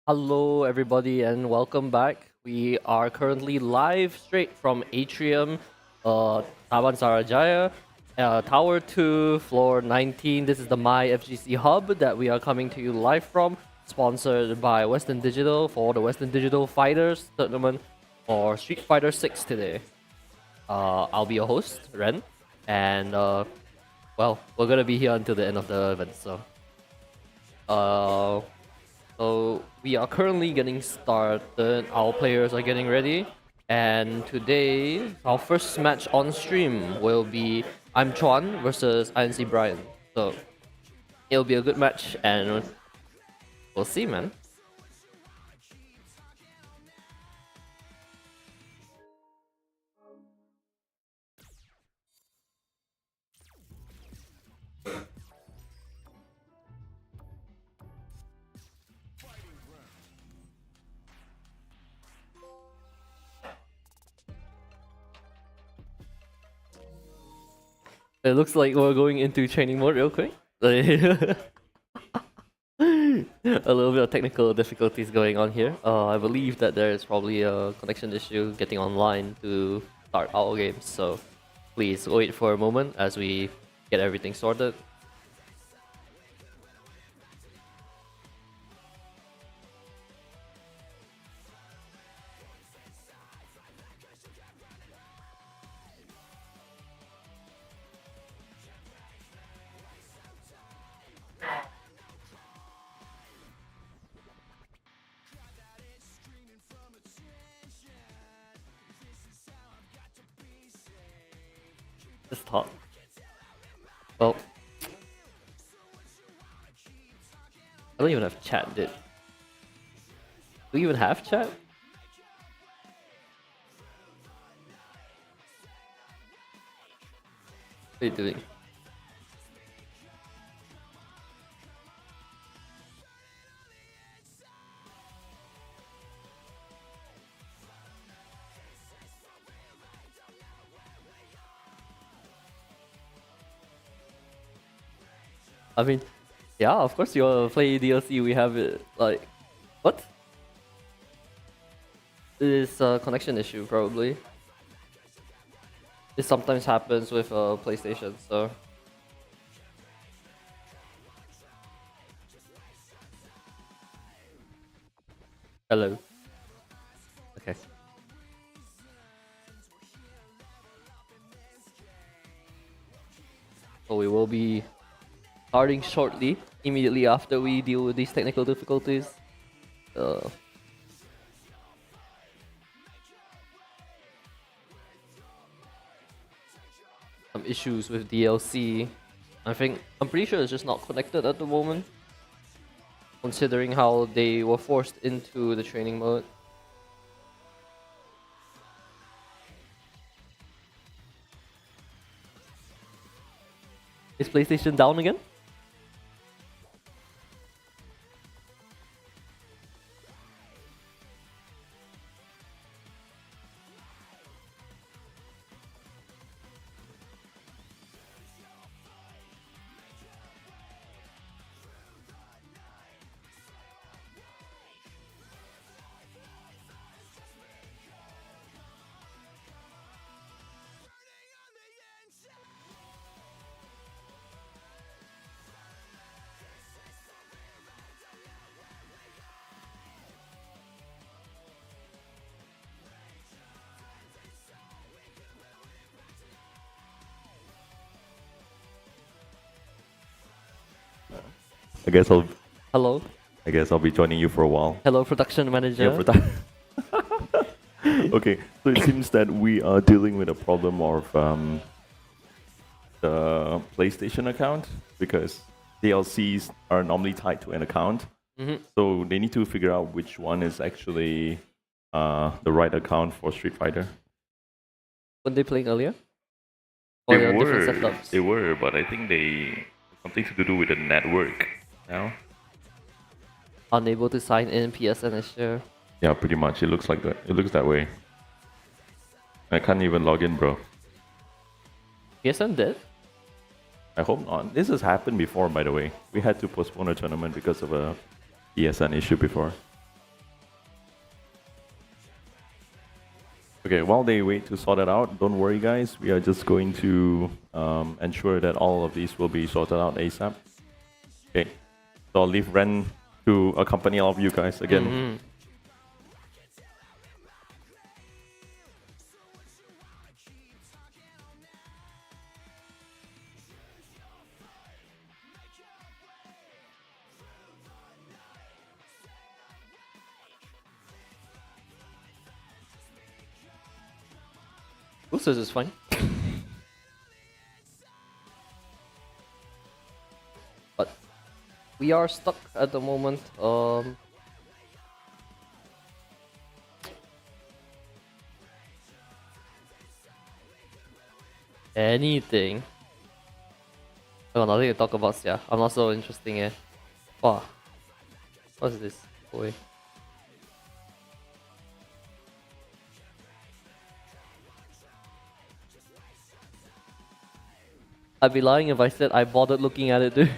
Hello, everybody, and welcome back. We are currently live straight from Atrium, Taman Sarajaya, Tower 2, Floor 19. This is the My FGC Hub that we are coming to you live from, sponsored by Western Digital for the Western Digital Fighters tournament for Street Fighter 6 today. I'll be your host, Ren, and we're gonna be here until the end of the event, so. Uh, so we are currently getting started. Our players are getting ready. And today, our first match on stream will be I'm Chuan versus INC Brian. So it'll be a good match and we'll see, man. It looks like we're going into training mode real quick. A little bit of technical difficulties going on here. I believe that there is probably a connection issue getting online to start our games. So please wait for a moment as we get everything sorted. Just talk. Well, I don't even have chat, dude. Do we even have chat? What are you doing? I mean, yeah, of course you wanna play DLC. We have it. Like, what? This connection issue probably. This sometimes happens with PlayStation. So hello. Okay. So we will be starting shortly, immediately after we deal with these technical difficulties. Uh, some issues with DLC. I'm pretty sure it's just not connected at the moment, considering how they were forced into the training mode. Is PlayStation down again? I guess I'll Hello? I guess I'll be joining you for a while. Hello, production manager. Yeah, for that. Okay, so it seems that we are dealing with a problem of the PlayStation account because DLCs are normally tied to an account. So they need to figure out which one is actually the right account for Street Fighter. Were they playing earlier? Or They they are were, different setups? they were, but I think they something to do with the network now. Unable to sign in PSN issue. Yeah, pretty much. It looks like that. It looks that way. I can't even log in, bro. PSN did? I hope not. This has happened before, by the way. We had to postpone a tournament because of a ESN issue before. Okay, while they wait to sort it out, don't worry, guys. We are just going to ensure that all of these will be sorted out ASAP. Okay, so I'll leave Ren to accompany all of you guys again. Mhm. Boosters is fine. But we are stuck at the moment. Anything. Oh, nothing to talk about, yeah. I'm not so interesting, eh. Wow. What's this? Boy. I'd be lying if I said I bothered looking at it, dude.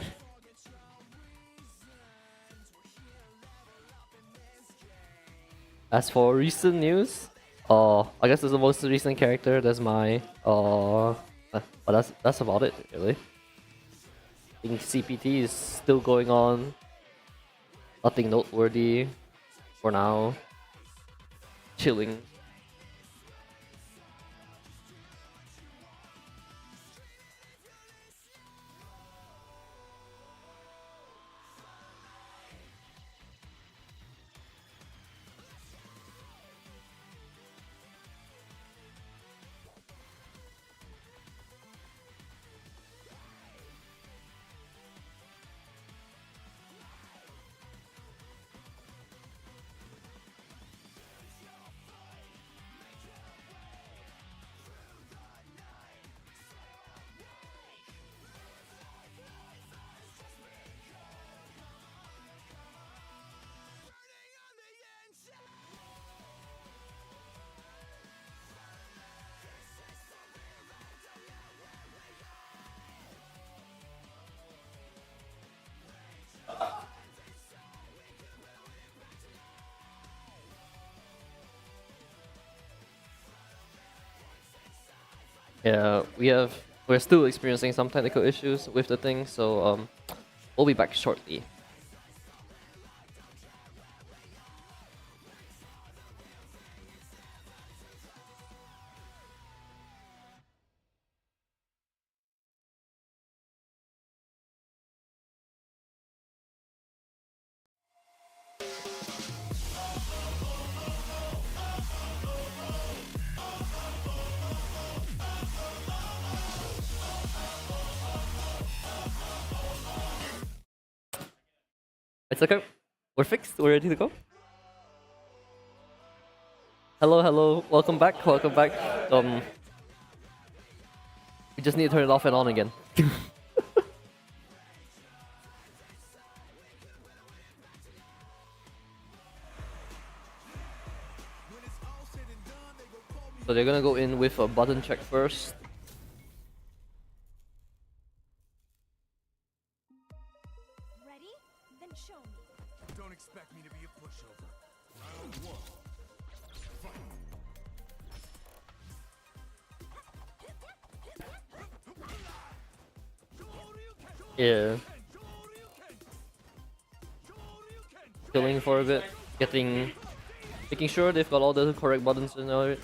As for recent news, I guess there's the most recent character. There's my but that's about it really. I think CPT is still going on. Nothing noteworthy for now. Chilling. Yeah, we're still experiencing some technical issues with the thing, so we'll be back shortly. It's okay. We're fixed. We're ready to go. Hello, hello. Welcome back. Welcome back. We just need to turn it off and on again. So they're gonna go in with a button check first. Ready? Then show me. Don't expect me to be a pushover. Round one. Fight. Yeah. Chilling for a bit, making sure they've got all the correct buttons in there.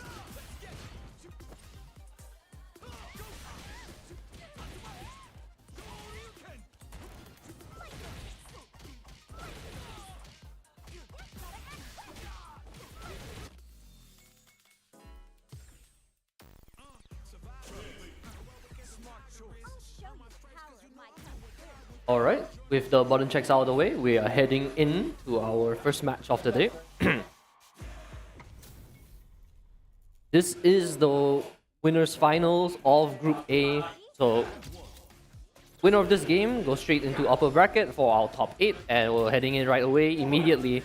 Alright, with the button checks out of the way, we are heading in to our first match of the day. This is the winners finals of Group A. So, winner of this game goes straight into upper bracket for our top 8, and we're heading in right away immediately. You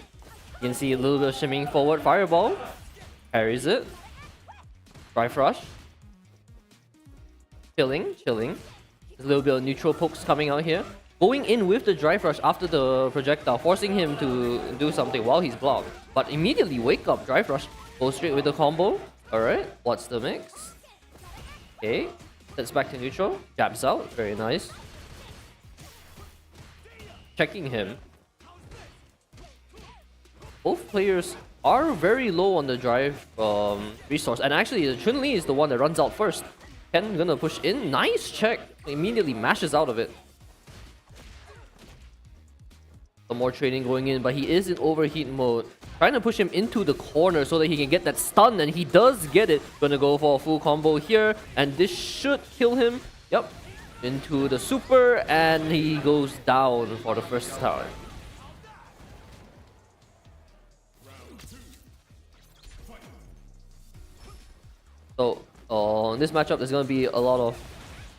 can see a little bit of shimmying forward, Fireball, carries it, Drive Rush, chilling. There's a little bit of neutral pokes coming out here. Going in with the Drive Rush after the projectile, forcing him to do something while he's blocked. But immediately wake up, Drive Rush, goes straight with the combo. Alright, what's the mix? Okay, sets back to neutral, jabs out, very nice. Checking him. Both players are very low on the drive resource, and actually Chun-Li is the one that runs out first. Ken gonna push in, nice check, immediately mashes out of it. Some more trading going in, but he is in overheat mode. Trying to push him into the corner so that he can get that stun, and he does get it. Gonna go for a full combo here, and this should kill him. Yep. Into the super, and he goes down for the first time. So, in this matchup, there's gonna be a lot of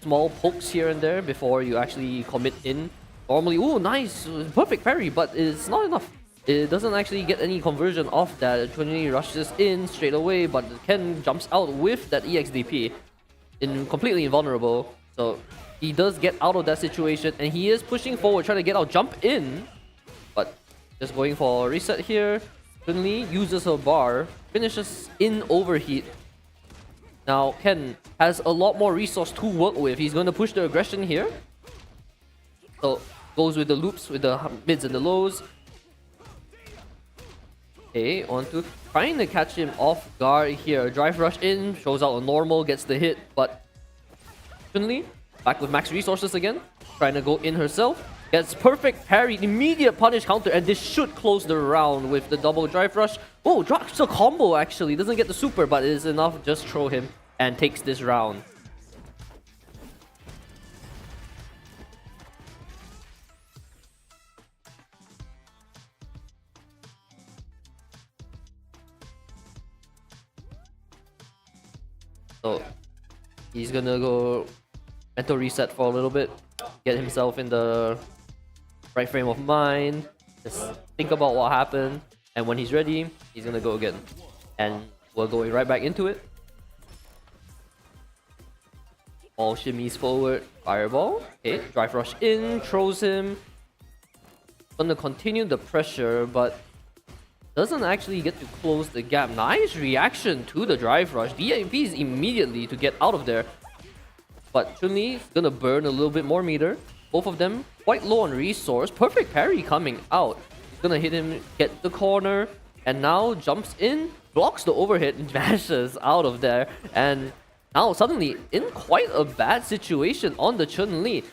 small pokes here and there before you actually commit in. Normally, ooh, nice, perfect parry, but it's not enough. It doesn't actually get any conversion off that. Chun-Li rushes in straight away, but Ken jumps out with that EXDP. Completely invulnerable. So he does get out of that situation, and he is pushing forward, trying to get out, jump in. But just going for a reset here. Chun-Li uses her bar, finishes in overheat. Now Ken has a lot more resource to work with. He's going to push the aggression here. So goes with the loops, with the mids and the lows. Okay, on to trying to catch him off guard here. Drive rush in, shows out a normal, gets the hit, but Chun-Li back with max resources again, trying to go in herself. Gets perfect parry, immediate punish counter, and this should close the round with the double drive rush. Oh, drops a combo actually. Doesn't get the super, but it is enough. Just throw him and takes this round. So he's gonna go mental reset for a little bit, get himself in the right frame of mind, just think about what happened, and when he's ready, he's gonna go again. And we're going right back into it. All shimmies forward, fireball. Okay, drive rush in, throws him. Gonna continue the pressure, but doesn't actually get to close the gap. Nice reaction to the drive rush. DMPs immediately to get out of there. But Chun-Li is gonna burn a little bit more meter. Both of them quite low on resource. Perfect parry coming out. He's gonna hit him, get the corner, and now jumps in, blocks the overhit, and dashes out of there. And now suddenly in quite a bad situation on the Chun-Li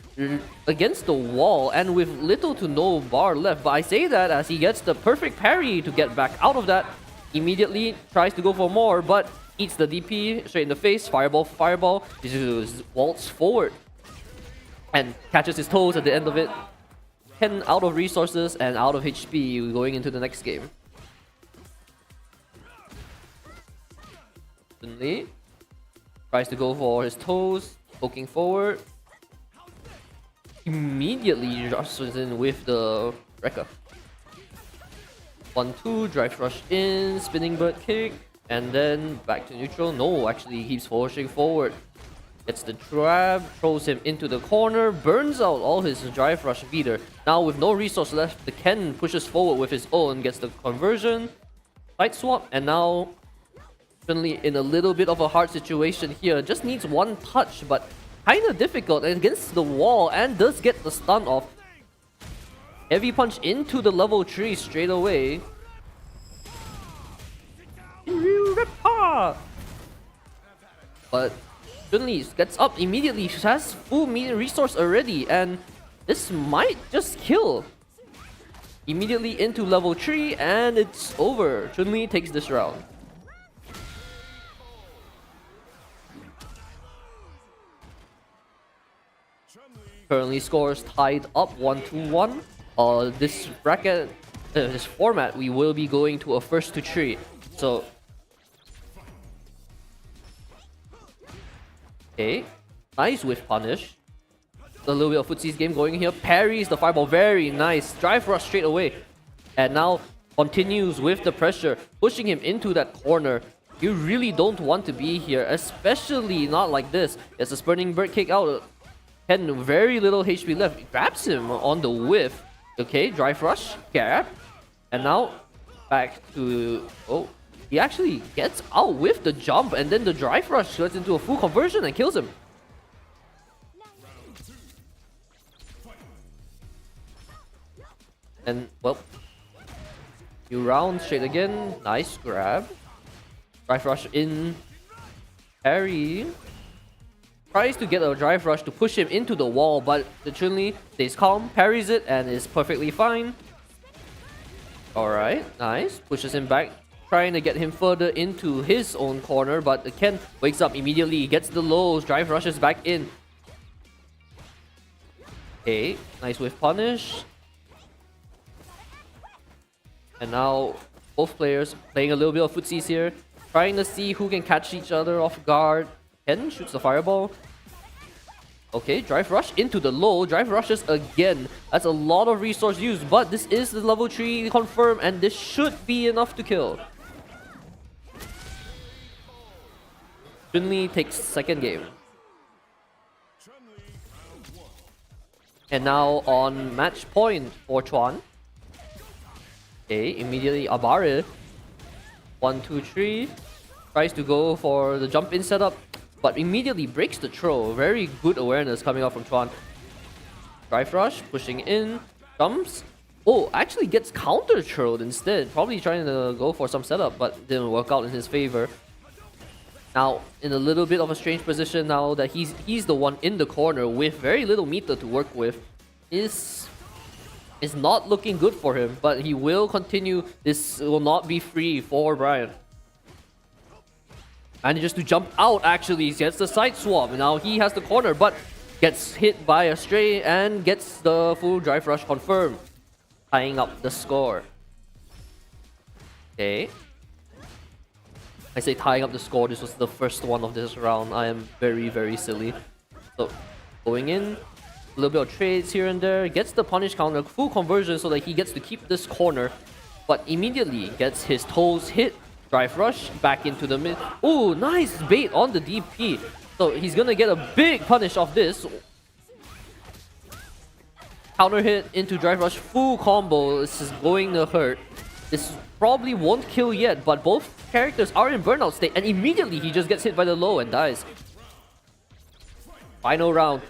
against the wall and with little to no bar left. But I say that as he gets the perfect parry to get back out of that. Immediately tries to go for more, but eats the DP straight in the face. Fireball, fireball. He just waltz forward and catches his toes at the end of it. 10 out of resources and out of HP going into the next game. Chun-Li tries to go for his toes, poking forward. Immediately rushes in with the Rekka. 1-2, drive rush in, spinning bird kick, and then back to neutral. No, actually he keeps pushing forward. Gets the grab, throws him into the corner, burns out all his drive rush meter. Now with no resource left, the Ken pushes forward with his own, gets the conversion, side swap, and now Chun-Li in a little bit of a hard situation here. Just needs one touch, but kinda difficult against the wall, and does get the stun off. Heavy punch into the level 3 straight away. But Chun-Li gets up immediately. She has full meter resource already, and this might just kill. Immediately into level 3, and it's over. Chun-Li takes this round. Currently scores tied up 1-1. This bracket, this format, we will be going to a first to 3. So, okay, nice with punish. A little bit of Footsie's game going here. Parries the fireball, very nice. Drive rush straight away, and now continues with the pressure, pushing him into that corner. You really don't want to be here, especially not like this. There's a spurning bird kick out. Had very little HP left. Grabs him on the whiff. Okay, drive rush, grab. And now back to... Oh, he actually gets out with the jump, and then the drive rush gets into a full conversion and kills him. And, well, new round straight again. Nice grab. Drive rush in. Parry. Tries to get a drive rush to push him into the wall, but the Chun-Li stays calm, parries it, and is perfectly fine. Alright, nice. Pushes him back, trying to get him further into his own corner, but the Ken wakes up immediately, gets the lows, drive rushes back in. Okay, nice with punish. And now both players playing a little bit of footsies here, trying to see who can catch each other off guard. Ken shoots the fireball. Okay, drive rush into the low. Drive rushes again. That's a lot of resource use, but this is the level 3 confirm, and this should be enough to kill. Chun-Li takes second game. And now on match point for Chuan. Okay, immediately Abare. 1, 2, 3. Tries to go for the jump in setup, but immediately breaks the throw. Very good awareness coming out from Chuan. Drive rush, pushing in, jumps. Oh, actually gets counter throwed instead. Probably trying to go for some setup, but didn't work out in his favor. Now, in a little bit of a strange position now that he's the one in the corner with very little meter to work with. Is not looking good for him, but he will continue. This will not be free for Brian. Manages to jump out, actually. He gets the side swap. Now he has the corner, but gets hit by a stray and gets the full drive rush confirmed, tying up the score. Okay. I say tying up the score. This was the first one of this round. I am very, very silly. So, going in. A little bit of trades here and there. Gets the punish counter. Full conversion so that he gets to keep this corner. But immediately gets his toes hit. Drive rush back into the mid. Oh, nice bait on the DP. So he's gonna get a big punish off this. Counter hit into drive rush. Full combo. This is going to hurt. This probably won't kill yet, but both characters are in burnout state, and immediately he just gets hit by the low and dies. Final round.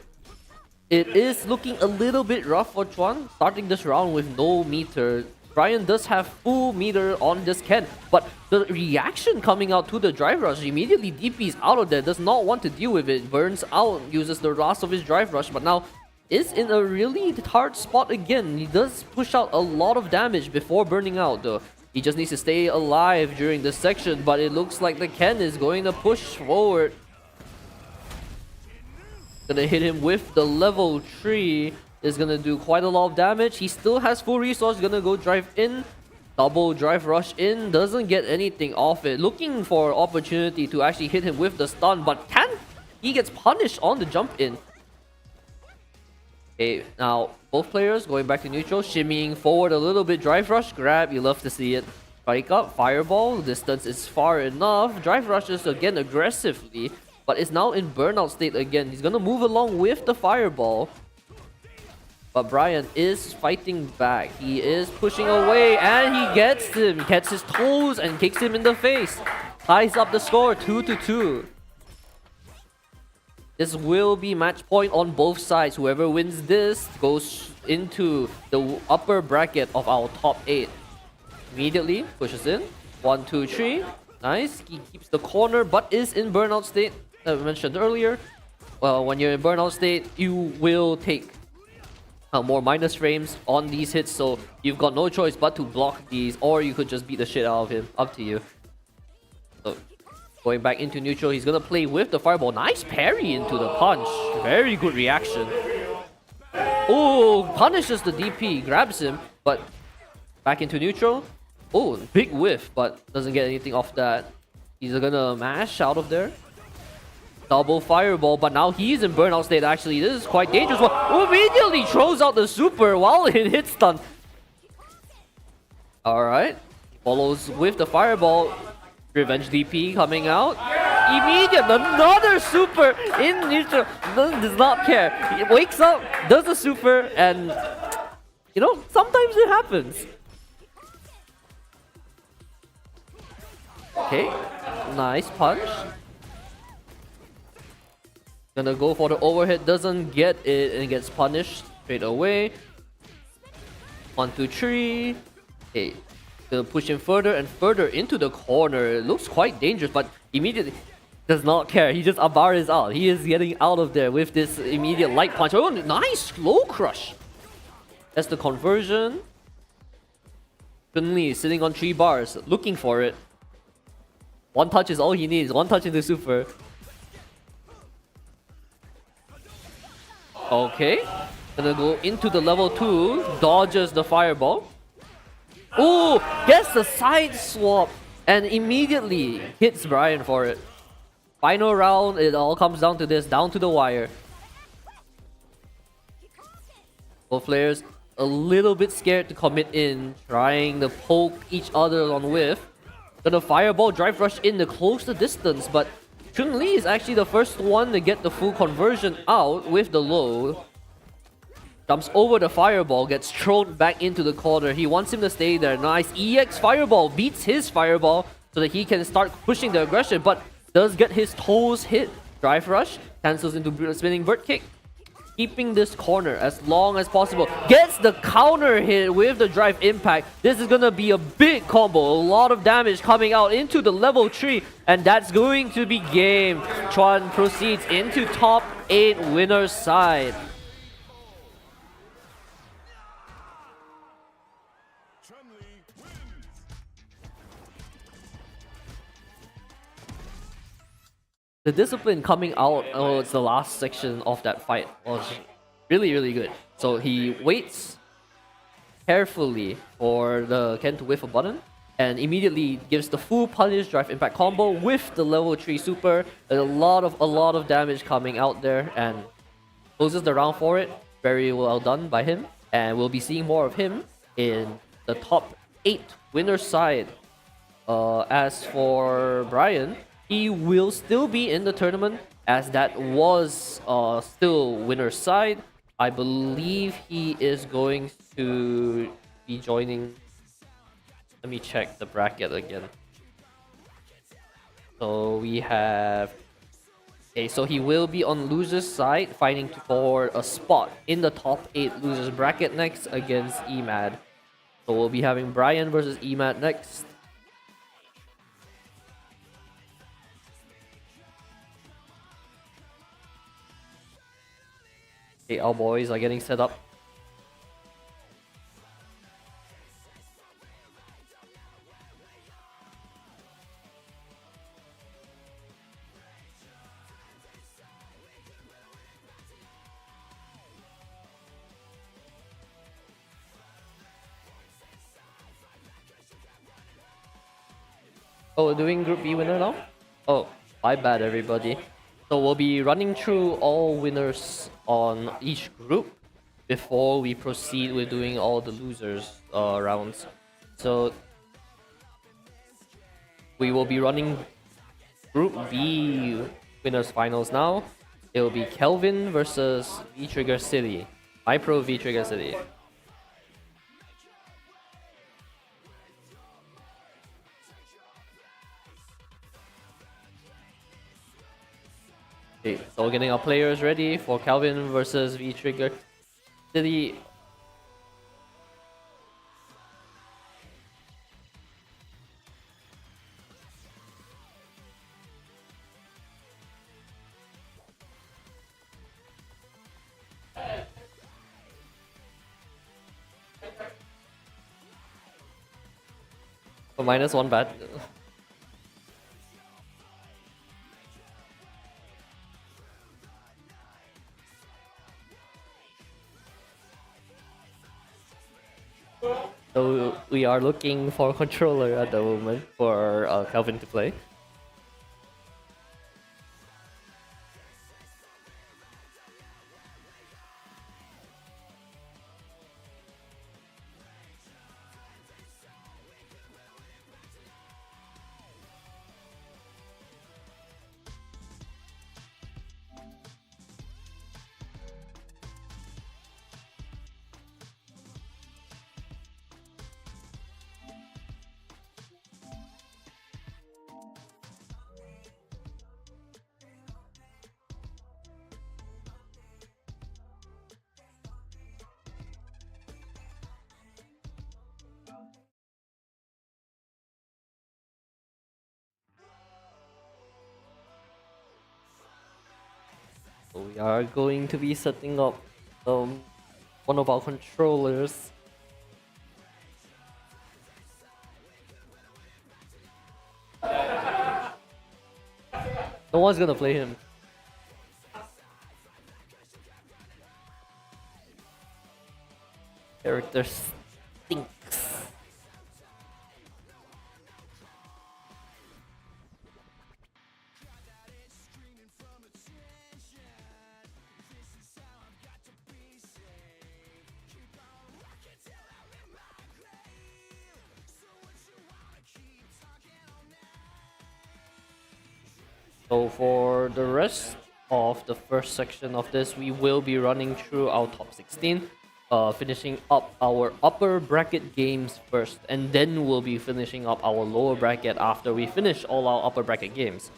It is looking a little bit rough for Chuan, starting this round with no meter. Brian does have full meter on this Ken, but the reaction coming out to the drive rush, immediately DP's out of there, does not want to deal with it, burns out, uses the last of his drive rush, but now is in a really hard spot again. He does push out a lot of damage before burning out though. He just needs to stay alive during this section, but it looks like the Ken is going to push forward. Gonna hit him with the level 3. Is gonna do quite a lot of damage. He still has full resource. Gonna go drive in. Double drive rush in. Doesn't get anything off it. Looking for opportunity to actually hit him with the stun, but he gets punished on the jump in. Okay, now both players going back to neutral, shimmying forward a little bit. Drive rush, grab. You love to see it. Spike up, fireball. Distance is far enough. Drive rushes again aggressively, but is now in burnout state again. He's gonna move along with the fireball. But Brian is fighting back. He is pushing away, and he gets him. Gets his toes and kicks him in the face. Ties up the score, 2-2. This will be match point on both sides. Whoever wins this goes into the upper bracket of our top 8. Immediately pushes in. 1, 2, 3. Nice. He keeps the corner, but is in burnout state. As I mentioned earlier. Well, when you're in burnout state, you will take more minus frames on these hits, so you've got no choice but to block these, or you could just beat the shit out of him. Up to you. So, going back into neutral, he's gonna play with the fireball. Nice parry into the punch. Very good reaction. Oh, punishes the DP, grabs him, but back into neutral. Oh, big whiff, but doesn't get anything off that. He's gonna mash out of there. Double fireball, but now he's in burnout state actually. This is quite dangerous. Oh, immediately throws out the super while it hits stun. Alright. Follows with the fireball. Revenge DP coming out. Immediate, another super in neutral. Does not care. He wakes up, does the super, and you know, sometimes it happens. Okay, nice punch. Gonna go for the overhead, doesn't get it and gets punished straight away. 1, 2, 3. Okay, gonna push him further and further into the corner. It looks quite dangerous, but immediately does not care. He just Abar is out. He is getting out of there with this immediate light punch. Oh, nice slow crush. That's the conversion. Chun-Li sitting on 3 bars, looking for it. One touch is all he needs. One touch into super. Okay. Gonna go into the level 2. Dodges the fireball. Ooh! Gets the side swap. And immediately hits Brian for it. Final round, it all comes down to this. Down to the wire. Both players a little bit scared to commit in. Trying to poke each other on whiff. Gonna fireball, drive rush in to close the distance. But Chun-Li is actually the first one to get the full conversion out with the low. Jumps over the fireball, gets thrown back into the corner. He wants him to stay there. Nice EX fireball, beats his fireball so that he can start pushing the aggression, but does get his toes hit. Drive rush, cancels into spinning bird kick. Keeping this corner as long as possible. Gets the counter hit with the drive impact. This is gonna be a big combo. A lot of damage coming out into the level 3. And that's going to be game. Chuan proceeds into top 8 winner's side. Chun-Li wins. The discipline coming out, oh, it's the last section of that fight, was really, really good. So he waits carefully for the Ken to whiff a button and immediately gives the full punish drive impact combo with the level 3 super. There's a lot of damage coming out there and closes the round for it. Very well done by him. And we'll be seeing more of him in the top 8 winner side. As for Brian, he will still be in the tournament as that was still winner's side. I believe he is going to be joining. Let me check the bracket again. So we have... Okay, so he will be on loser's side, fighting for a spot in the top 8 losers bracket next against Emad. So we'll be having Brian versus Emad next. Okay, our boys are getting set up. Oh, we're doing Group B winner now? Oh, my bad everybody. So we'll be running through all winners on each group before we proceed with doing all the losers rounds. So we will be running Group B winners finals now. It will be Kelvin versus V-Trigger City. MyPro V-Trigger City. Okay, so we're getting our players ready for Calvin versus V-Trigger City. So -1 bad. So we are looking for a controller at the moment for Calvin to play. So we are going to be setting up one of our controllers. No one's gonna play him. Character stinks. So for the rest of the first section of this, we will be running through our top 16, finishing up our upper bracket games first, and then we'll be finishing up our lower bracket after we finish all our upper bracket games.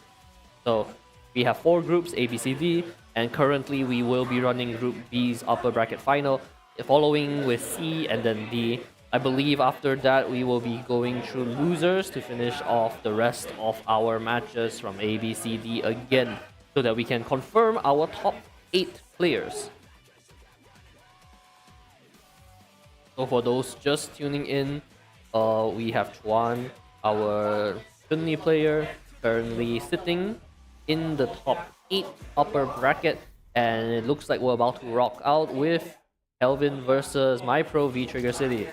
So we have 4 groups, A, B, C, D, and currently we will be running Group B's upper bracket final, following with C and then D. I believe after that we will be going through losers to finish off the rest of our matches from A, B, C, D again, so that we can confirm our top 8 players. So for those just tuning in, we have Chuan, our Chun-Li player, currently sitting in the top 8 upper bracket, and it looks like we're about to rock out with Kelvin versus MyPro v Trigger City.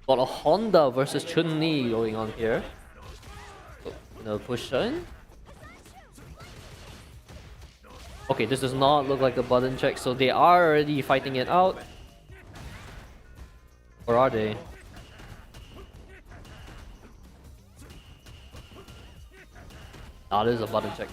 Got a Honda versus Chun-Li going on here. So, no push in. Okay, this does not look like a button check, so they are already fighting it out. Or are they? Nah, this is a button check.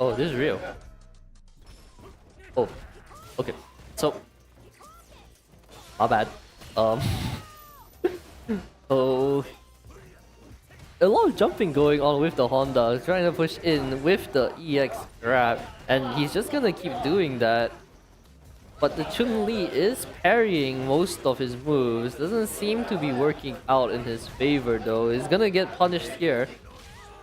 Oh, this is real. Oh, okay. So, my bad. So, a lot of jumping going on with the Honda, trying to push in with the EX grab, and he's just gonna keep doing that. But the Chun-Li is parrying most of his moves. Doesn't seem to be working out in his favor though. He's gonna get punished here.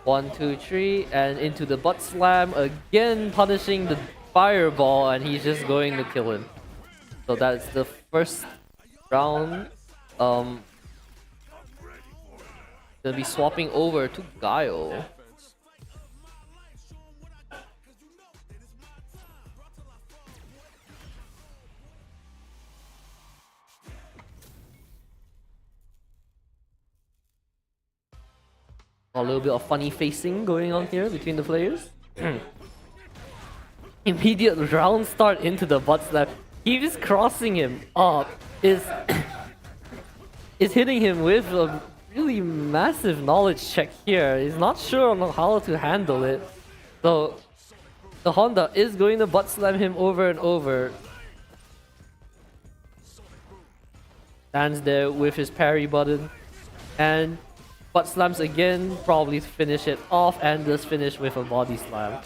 1, 2, 3, and into the butt slam again, punishing the fireball, and he's just going to kill him. So that's the first round. Gonna be swapping over to Guile. A little bit of funny facing going on here between the players. Immediate round start into the butt slap. Keeps crossing him up. Is hitting him with a really massive knowledge check here. He's not sure on how to handle it. So the Honda is going to butt slam him over and over. Stands there with his parry button and butt slams again, probably to finish it off, and does finish with a body slam.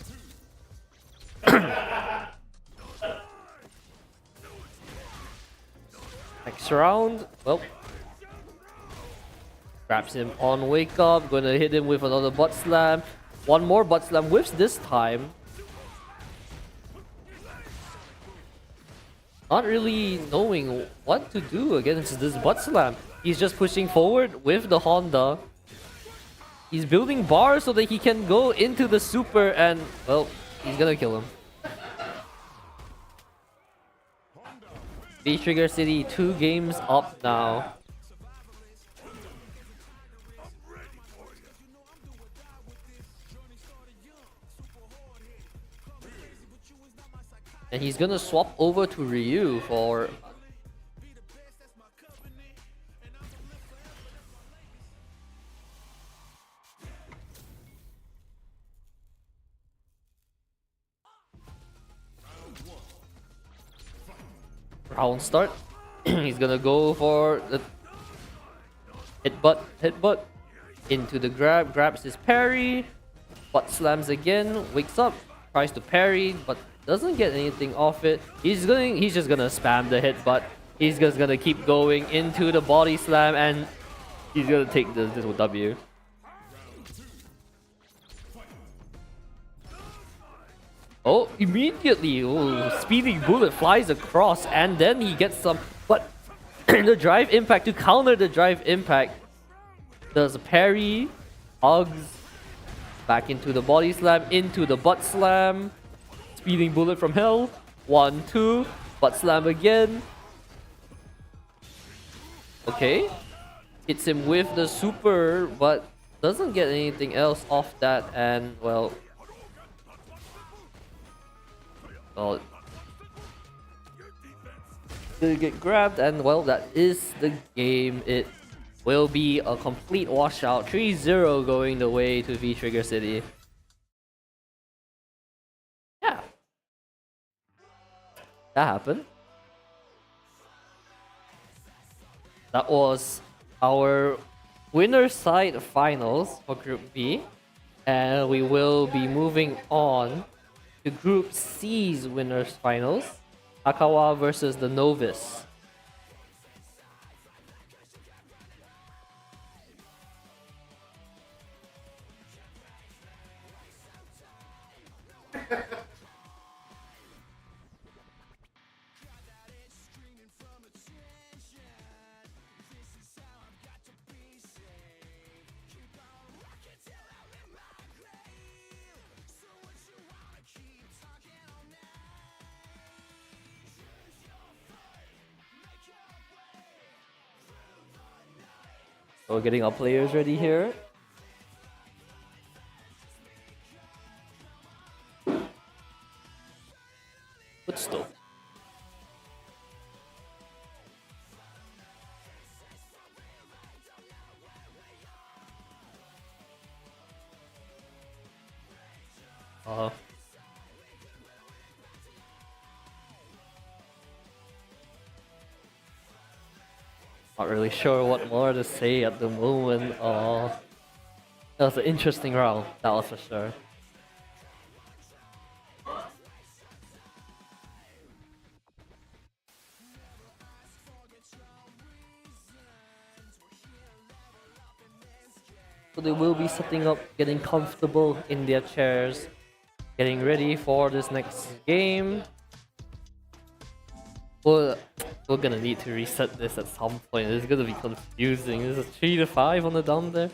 Next round, well, grabs him on wake up, gonna hit him with another butt slam. One more butt slam, whiffs this time. Not really knowing what to do against this butt slam. He's just pushing forward with the Honda. He's building bars so that he can go into the super, and well, he's gonna kill him. V-Trigger City 2 games up now. And he's gonna swap over to Ryu for round start. He's gonna go for the headbutt. into the grab, grabs his parry, butt slams again, wakes up, tries to parry, but doesn't get anything off it. He's just gonna spam the hit, but he's just gonna keep going into the body slam, and he's gonna take this W. Oh, immediately, speeding bullet flies across, and then he gets some, but the drive impact, to counter the drive impact, does a parry, hugs, back into the body slam, into the butt slam, speeding bullet from hell, 1, 2, butt slam again. Okay, hits him with the super, but doesn't get anything else off that, and well, they get grabbed, and well, that is the game. It will be a complete washout. 3-0 going the way to V-Trigger City. Yeah. That happened. That was our winner's side finals for Group B. And we will be moving on to Group C's winners finals. Akawa versus the Novice. So we're getting our players ready here. Footstool. Not really sure what more to say at the moment. That was an interesting round, that was for sure. So they will be setting up, getting comfortable in their chairs, getting ready for this next game. Well, we're gonna need to reset this at some point. It's gonna be confusing. This is 3 to 5 on the dumb there.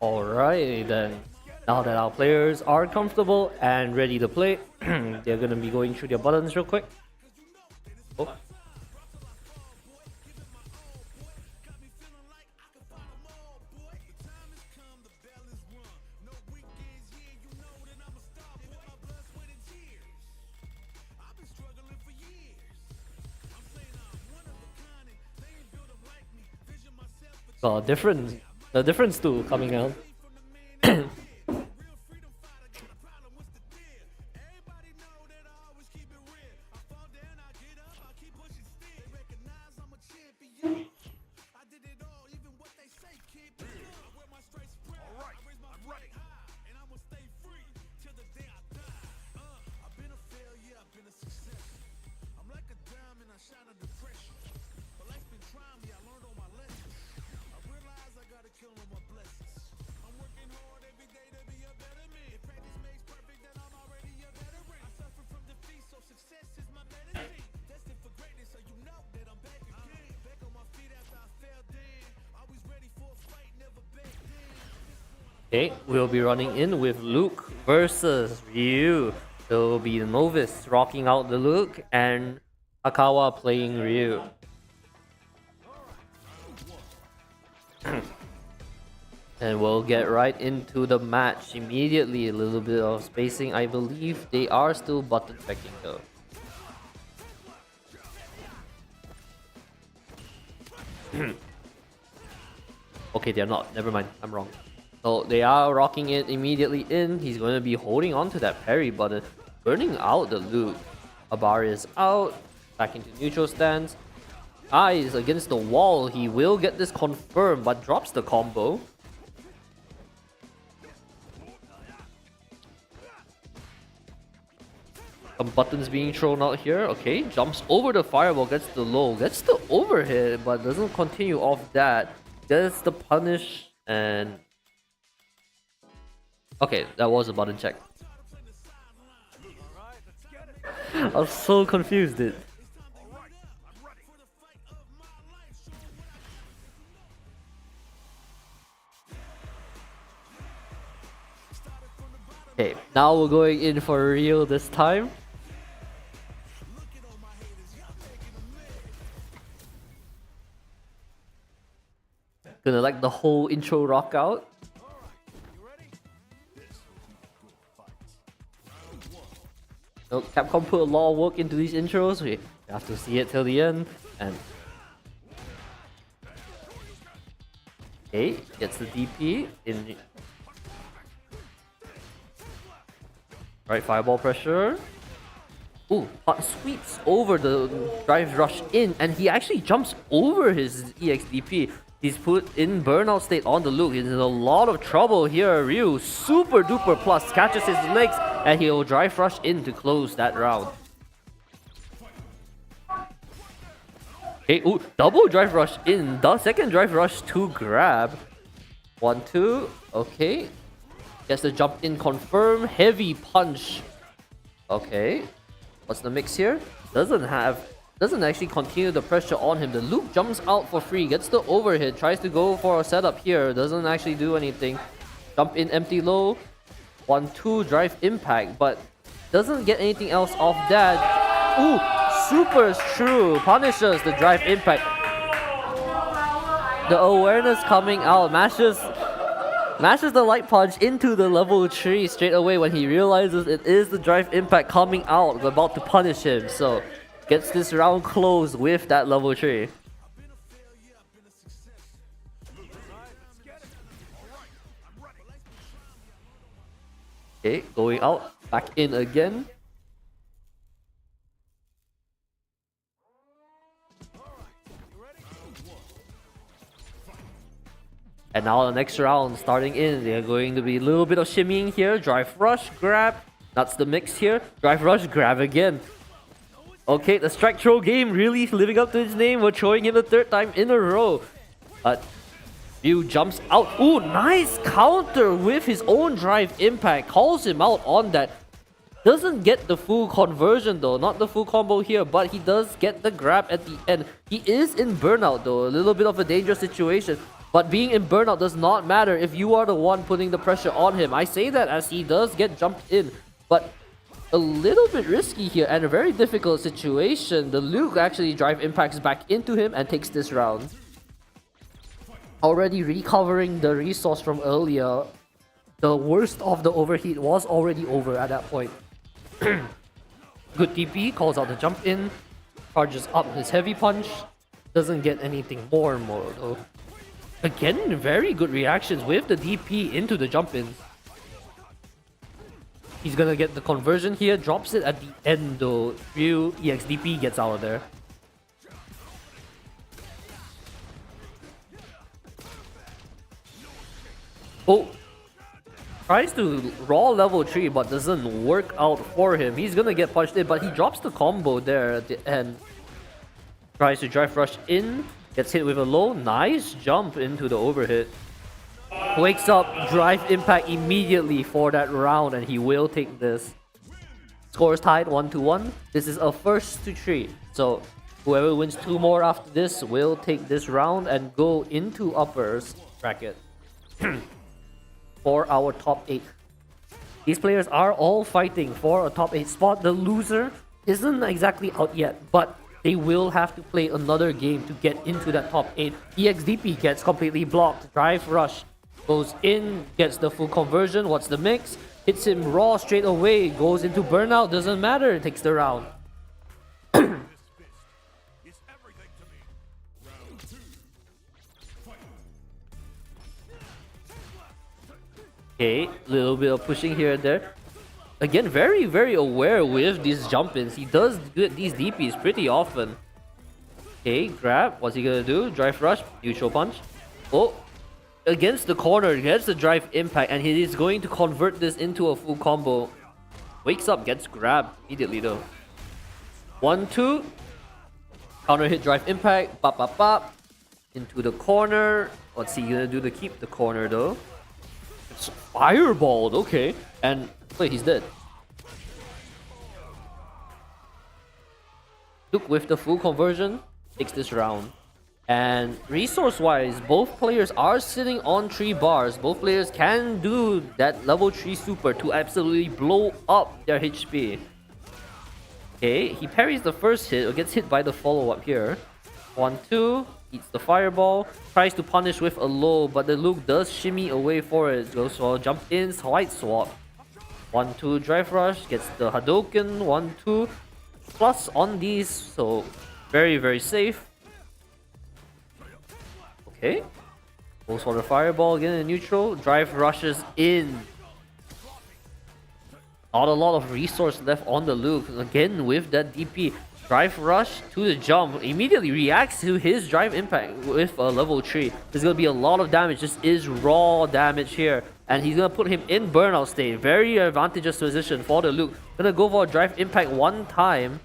Alright then, now that our players are comfortable and ready to play, they're gonna be going through their buttons real quick. Oh. The difference too coming out. Okay, we'll be running in with Luke versus Ryu. It will be the Novice rocking out the Luke and Akawa playing Ryu. And we'll get right into the match immediately. A little bit of spacing. I believe they are still button checking though. Okay, they're not. Never mind. I'm wrong. So they are rocking it immediately in. He's going to be holding on to that parry button, burning out the Luke. Abar is out. Back into neutral stance. Eyes against the wall. He will get this confirmed, but drops the combo. Some buttons being thrown out here. Okay, jumps over the fireball, gets the low, gets the overhead, but doesn't continue off that. Gets the punish and... Okay, that was a button check. I was so confused, dude. Okay, now we're going in for real this time. Gonna like the whole intro rock out. So Capcom put a lot of work into these intros. We have to see it till the end. And okay, gets the DP in. Right, fireball pressure. Ooh, hot sweeps over the drive rush in, and he actually jumps over his EXDP. He's put in burnout state on the Luke. He's in a lot of trouble here. Ryu, super duper plus, catches his legs, and he'll drive rush in to close that round. Okay, ooh, double drive rush in. The second drive rush to grab. 1-2, okay. Gets the jump in confirm. Heavy punch. Okay. What's the mix here? Doesn't actually continue the pressure on him. The Luke jumps out for free, gets the overhit, tries to go for a setup here, doesn't actually do anything. Jump in empty low, 1-2 drive impact, but doesn't get anything else off that. Ooh, super true, punishes the drive impact. The awareness coming out, mashes the light punch into the level 3 straight away when he realizes it is the drive impact coming out, about to punish him. So gets this round closed with that level 3. Okay, going out, back in again. And now the next round starting in, they're going to be a little bit of shimmying here. Drive rush, grab. That's the mix here. Drive rush, grab again. Okay, the strike throw game really living up to its name. We're throwing him the third time in a row. But Ryu jumps out. Ooh, nice counter with his own drive impact. Calls him out on that. Doesn't get the full conversion though. Not the full combo here, but he does get the grab at the end. He is in burnout though. A little bit of a dangerous situation. But being in burnout does not matter if you are the one putting the pressure on him. I say that as he does get jumped in. But a little bit risky here and a very difficult situation. The Luke actually drive impacts back into him and takes this round. Already recovering the resource from earlier. The worst of the overheat was already over at that point. Good TP, calls out the jump in. Charges up his heavy punch. Doesn't get anything more though. Again, very good reactions with the DP into the jump ins. He's gonna get the conversion here, drops it at the end though. Ryu EXDP gets out of there. Oh, tries to raw level 3 but doesn't work out for him. He's gonna get punched in, but he drops the combo there at the end. Tries to drive rush in, gets hit with a low, nice jump into the overhit. Wakes up, drive impact immediately for that round, and he will take this. Score is tied 1-1. This is a first to 3. So whoever wins 2 more after this will take this round and go into uppers bracket. for our top 8. These players are all fighting for a top 8 spot. The loser isn't exactly out yet, but they will have to play another game to get into that top 8. EXDP gets completely blocked. Drive Rush goes in, gets the full conversion. What's the mix? Hits him raw straight away. Goes into burnout. Doesn't matter. Takes the round. It's everything to me. Round 2. Okay, little bit of pushing here and there. Again, very, very aware with these jump-ins. He does good these DPs pretty often. Okay, grab. What's he gonna do? Drive rush, neutral punch. Oh, against the corner, gets the drive impact, and he is going to convert this into a full combo. Wakes up, gets grabbed immediately though. 1-2. Counter hit drive impact. Bop, bop, bop. Into the corner. What's he gonna do to keep the corner though? It's fireballed, okay. And wait, he's dead. Luke with the full conversion takes this round. And resource-wise, both players are sitting on 3 bars. Both players can do that level 3 super to absolutely blow up their HP. Okay, he parries the first hit or gets hit by the follow-up here. 1-2, eats the fireball, tries to punish with a low, but the Luke does shimmy away for it. Goes for jump in, slight swap. 1-2 drive rush, gets the Hadouken, 1-2 plus on these, so very, very safe. Okay, goes for the fireball again in neutral, drive rushes in. Not a lot of resource left on the Luke. Again with that DP, drive rush to the jump, immediately reacts to his drive impact with a level 3. There's gonna be a lot of damage. This is raw damage here. And he's gonna put him in burnout state. Very advantageous position for the Luke. Gonna go for a drive impact one time.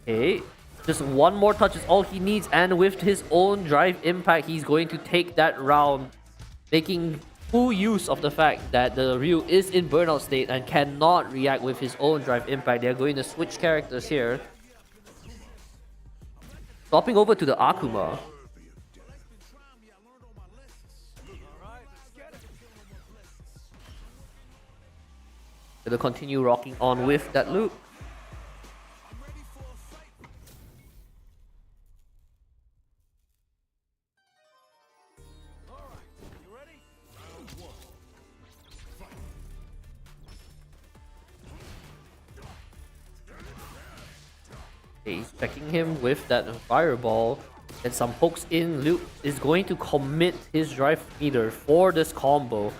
Okay. Just one more touch is all he needs. And with his own drive impact, he's going to take that round. Making full use of the fact that the Ryu is in burnout state and cannot react with his own drive impact. They're going to switch characters here. Swapping over to the Akuma. Gonna continue rocking on with that Luke. Okay, he's checking him with that fireball and some pokes in. Luke is going to commit his drive meter for this combo.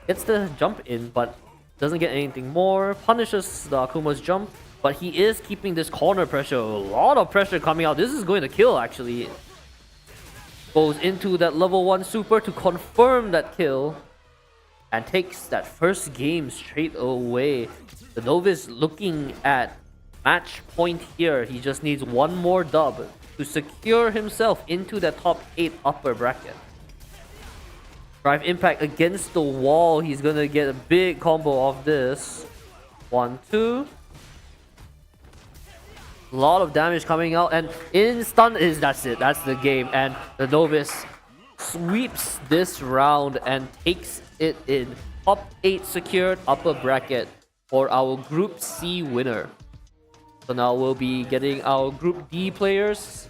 Gets the jump in, but doesn't get anything more. Punishes the Akuma's jump, but he is keeping this corner pressure. A lot of pressure coming out. This is going to kill actually. Goes into that level 1 super to confirm that kill. And takes that first game straight away. The Novice looking at match point here. He just needs one more dub to secure himself into the top 8 upper bracket. Drive impact against the wall. He's gonna get a big combo of this. 1-2. A lot of damage coming out, and in stun is that's it. That's the game, and the Novice sweeps this round and takes it in. Top 8 secured upper bracket for our Group C winner. So now we'll be getting our Group D players.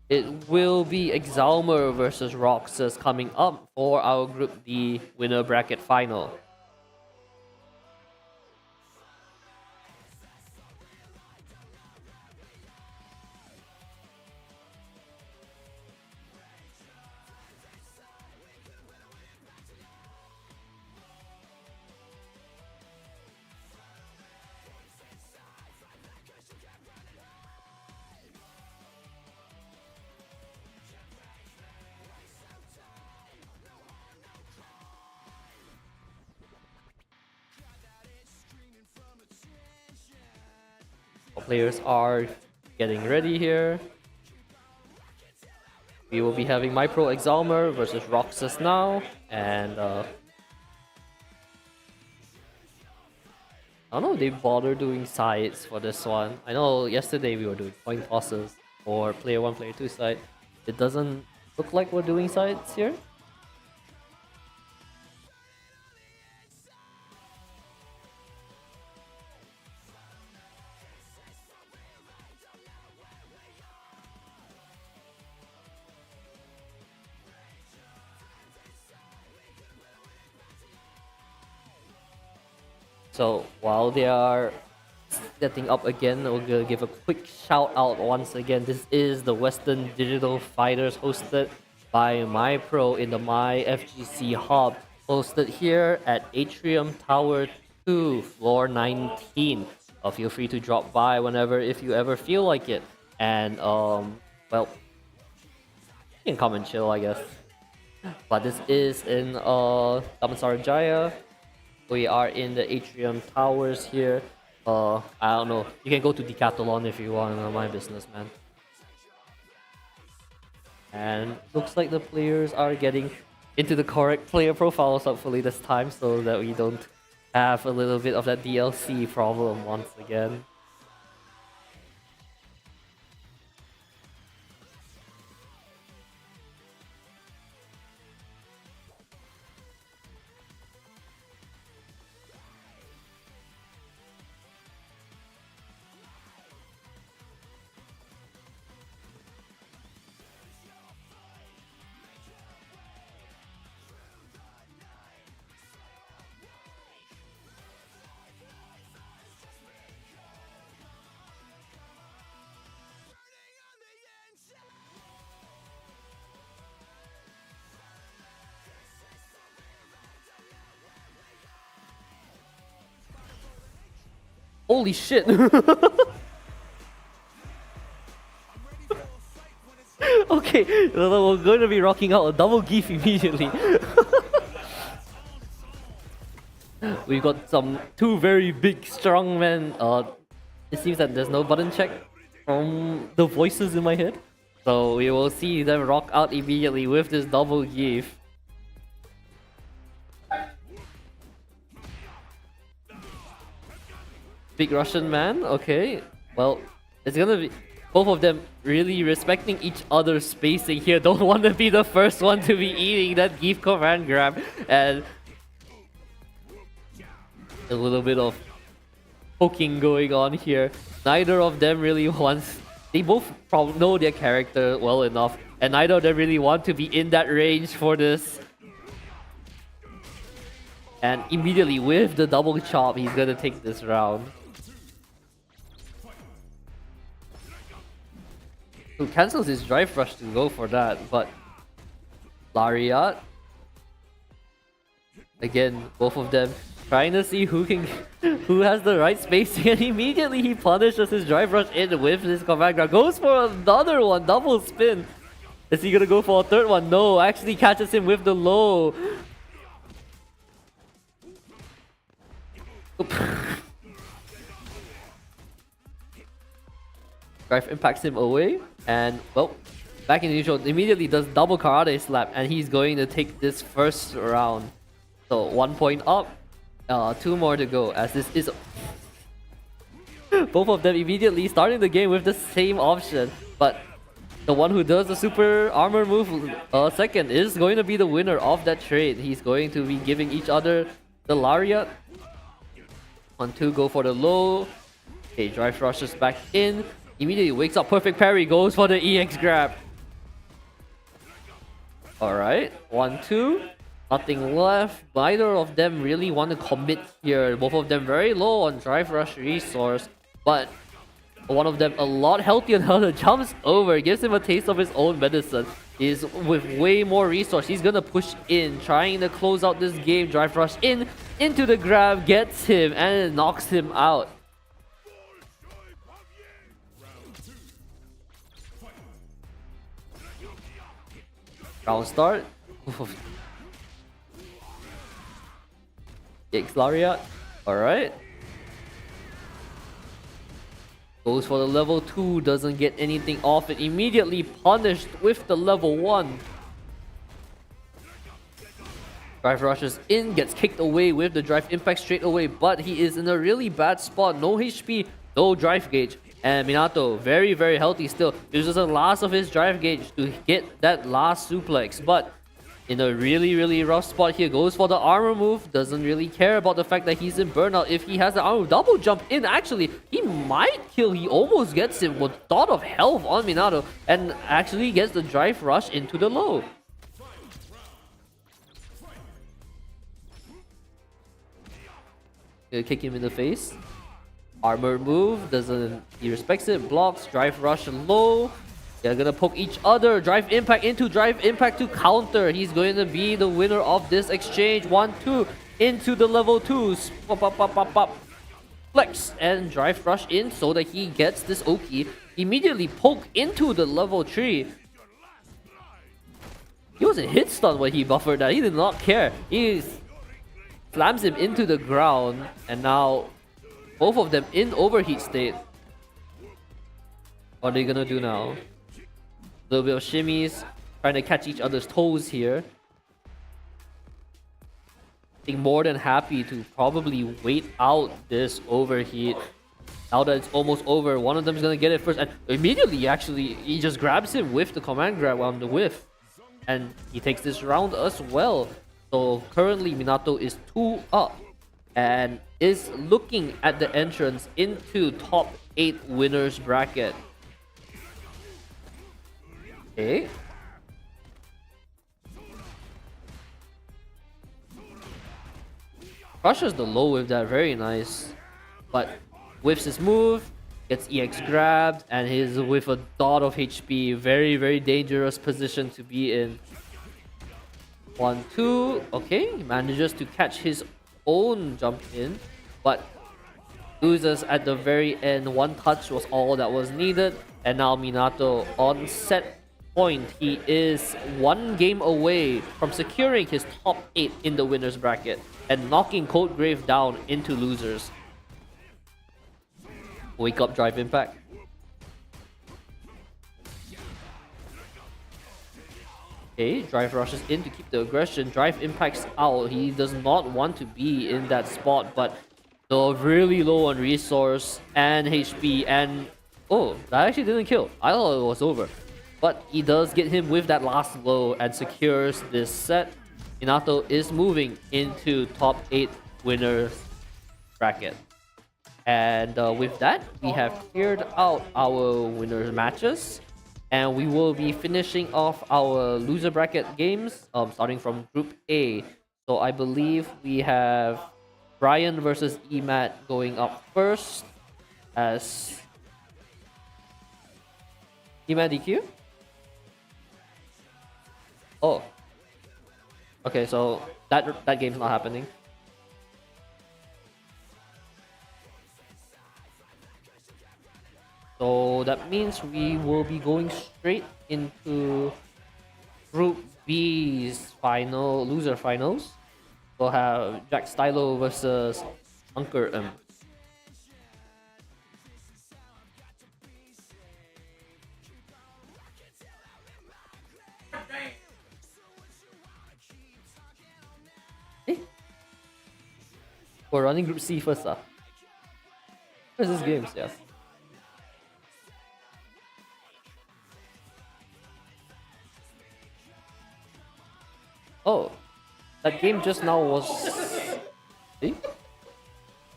It will be Exalmer versus Roxas coming up for our Group D winner bracket final. Players are getting ready here. We will be having MyPro Exalmer versus Roxas now, and I don't know if they bother doing sides for this one. I know yesterday we were doing coin tosses for player 1, player 2 side. it doesn't look like we're doing sides here. So while they are setting up again, we're gonna give a quick shout out once again. This is the Western Digital Fighters hosted by MyPro in the MyFGC hub, hosted here at Atrium Tower 2, floor 19. Feel free to drop by whenever if you ever feel like it. And well, you can come and chill, I guess. But this is in Damansara Jaya. We are in the Atrium Towers here. I don't know. You can go to Decathlon if you want. None of my business, man. And looks like the players are getting into the correct player profiles, hopefully this time, so that we don't have a little bit of that DLC problem once again. Holy shit! Okay, we're going to be rocking out a double GIF immediately. We've got two very big strong men. It seems that there's no button check from the voices in my head. So we will see them rock out immediately with this double GIF. Big Russian man, okay. Well, it's gonna be both of them really respecting each other's spacing here. Don't want to be the first one to be eating that GIF command grab. And a little bit of poking going on here. Neither of them really wants... They both probably know their character well enough. And neither of them really want to be in that range for this. And immediately with the double chop, he's gonna take this round. So cancels his drive rush to go for that, but Lariat again, both of them trying to see who has the right spacing, and immediately he punishes his drive rush in with his command grab. Goes for another one, double spin. Is he gonna go for a third one? No, actually catches him with the low. Drive impacts him away, and well, back in neutral, immediately does double karate slap, and he's going to take this first round. So 1 point up, 2 more to go, as this is both of them immediately starting the game with the same option, but the one who does the super armor move second is going to be the winner of that trade. He's going to be giving each other the lariat. 1-2, go for the low. Okay, drive rushes back in. Immediately wakes up, perfect parry, goes for the EX grab. Alright, 1-2. Nothing left. Neither of them really want to commit here. Both of them very low on drive rush resource. But one of them a lot healthier than the other. Jumps over, gives him a taste of his own medicine. He's with way more resource. He's gonna push in, trying to close out this game. Drive rush in, into the grab, gets him, and knocks him out. Round start. X Lariat. Alright. Goes for the level 2, doesn't get anything off it. Immediately punished with the level 1. Drive rushes in, gets kicked away with the drive impact straight away, but he is in a really bad spot. No HP, no drive gauge. And Minato, very, very healthy still. Uses the last of his drive gauge to get that last suplex. But in a really, really rough spot here. Goes for the armor move. Doesn't really care about the fact that he's in burnout. If he has the armor move, double jump in. Actually, he might kill. He almost gets it with thought of health on Minato. And actually gets the drive rush into the low. Gonna kick him in the face. Armor move, he respects it, blocks, drive rush low. They're gonna poke each other, drive impact into drive impact to counter. He's going to be the winner of this exchange. 1-2 into the level 2s. Pop, pop, pop, pop, pop. Flex and drive rush in so that he gets this Oki. Immediately poke into the level 3. He was a hit stun when he buffered that. He did not care. He slams him into the ground, and now both of them in overheat state. What are they gonna do now? A little bit of shimmies, trying to catch each other's toes here. I think more than happy to probably wait out this overheat. Now that it's almost over, one of them is gonna get it first, and immediately actually he just grabs him with the command grab on the whiff, and he takes this round as well. So currently Minato is 2 up and is looking at the entrance into top 8 winners bracket. Okay. Crushes the low with that, very nice. But whiffs his move, gets EX grabbed, and he's with a dot of HP. Very, very dangerous position to be in. 1-2. Okay, he manages to catch his own jump in, but loses at the very end. One touch was all that was needed, and now Minato on set point. He is 1 game away from securing his top 8 in the winners bracket and knocking Code Grave down into losers. Wake up, drive impact. Okay, drive rushes in to keep the aggression. Drive impacts out. He does not want to be in that spot, but they're really low on resource and HP. And oh, that actually didn't kill. I thought it was over, but he does get him with that last blow and secures this set. Minato is moving into top 8 winners bracket. And with that, we have cleared out our winners matches. And we will be finishing off our loser bracket games, starting from Group A. So I believe we have Brian versus Emat going up first. As Emat DQ? Oh. Okay, so that game's not happening. So that means we will be going straight into Group B's loser finals. We'll have Jack Stylo versus Anker M. Hey. We're running Group C first. Where's this game? Yes. Oh, that game just now was... See?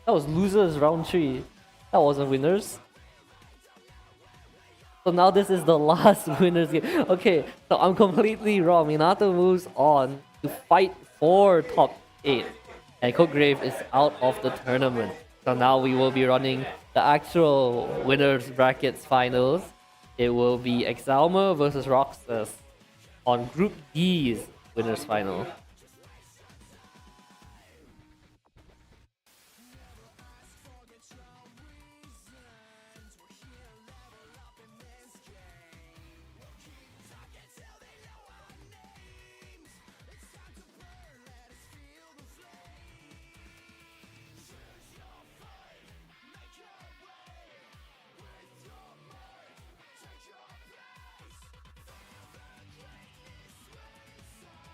That was losers round 3. That wasn't winners. So now this is the last winners game. Okay, so I'm completely wrong. Minato moves on to fight for top 8. And Code Grave is out of the tournament. So now we will be running the actual winners brackets finals. It will be Exalma versus Roxas on Group D's winners final.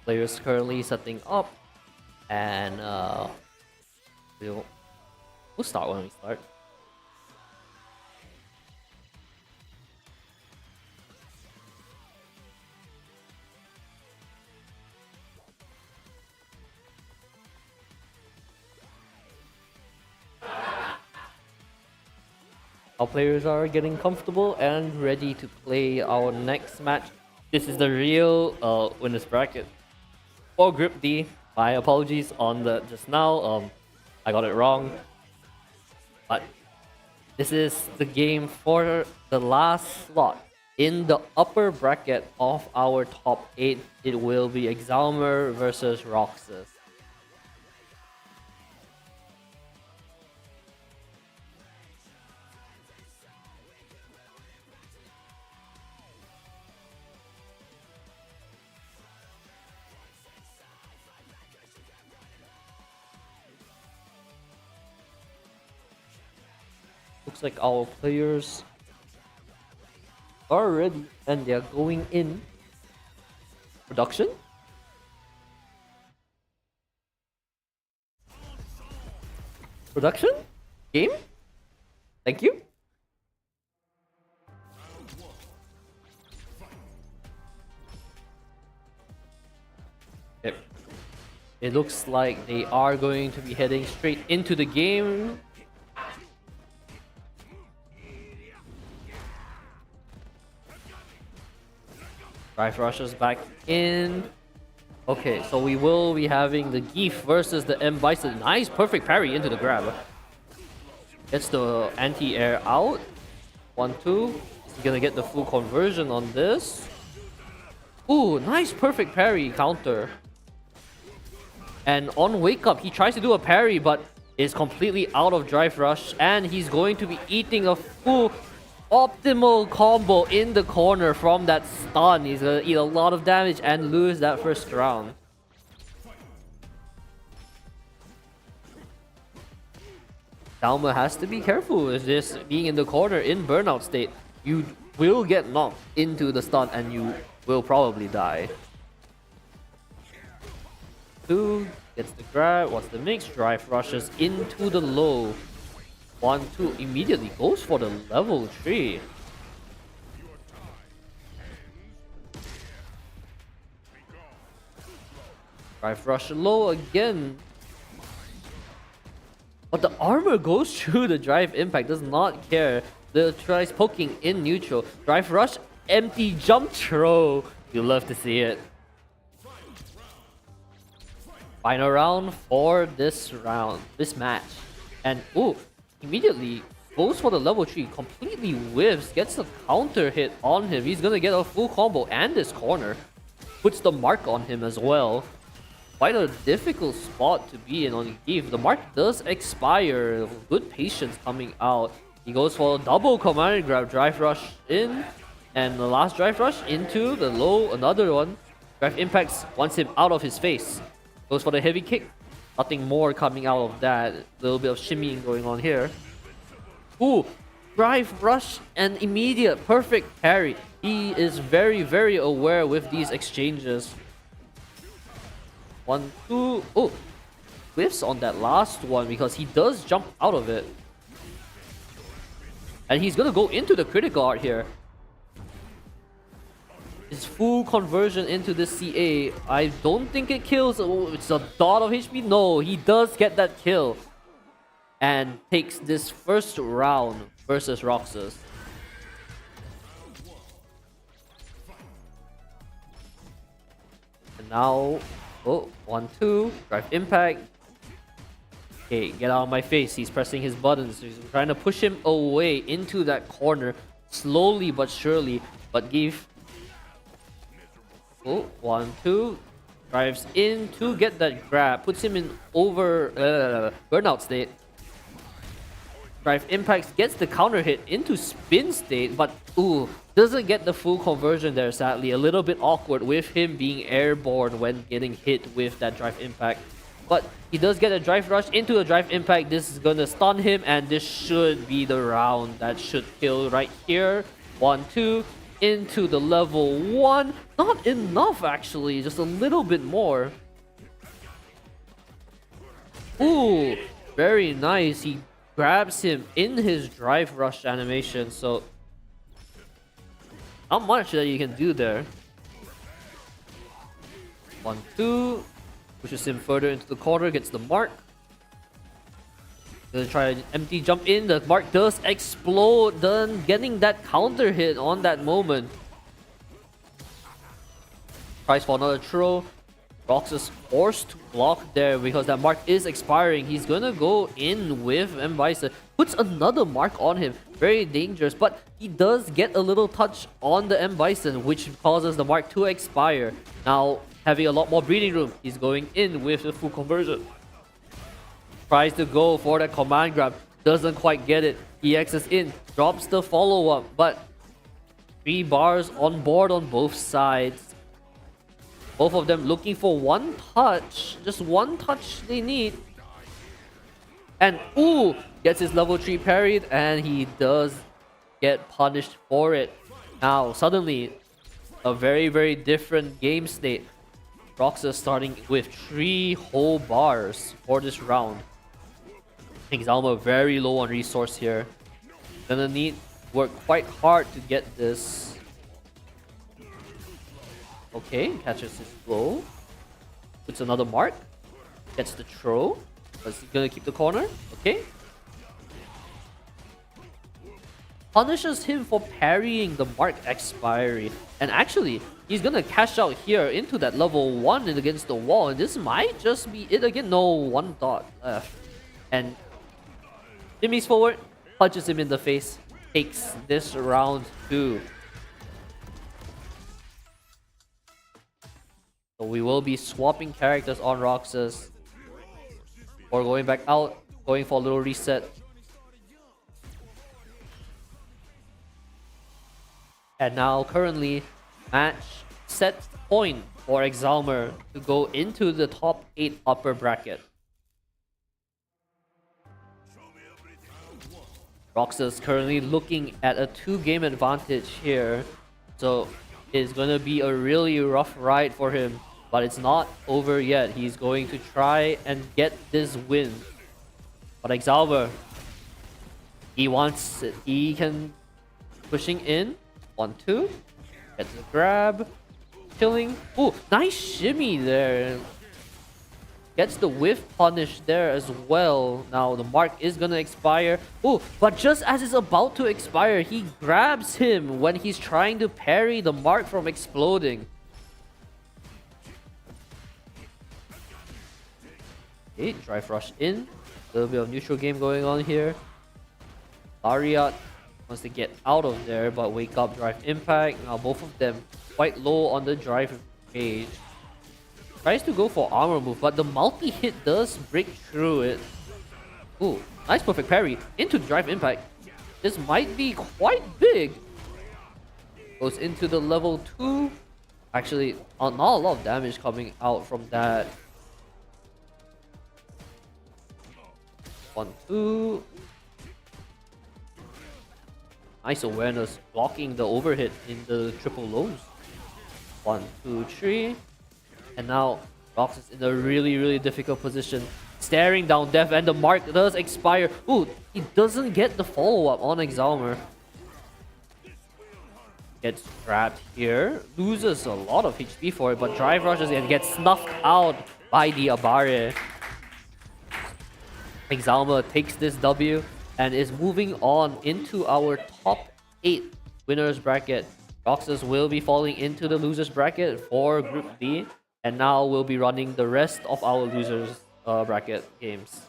Players currently setting up, and we'll start when we start. Our players are getting comfortable and ready to play our next match. This is the real winners bracket for Group D. My apologies on the just now. I got it wrong. But this is the game for the last slot. In the upper bracket of our top 8, it will be Exalmer versus Roxas. Looks like our players are ready and they are going in. Production? Production? Game? Thank you. Yep. It looks like they are going to be heading straight into the game. Drive rushes back in. Okay, so we will be having the Geef versus the M Bison. Nice, perfect parry into the grab. Gets the anti-air out. 1-2. He's gonna get the full conversion on this. Ooh, nice, perfect parry counter. And on wake up, he tries to do a parry, but is completely out of drive rush, and he's going to be eating a full optimal combo in the corner from that stun. He's gonna eat a lot of damage and lose that first round. Dalma has to be careful with this being in the corner in burnout state. You will get knocked into the stun and you will probably die. 2 gets the grab. What's the mix? Drive rushes into the low. 1-2 immediately goes for the level 3. Drive rush low again. But the armor goes through the drive impact, does not care. The tries poking in neutral. Drive rush, empty jump throw. You love to see it. Final round for this match. And ooh, immediately goes for the level 3, completely whiffs, gets a counter hit on him. He's gonna get a full combo and this corner. Puts the mark on him as well. Quite a difficult spot to be in on Geef. The mark does expire. Good patience coming out. He goes for a double command grab, drive rush in. And the last drive rush into the low, another one. Drive impacts wants him out of his face. Goes for the heavy kick. Nothing more coming out of that. A little bit of shimmying going on here. Ooh, drive rush and immediate perfect parry. He is very, very aware with these exchanges. 1-2. Oh, whiffs on that last one because he does jump out of it. And he's gonna go into the critical art here. His full conversion into the CA. I don't think it kills. Oh, it's a dot of HP. No, he does get that kill. And takes this first round versus Roxas. And now, oh, 1-2. Drive impact. Okay, get out of my face. He's pressing his buttons. He's trying to push him away into that corner. Slowly but surely. But Geef. Oh, 1-2. Drives in to get that grab. Puts him in over burnout state. Drive impacts, gets the counter hit into spin state, but ooh, doesn't get the full conversion there, sadly. A little bit awkward with him being airborne when getting hit with that drive impact. But he does get a drive rush into a drive impact. This is gonna stun him, and this should be the round that should kill right here. 1-2 into the level 1. Not enough, actually, just a little bit more. Ooh, very nice. He grabs him in his drive rush animation, so not much that you can do there. 1-2 pushes him further into the corner, gets the mark. Gonna try an empty jump in. The mark does explode. Then getting that counter hit on that moment. Tries for another throw. Rox is forced to block there because that mark is expiring. He's gonna go in with M. Bison. Puts another mark on him. Very dangerous, but he does get a little touch on the M. Bison, which causes the mark to expire. Now, having a lot more breathing room, he's going in with the full conversion. Tries to go for that command grab. Doesn't quite get it. EX is in. Drops the follow-up, but 3 bars on board on both sides. Both of them looking for one touch. Just one touch they need. And ooh, gets his level 3 parried, and he does get punished for it. Now, suddenly, a very, very different game state. Rox starting with 3 whole bars for this round. Exalma very low on resource here. Gonna need work quite hard to get this. Okay, catches his blow. Puts another mark. Gets the throw. Is he gonna keep the corner? Okay. Punishes him for parrying the mark expiry. And actually, he's gonna cash out here into that level 1 and against the wall. And this might just be it again. No, 1 dot left. And Jimmy's forward, punches him in the face. Takes this round 2. So we will be swapping characters on Roxas. Or going back out, going for a little reset. And now currently, match set point for Exalmer to go into the top 8 upper bracket. Roxas currently looking at a 2-game advantage here. So it's gonna be a really rough ride for him. But it's not over yet. He's going to try and get this win. But Exalmer, he wants it. He can pushing in. 1-2. Gets the grab. Killing. Ooh, nice shimmy there. Gets the whiff punish there as well. Now the mark is gonna expire. Ooh, but just as it's about to expire, he grabs him when he's trying to parry the mark from exploding. Okay, drive rush in. A little bit of neutral game going on here. Lariat wants to get out of there, but wake up, drive impact. Now both of them quite low on the drive gauge. Tries to go for armor move, but the multi-hit does break through it. Ooh, nice perfect parry into drive impact. This might be quite big. Goes into the level 2. Actually, not a lot of damage coming out from that. 1-2. Nice awareness, blocking the overhit in the triple lows. 1-2-3. And now Rox is in a really, really difficult position. Staring down death, and the mark does expire. Ooh, he doesn't get the follow-up on Exalmer. Gets grabbed here. Loses a lot of HP for it, but drive rushes and gets snuffed out by the Abare. Exalmer takes this W and is moving on into our top 8 winners bracket. Roxas will be falling into the losers bracket for Group B, and now we'll be running the rest of our losers bracket games.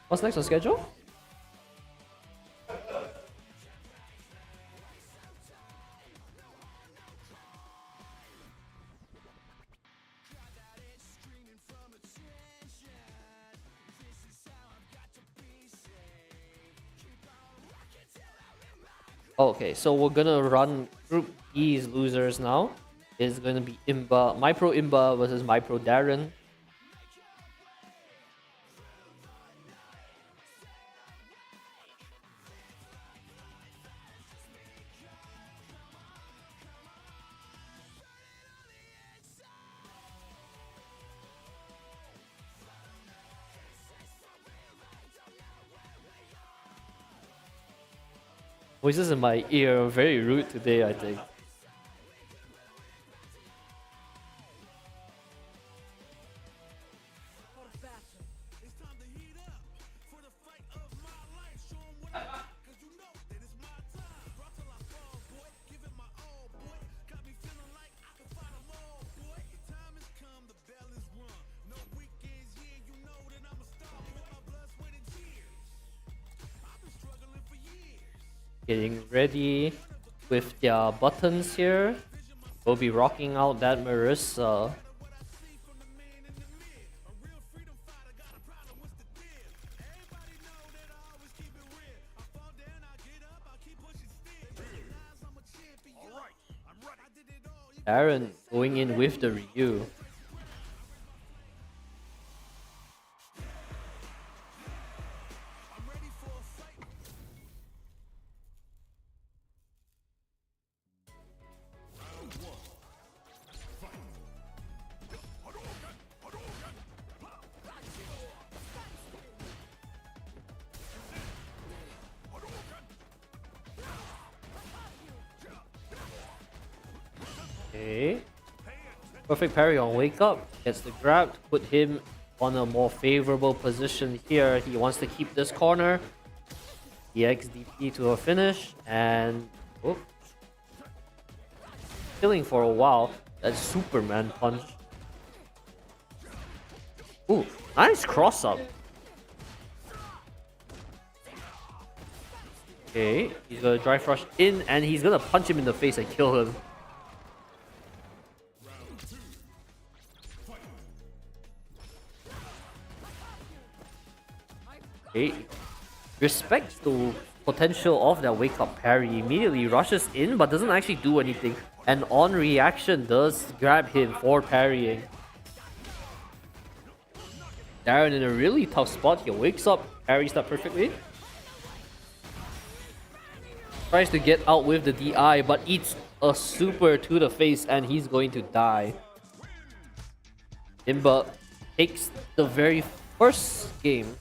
What's next on schedule? Okay, so we're gonna run Group E's losers now. It's gonna be Imba, MyPro Imba versus MyPro Darren. Voices in my ear are very rude today, I think. Getting ready with their buttons here. We'll be rocking out that Marissa. Aaron going in with the Ryu. Okay. Perfect parry on Wake Up. Gets the grab to put him on a more favorable position here. He wants to keep this corner. EXDP to a finish. And... oh. Killing for a while. That Superman punch. Ooh, nice cross up. Okay, he's gonna drive rush in and he's gonna punch him in the face and kill him. Okay, respects the potential of that wake up parry. Immediately rushes in but doesn't actually do anything. And on reaction does grab him for parrying. Darren in a really tough spot here. Wakes up, parries that perfectly. Tries to get out with the DI, but eats a super to the face and he's going to die. Imba takes the very first game.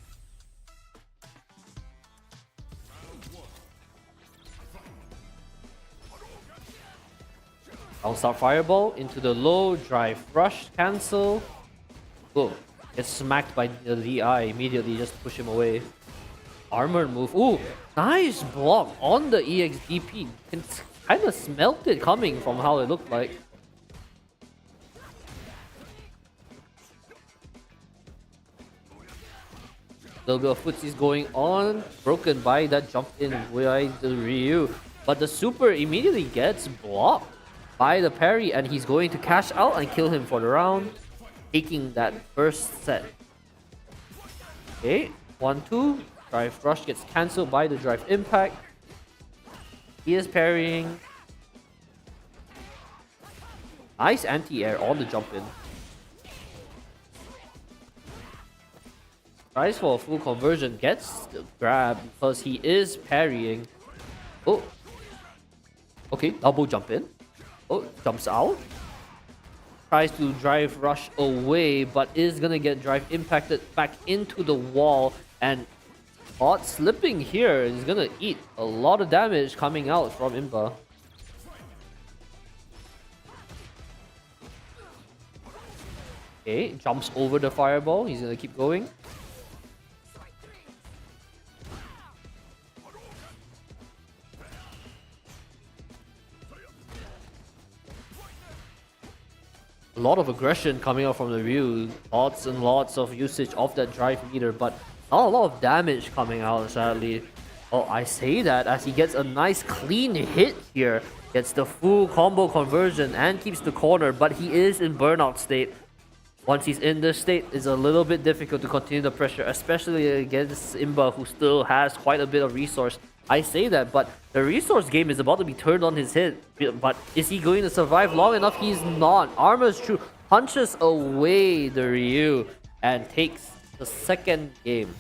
Bounce out fireball into the low, drive rush, cancel. Oh, gets smacked by the DI immediately, just push him away. Armored move. Ooh, nice block on the EXDP. Can kind of smelt it coming from how it looked like. Little bit of footsies going on. Broken by that jump in by the Ryu. But the super immediately gets blocked by the parry and he's going to cash out and kill him for the round. Taking that first set. Okay, 1-2. Drive rush gets cancelled by the drive impact. He is parrying. Nice anti-air on the jump in. Tries for a full conversion, gets the grab because he is parrying. Oh. Okay, double jump in. Oh, jumps out. Tries to drive rush away, but is gonna get drive impacted back into the wall. And caught slipping here is gonna eat a lot of damage coming out from Imba. Okay, jumps over the fireball. He's gonna keep going. A lot of aggression coming out from the Ryu. Lots and lots of usage of that drive meter, but not a lot of damage coming out, sadly. Oh, I say that as he gets a nice clean hit here. Gets the full combo conversion and keeps the corner, but he is in burnout state. Once he's in this state, it's a little bit difficult to continue the pressure, especially against Imba, who still has quite a bit of resource. I say that, but the resource game is about to be turned on his head. But is he going to survive long enough? He's not. Armor's True punches away the Ryu and takes the second game.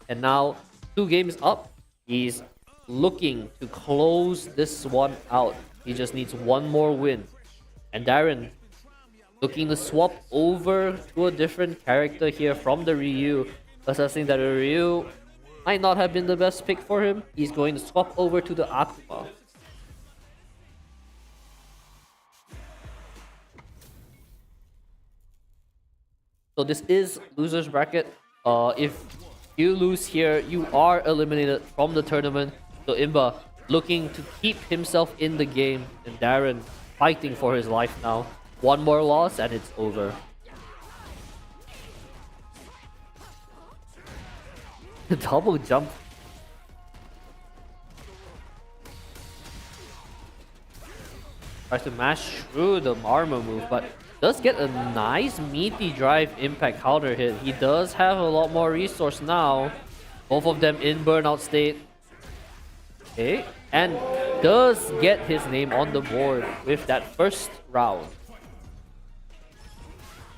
And now, 2 games up. He's looking to close this one out. He just needs one more win. And Darren looking to swap over to a different character here from the Ryu. Assessing that the Ryu might not have been the best pick for him. He's going to swap over to the Akuma. So this is loser's bracket. If you lose here, you are eliminated from the tournament. So Imba looking to keep himself in the game, and Darren fighting for his life now. One more loss and it's over. The double jump. Tries to mash through the armor move, but does get a nice meaty drive impact counter hit. He does have a lot more resource now. Both of them in burnout state. Okay, and does get his name on the board with that first round.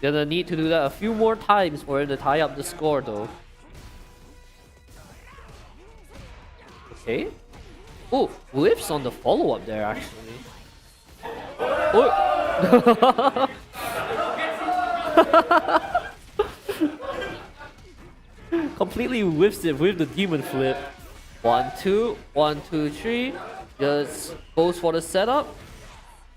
Gonna need to do that a few more times for him to tie up the score though. Okay. Oh, whiffs on the follow-up there actually. Oh. Completely whiffs it with the demon flip. 1, 2, 1, 2, 3. Just goes for the setup.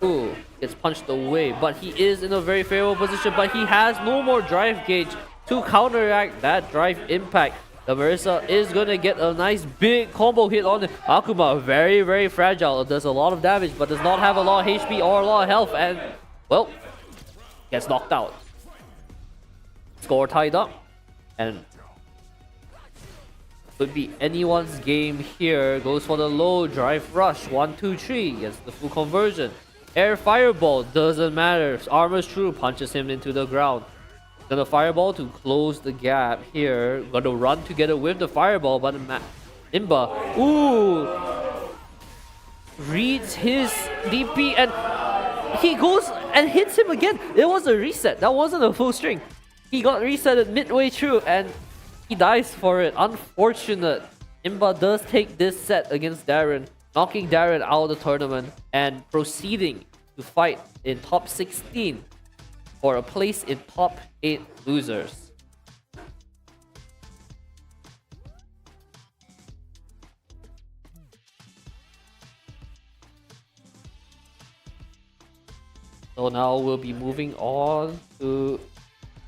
Ooh, gets punched away, but he is in a very favorable position, but he has no more drive gauge to counteract that drive impact. The Marisa is gonna get a nice big combo hit on the Akuma. Very, very fragile. It does a lot of damage, but does not have a lot of HP or a lot of health, and, well, gets knocked out. Score tied up, and could be anyone's game here. Goes for the low drive rush. 1, 2, 3. Gets the full conversion. Air fireball. Doesn't matter. Armor's true. Punches him into the ground. Gonna fireball to close the gap here. Gonna run together with the fireball, but Imba. Ooh. Reads his DP and he goes and hits him again. It was a reset. That wasn't a full string. He got resetted midway through and he dies for it. Unfortunate. Imba does take this set against Darren, knocking Darren out of the tournament and proceeding to fight in top 16 for a place in top 8 losers. So now we'll be moving on to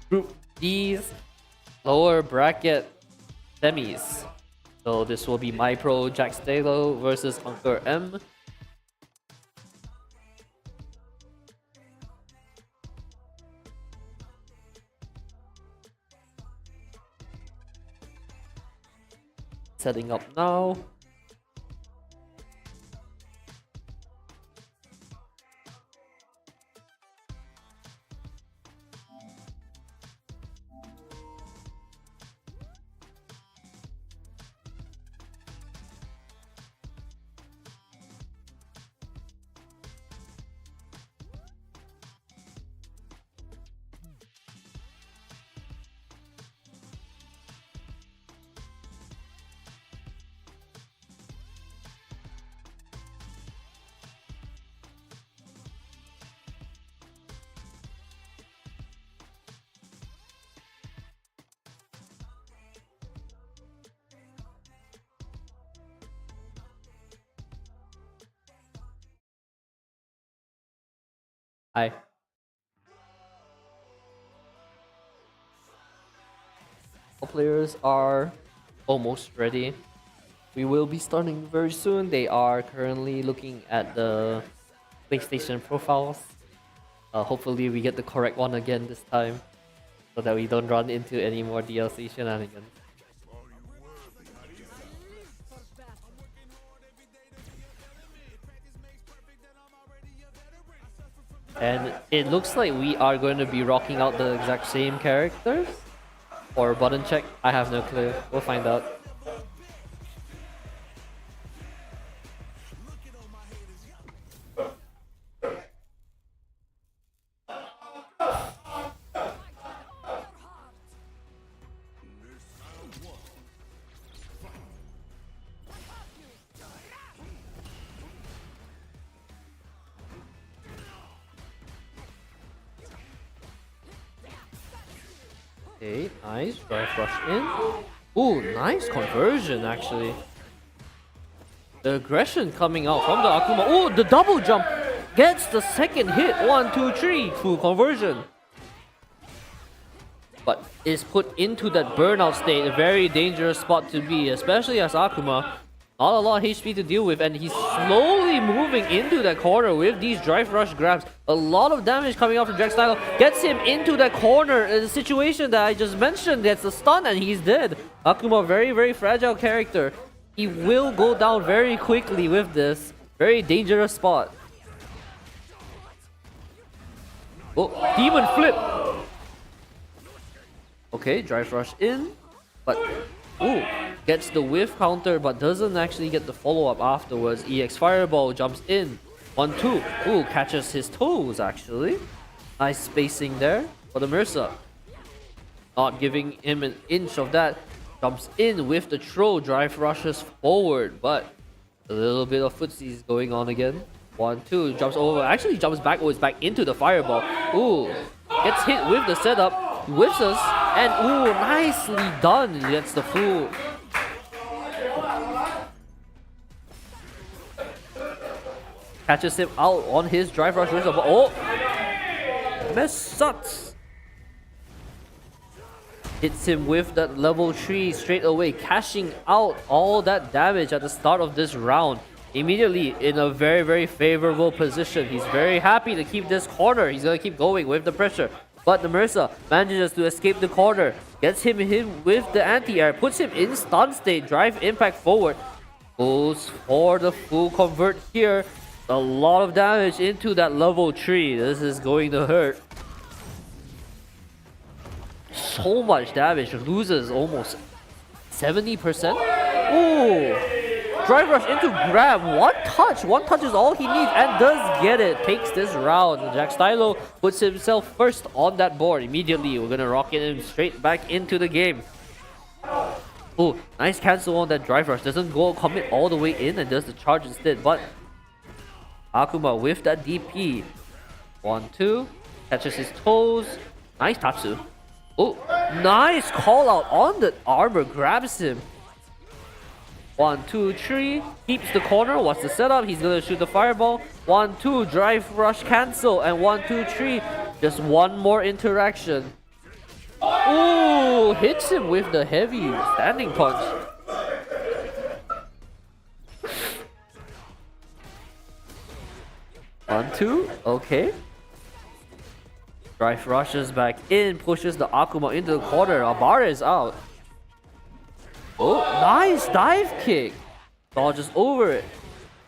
Group D's lower bracket semis. So this will be MyPro Jack Stalo versus Hunker M. Setting up now. Hi. All players are almost ready. We will be starting very soon. They are currently looking at the PlayStation profiles. Hopefully we get the correct one again this time, so that we don't run into any more DLC shenanigans. And it looks like we are going to be rocking out the exact same characters. Or button check, I have no clue. We'll find out. Okay, nice. Drive rush in. Ooh, nice conversion actually. The aggression coming out from the Akuma. Ooh, the double jump gets the second hit. 1, 2, 3. Full conversion. But is put into that burnout state. A very dangerous spot to be, especially as Akuma. Not a lot of HP to deal with, and he's slowly moving into that corner with these drive rush grabs. A lot of damage coming out from Jack Stylo. Gets him into that corner. The situation that I just mentioned. Gets a stun and he's dead. Akuma, very, very fragile character. He will go down very quickly with this. Very dangerous spot. Oh, Demon Flip. Okay, drive rush in. But, ooh, gets the whiff counter but doesn't actually get the follow-up afterwards. EX Fireball jumps in. 1, 2. Ooh, catches his toes actually. Nice spacing there for the Mercer. Not giving him an inch of that. Jumps in with the throw, drive rushes forward, but a little bit of footsies going on again. 1, 2, jumps over, actually jumps backwards back into the fireball. Ooh, gets hit with the setup, whiffs us, and ooh, nicely done. Gets the full. Catches him out on his drive rush. Oh, Messut hits him with that level 3 straight away, cashing out all that damage at the start of this round. Immediately in a very, very favorable position. He's very happy to keep this corner. He's going to keep going with the pressure. But the Mercer manages to escape the corner. Gets him with the anti-air. Puts him in stun state. Drive impact forward. Goes for the full convert here. A lot of damage into that level 3. This is going to hurt. So much damage. Loses almost 70%. Ooh! Drive rush into grab. One touch is all he needs and does get it. Takes this round. Jack Stylo puts himself first on that board. Immediately, we're gonna rocket him straight back into the game. Oh, nice cancel on that drive rush. Doesn't go commit all the way in and does the charge instead. But Akuma with that DP. 1, 2. Catches his toes. Nice Tatsu. Oh, nice call out on the armor. Grabs him. 1, 2, 3. Keeps the corner. What's the setup? He's gonna shoot the fireball. 1, 2. Drive rush cancel. And 1, 2, 3. Just one more interaction. Ooh, hits him with the heavy standing punch. One, two. Okay. Drive rushes back in. Pushes the Akuma into the corner. Abara is out. Oh, nice dive kick. Dodges over it.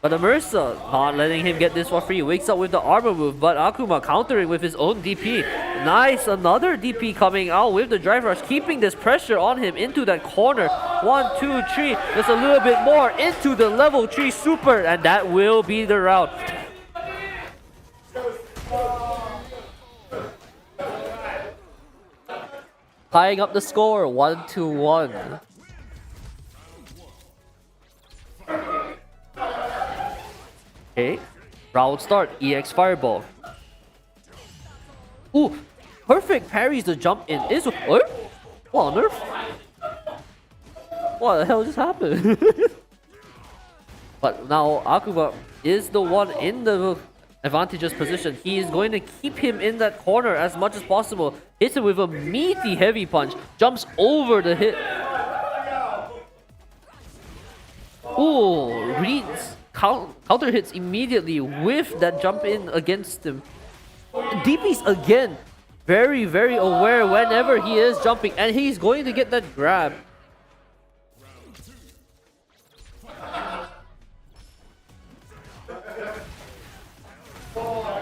But the Mercer not letting him get this for free. Wakes up with the armor move, but Akuma countering with his own DP. Nice, another DP coming out with the drive rush, keeping this pressure on him into that corner. 1, 2, 3. Just a little bit more into the level 3 super, and that will be the round. Tying up the score, 1-1. Okay, round start, EX Fireball. Ooh, perfect parries the jump in. What on earth? What the hell just happened? But now Akuma is the one in the advantageous position. He is going to keep him in that corner as much as possible. Hits him with a meaty heavy punch. Jumps over the hit. Ooh, reads. Counter hits immediately with that jump in against him. DP's again very, very aware whenever he is jumping, and he's going to get that grab.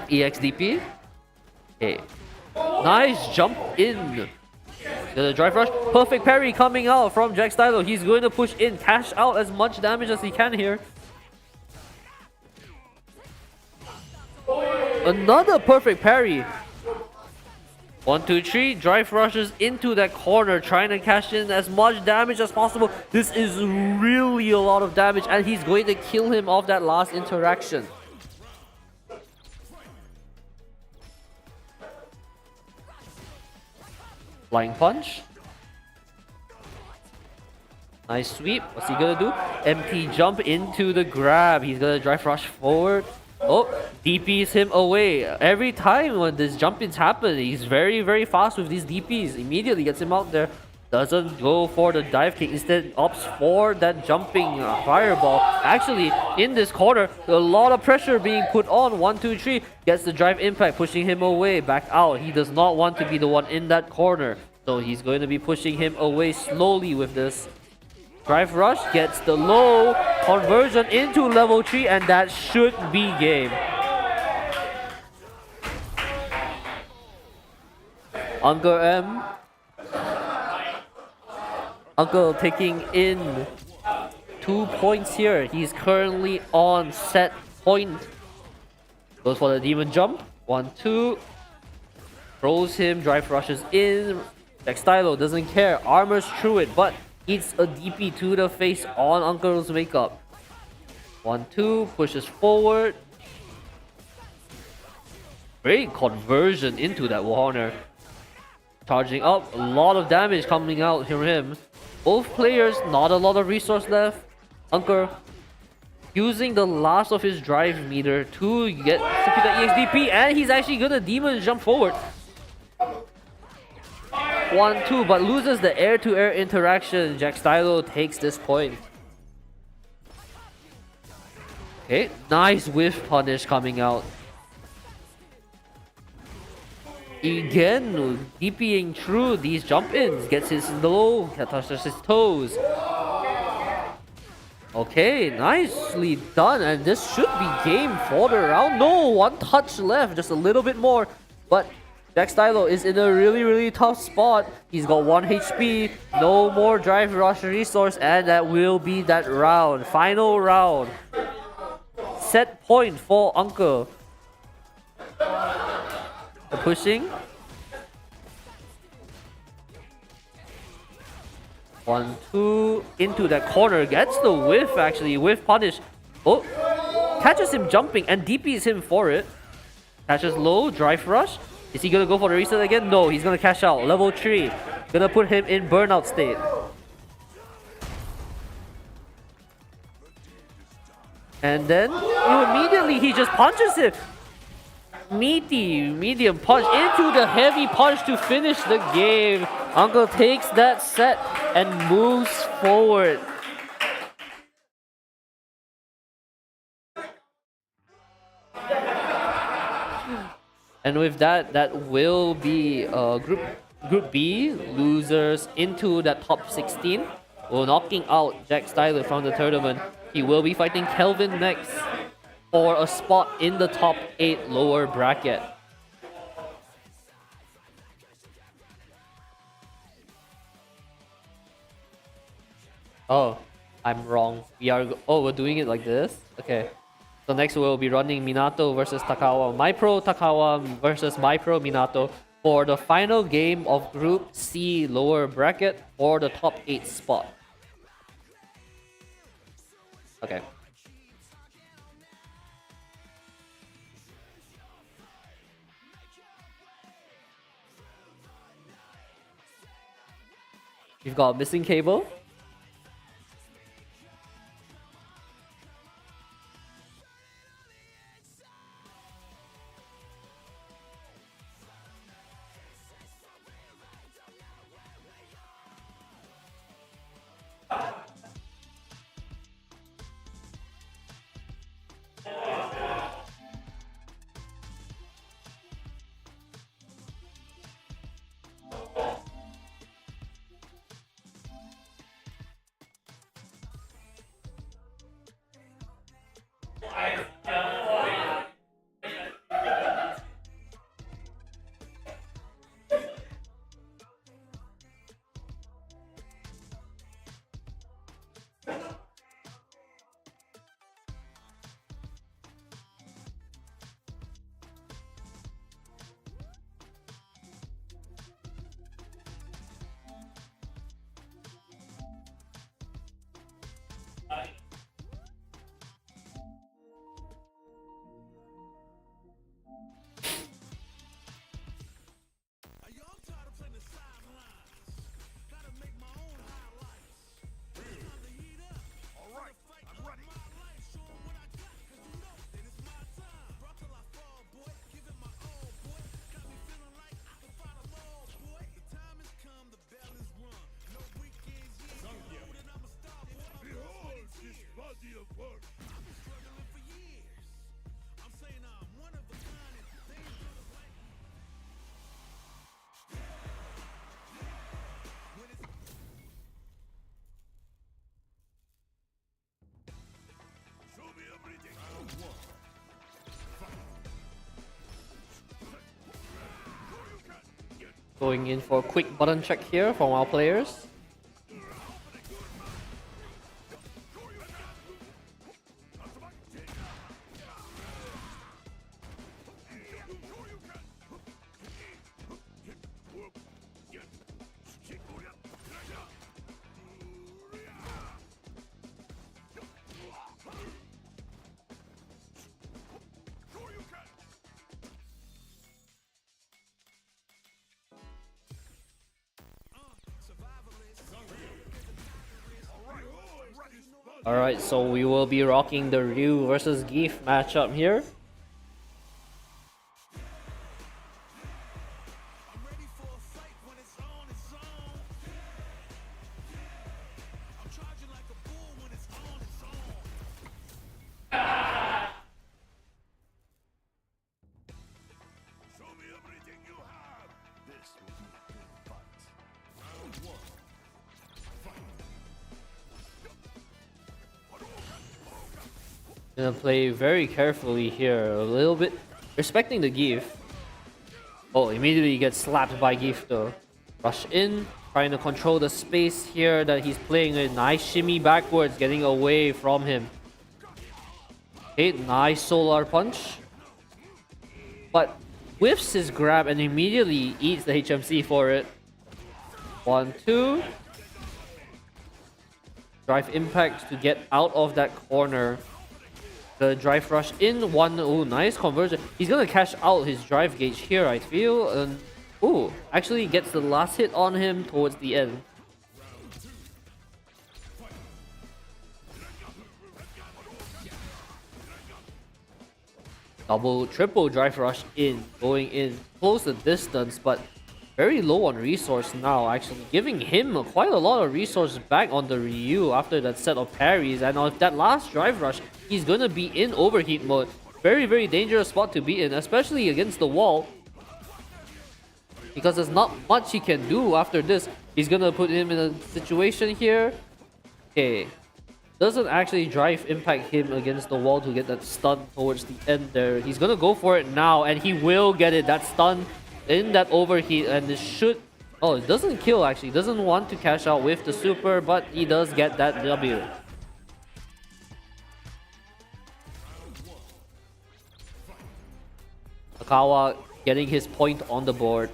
EX DP. Okay. Nice jump in. The drive rush. Perfect parry coming out from Jack Stylo. He's going to push in, cash out as much damage as he can here. Another perfect parry. 1, 2, 3. Drive rushes into that corner, trying to cash in as much damage as possible. This is really a lot of damage, and he's going to kill him off that last interaction. Flying punch. Nice sweep. What's he gonna do? Empty jump into the grab. He's gonna drive rush forward. Oh, DPs him away. Every time when this jump ins happen, he's very, very fast with these DPs. Immediately gets him out there. Doesn't go for the dive kick. Instead opts for that jumping fireball. Actually, in this corner, a lot of pressure being put on. 1, 2, 3. Gets the drive impact, pushing him away, back out. He does not want to be the one in that corner. So he's going to be pushing him away slowly with this. Drive rush gets the low conversion into level 3, and that should be game. Uncle M. Uncle taking in 2 points here. He's currently on set point. Goes for the demon jump. 1, 2. Throws him, drive rushes in. Jack Stylo doesn't care, armors through it, but eats a DP to the face on Uncle's makeup. 1, 2, pushes forward. Great conversion into that Warner. Charging up, a lot of damage coming out from him. Both players, not a lot of resource left. Uncle using the last of his drive meter to get secure the EXDP, and he's actually gonna demon jump forward. 1, 2, but loses the air-to-air interaction. Jack Stylo takes this point. Okay, nice whiff punish coming out. Again, DPing through these jump-ins. Gets his low, touches his toes. Okay, nicely done. And this should be game for the round. No, 1 touch left, just a little bit more. But Jack Stylo is in a really, really tough spot. He's got 1 HP, no more drive rush resource, and that will be that round. Final round. Set point for Uncle. The pushing. 1, 2, into that corner. Gets the whiff actually, whiff punish. Oh, catches him jumping and DPs him for it. Catches low, drive rush. Is he gonna go for the reset again? No, he's gonna cash out. Level 3. Gonna put him in burnout state. And then immediately he just punches him. Medium punch into the heavy punch to finish the game. Uncle takes that set and moves forward. And with that, that will be Group B losers into that top 16. Well, knocking out Jack Styler from the tournament. He will be fighting Kelvin next for a spot in the top 8 lower bracket. Oh, I'm wrong. We're doing it like this? Okay. So next we'll be running Minato versus Takawa. MyPro Takawa versus MyPro Minato for the final game of Group C lower bracket for the top 8 spot. Okay. We've got missing cable. Going in for a quick button check here from our players. Alright, so we will be rocking the Ryu versus Geef matchup here. I'm ready for a fight when it's on, it's on. I'm charging like a bull when it's on, it's on. Show me everything you have. This will be a big fight. Round one. Gonna play very carefully here, a little bit respecting the Geef. Oh, immediately gets slapped by Geef though. Rush in, trying to control the space here that he's playing a nice shimmy backwards, getting away from him. Okay, nice solar punch. But whiffs his grab and immediately eats the HMC for it. 1, 2. Drive impact to get out of that corner. The drive rush in 1. Ooh, nice conversion. He's gonna cash out his drive gauge here, I feel. And ooh, actually gets the last hit on him towards the end. Double, triple drive rush in, going in, close the distance, but very low on resource now, actually giving him quite a lot of resource back on the Ryu after that set of parries. And on that last drive rush, he's gonna be in overheat mode. Very, very dangerous spot to be in, especially against the wall, because there's not much he can do after this. He's gonna put him in a situation here. Okay, doesn't actually drive impact him against the wall to get that stun towards the end there. He's gonna go for it now, and he will get it. That stun in that overheat, and this should... Oh, it doesn't kill actually. Doesn't want to cash out with the super, but he does get that W. Akawa getting his point on the board.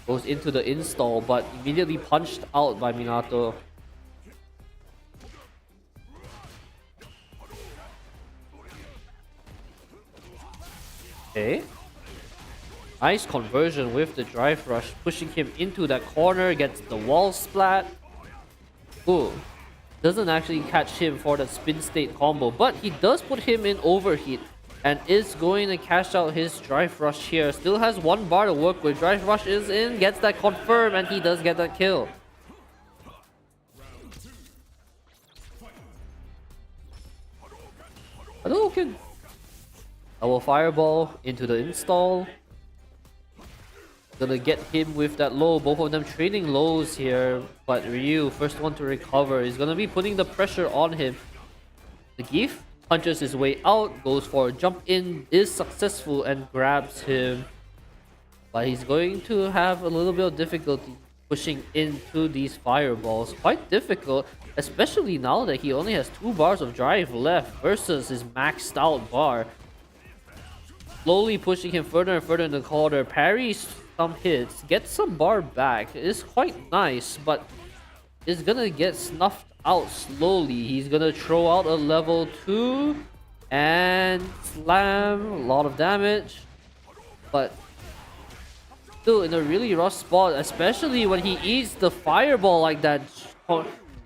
Goes into the install, but immediately punched out by Minato. Okay. Nice conversion with the drive rush, pushing him into that corner, gets the wall splat. Ooh. Doesn't actually catch him for the spin state combo, but he does put him in overheat and is going to cash out his drive rush here. Still has 1 bar to work with. Drive rush is in, gets that confirm, and he does get that kill. Hadouken! Double fireball into the install. Gonna get him with that low. Both of them trading lows here, but Ryu, first one to recover, is gonna be putting the pressure on him. The Geef punches his way out, goes for a jump in, is successful and grabs him. But he's going to have a little bit of difficulty pushing into these fireballs. Quite difficult, especially now that he only has 2 bars of drive left versus his maxed out bar. Slowly pushing him further and further in the corner. Parries some hits, gets some bar back. It's quite nice, but it's gonna get snuffed out slowly. He's gonna throw out a level 2 and slam. A lot of damage, but still in a really rough spot, especially when he eats the fireball like that.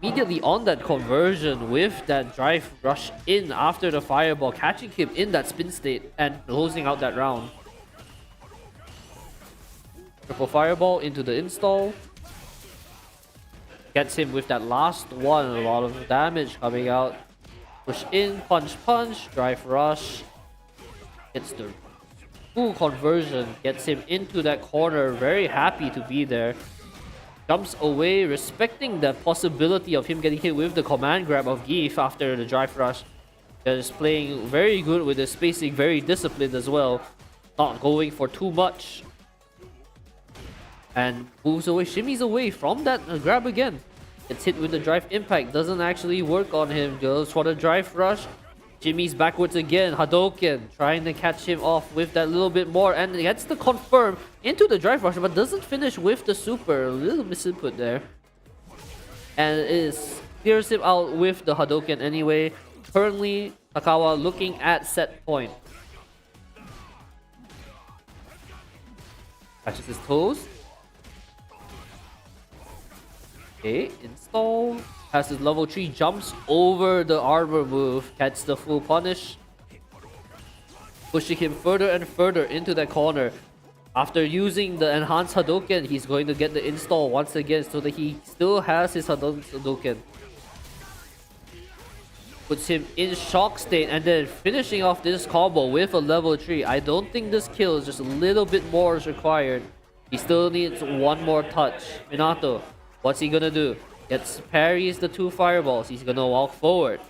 Immediately on that conversion with that drive rush in after the fireball, catching him in that spin state and closing out that round. Triple fireball into the install. Gets him with that last one. A lot of damage coming out. Push in, punch, punch, drive rush. Hits the full conversion. Gets him into that corner. Very happy to be there. Jumps away, respecting the possibility of him getting hit with the command grab of Geef after the drive rush. Is playing very good with the spacing, very disciplined as well. Not going for too much. and moves away, shimmies away from that grab again. Gets hit with the drive impact, doesn't actually work on him, goes for the drive rush. Jimmy's backwards again, Hadouken trying to catch him off with that little bit more and gets the confirm into the drive rush but doesn't finish with the super. A little misinput there. And clears him out with the Hadouken anyway. Currently, Takawa looking at set point. Catches his toes. Okay, install. Passes level 3, jumps over the armor move, gets the full punish. Pushing him further and further into that corner. After using the enhanced Hadouken, he's going to get the install once again so that he still has his Hadouken. Puts him in shock state and then finishing off this combo with a level 3. I don't think this kill is just a little bit more is required. He still needs one more touch. Minato, what's he gonna do? Gets parries the 2 fireballs. He's gonna walk forward.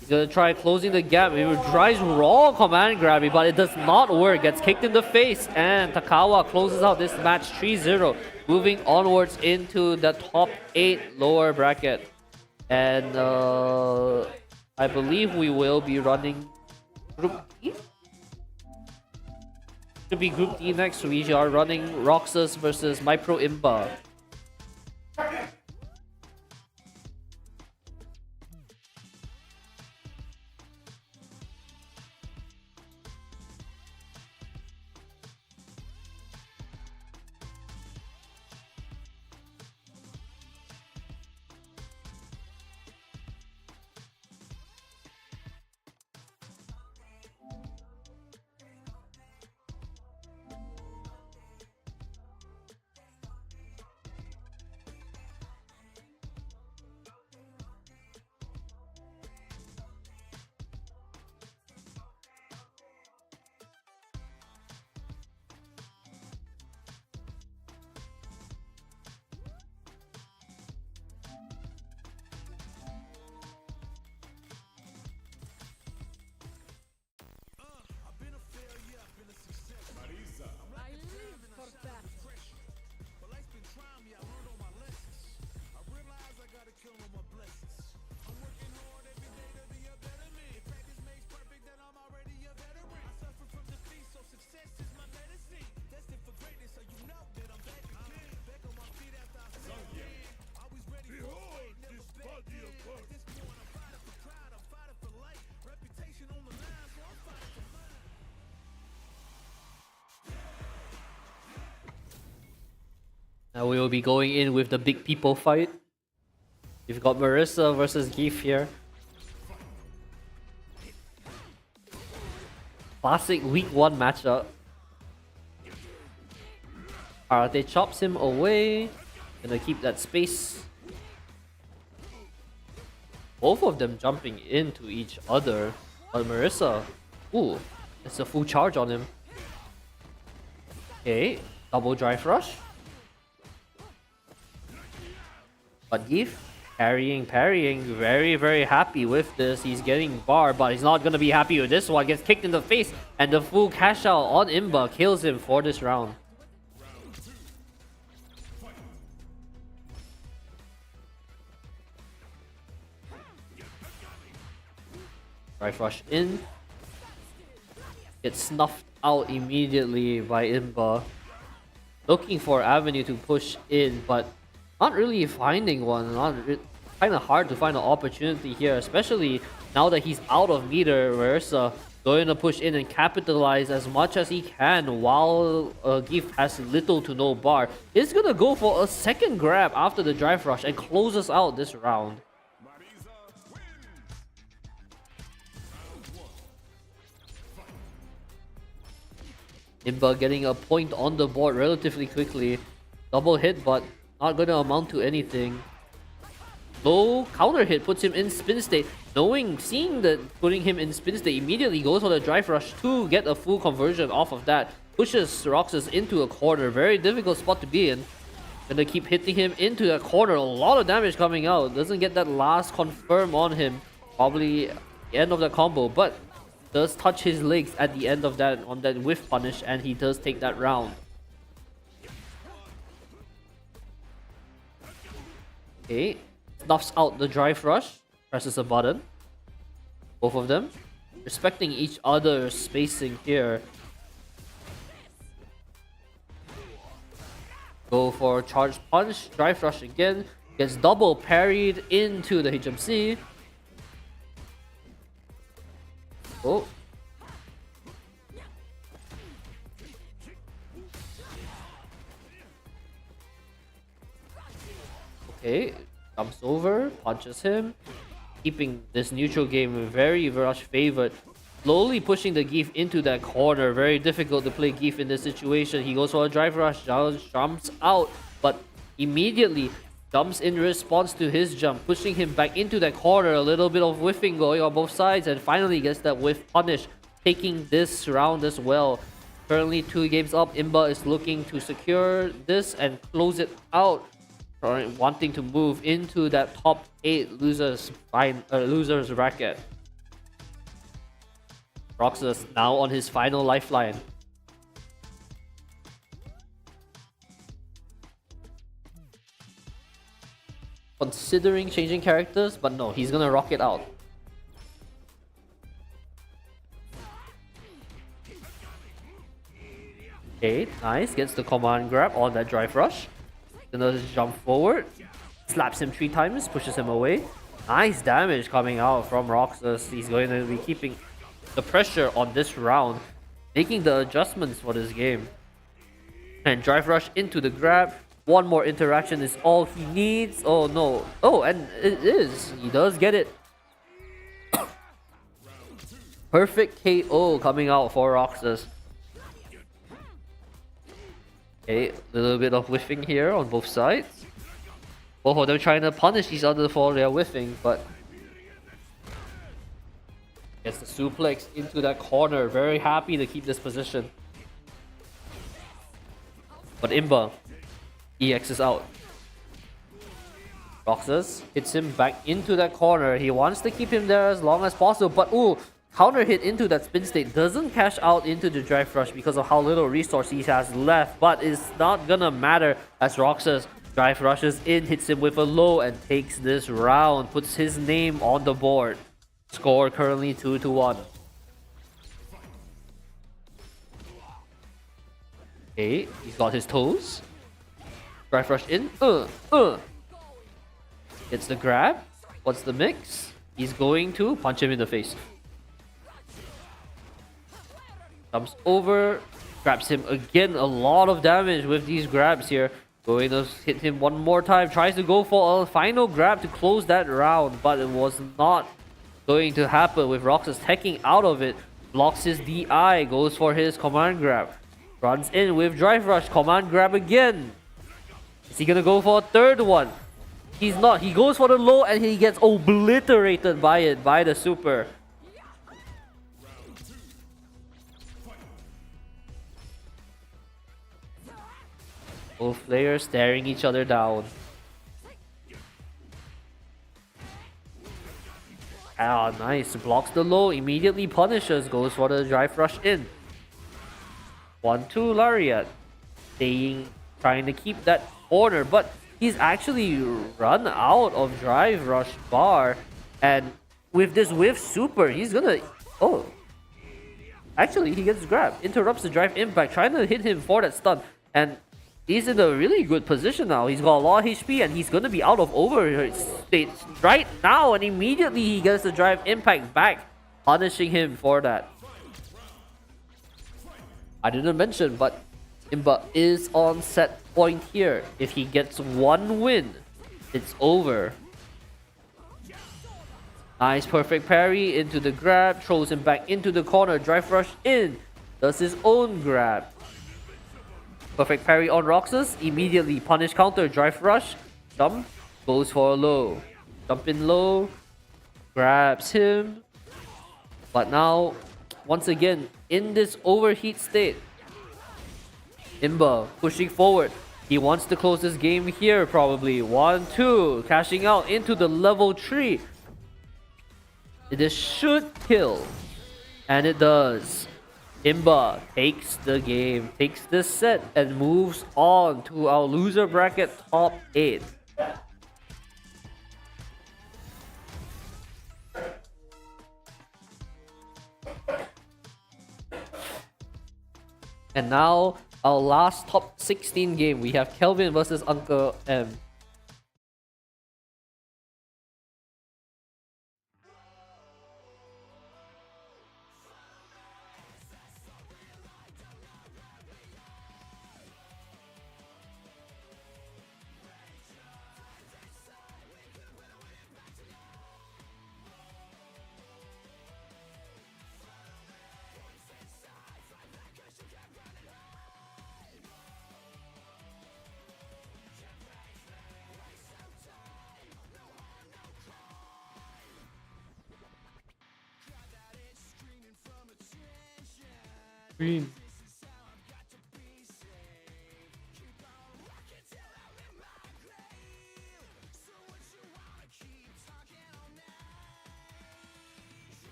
He's gonna try closing the gap. He tries raw command grabby, but it does not work. Gets kicked in the face, and Takawa closes out this match 3-0, moving onwards into the top 8 lower bracket. And I believe we will be running Group D. Should be Group D next. We are running Roxas versus MyPro Imba. Now we will be going in with the big people fight. We've got Marissa versus Geef here. Classic week 1 matchup. Karate chops him away. Gonna keep that space. Both of them jumping into each other. But Marissa, ooh, it's a full charge on him. Okay, double drive rush. But Geef parrying, very, very happy with this. He's getting barred, but he's not gonna be happy with this one. Gets kicked in the face, and the full cash out on Imba kills him for this round. Drive rush in. Gets snuffed out immediately by Imba. Looking for avenue to push in, but not really finding one. Kind of hard to find an opportunity here, especially now that he's out of meter. Marissa going to push in and capitalize as much as he can while Geef has little to no bar. He's gonna go for a second grab after the drive rush and closes out this round. Imba getting a point on the board relatively quickly. Double hit, but not gonna amount to anything. Low counter hit puts him in spin state. Seeing that putting him in spin state, immediately goes for the drive rush to get a full conversion off of that. Pushes Roxas into a corner. Very difficult spot to be in. Gonna keep hitting him into that corner. A lot of damage coming out. Doesn't get that last confirm on him. Probably end of the combo, but does touch his legs at the end of that on that whiff punish, and he does take that round. Okay, snuffs out the drive rush, presses a button. Both of them respecting each other's spacing here. Go for charge punch, drive rush again, gets double parried into the HMC. Oh. Okay, jumps over, punches him, keeping this neutral game very rush favored. Slowly pushing the Geef into that corner. Very difficult to play Geef in this situation. He goes for a drive rush, jumps out, but immediately jumps in response to his jump, pushing him back into that corner. A little bit of whiffing going on both sides, and finally gets that whiff punish, taking this round as well. Currently 2 games up. Imba is looking to secure this and close it out, wanting to move into that top 8 losers bracket. Roxas now on his final lifeline. Considering changing characters, but no, he's gonna rock it out. Okay, nice. Gets the command grab on that drive rush. Gonna jump forward. Slaps him 3 times, pushes him away. Nice damage coming out from Roxas. He's going to be keeping the pressure on this round, making the adjustments for this game. And drive rush into the grab. One more interaction is all he needs. Oh no. Oh, and it is. He does get it. Perfect KO coming out for Roxas. Okay, a little bit of whiffing here on both sides. Both of them trying to punish each other for their whiffing, but gets the suplex into that corner. Very happy to keep this position. But Imba, EX is out. Roxas hits him back into that corner. He wants to keep him there as long as possible, but ooh, counter hit into that spin state. Doesn't cash out into the drive rush because of how little resource he has left, but it's not gonna matter as Roxas drive rushes in, hits him with a low and takes this round, puts his name on the board. Score currently 2-1. Okay, he's got his toes. Drive rush in. Gets the grab. What's the mix? He's going to punch him in the face. Comes over, grabs him again. A lot of damage with these grabs here. Going to hit him one more time. Tries to go for a final grab to close that round, but it was not going to happen with Roxas teching out of it. Blocks his DI, goes for his command grab. Runs in with drive rush, command grab again. Is he gonna go for a third one? He's not. He goes for the low and he gets obliterated by it, by the super. Both players staring each other down. Ah, nice. Blocks the low, immediately punishes, goes for the drive rush in. 1-2 Lariat. Trying to keep that corner, but he's actually run out of drive rush bar. And with this whiff super, he's gonna... Oh. Actually, he gets grabbed. Interrupts the drive impact, trying to hit him for that stun. And he's in a really good position now. He's got a lot of HP and he's gonna be out of overstate right now. And immediately he gets the drive impact back, punishing him for that. I didn't mention, but Imba is on set point here. If he gets one win, it's over. Nice perfect parry into the grab, throws him back into the corner, drive rush in, does his own grab. Perfect parry on Roxas, immediately punish counter, drive rush, jump, goes for a low. Jump in low, grabs him. But now, once again, in this overheat state, Imba pushing forward. He wants to close this game here probably. 1-2, cashing out into the level 3. This should kill. And it does. Imba takes the game, takes this set, and moves on to our loser bracket top 8. And now our last top 16 game, we have Kelvin versus Uncle M. Green.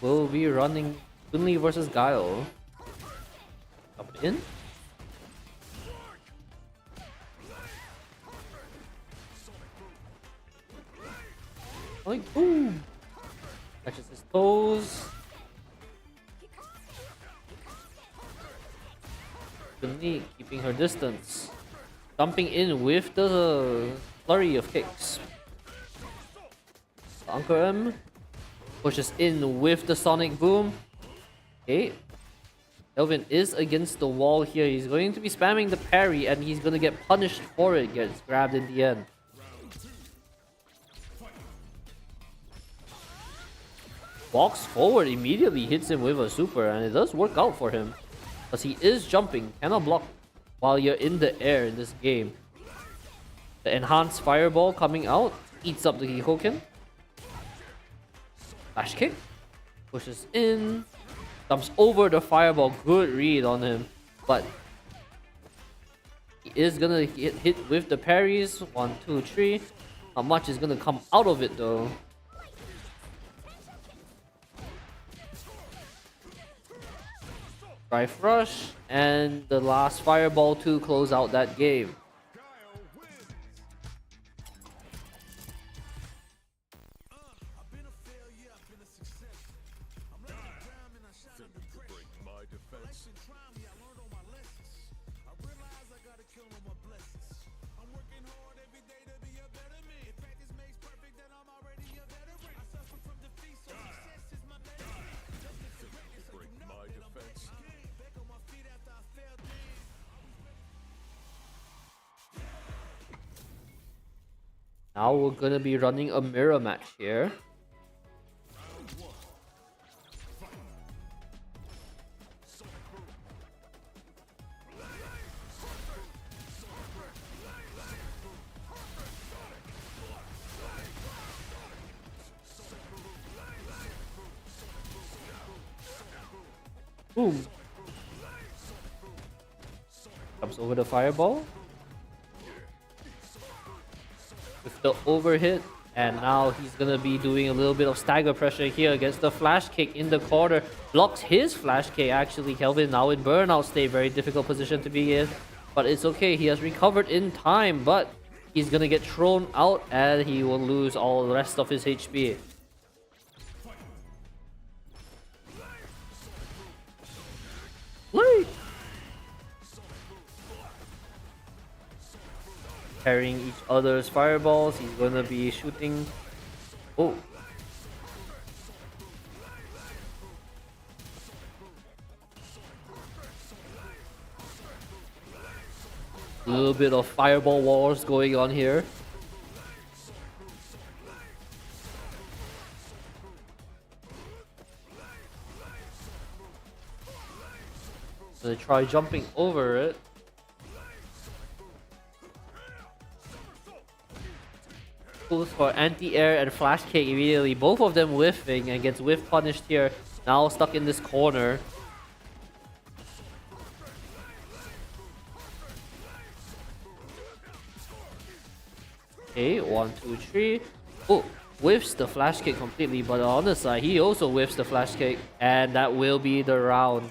Will be running Kunli versus Guile. Up in. Like boom. Catches his toes. Kunli keeping her distance. Jumping in with the flurry of kicks. Uncle M pushes in with the Sonic Boom. Okay. Kelvin is against the wall here. He's going to be spamming the parry and he's going to get punished for it. Gets grabbed in the end. Walks forward immediately, hits him with a super, and it does work out for him. Because he is jumping, cannot block while you're in the air in this game. The enhanced fireball coming out, eats up the Hihoken. Flash kick, pushes in, jumps over the fireball. Good read on him, but he is gonna get hit with the parries. 1, 2, 3. Not much is gonna come out of it though. Drive rush and the last fireball to close out that game. Now we're gonna be running a mirror match here. Boom. Comes over the fireball. With the overhit. And now he's gonna be doing a little bit of stagger pressure here against the flash kick in the corner. Blocks his flash kick actually. Kelvin now in burnout state. Very difficult position to be in. But it's okay. He has recovered in time. But he's gonna get thrown out and he will lose all the rest of his HP. Wait. Carrying each other's fireballs. He's gonna be shooting. Oh. A little bit of fireball wars going on here. Gonna try jumping over it. Goes for anti-air and flash kick immediately. Both of them whiffing and gets whiff punished here. Now stuck in this corner. Okay, 1, 2, 3. Oh, whiffs the flash kick completely, but on the side, he also whiffs the flash kick, and that will be the round.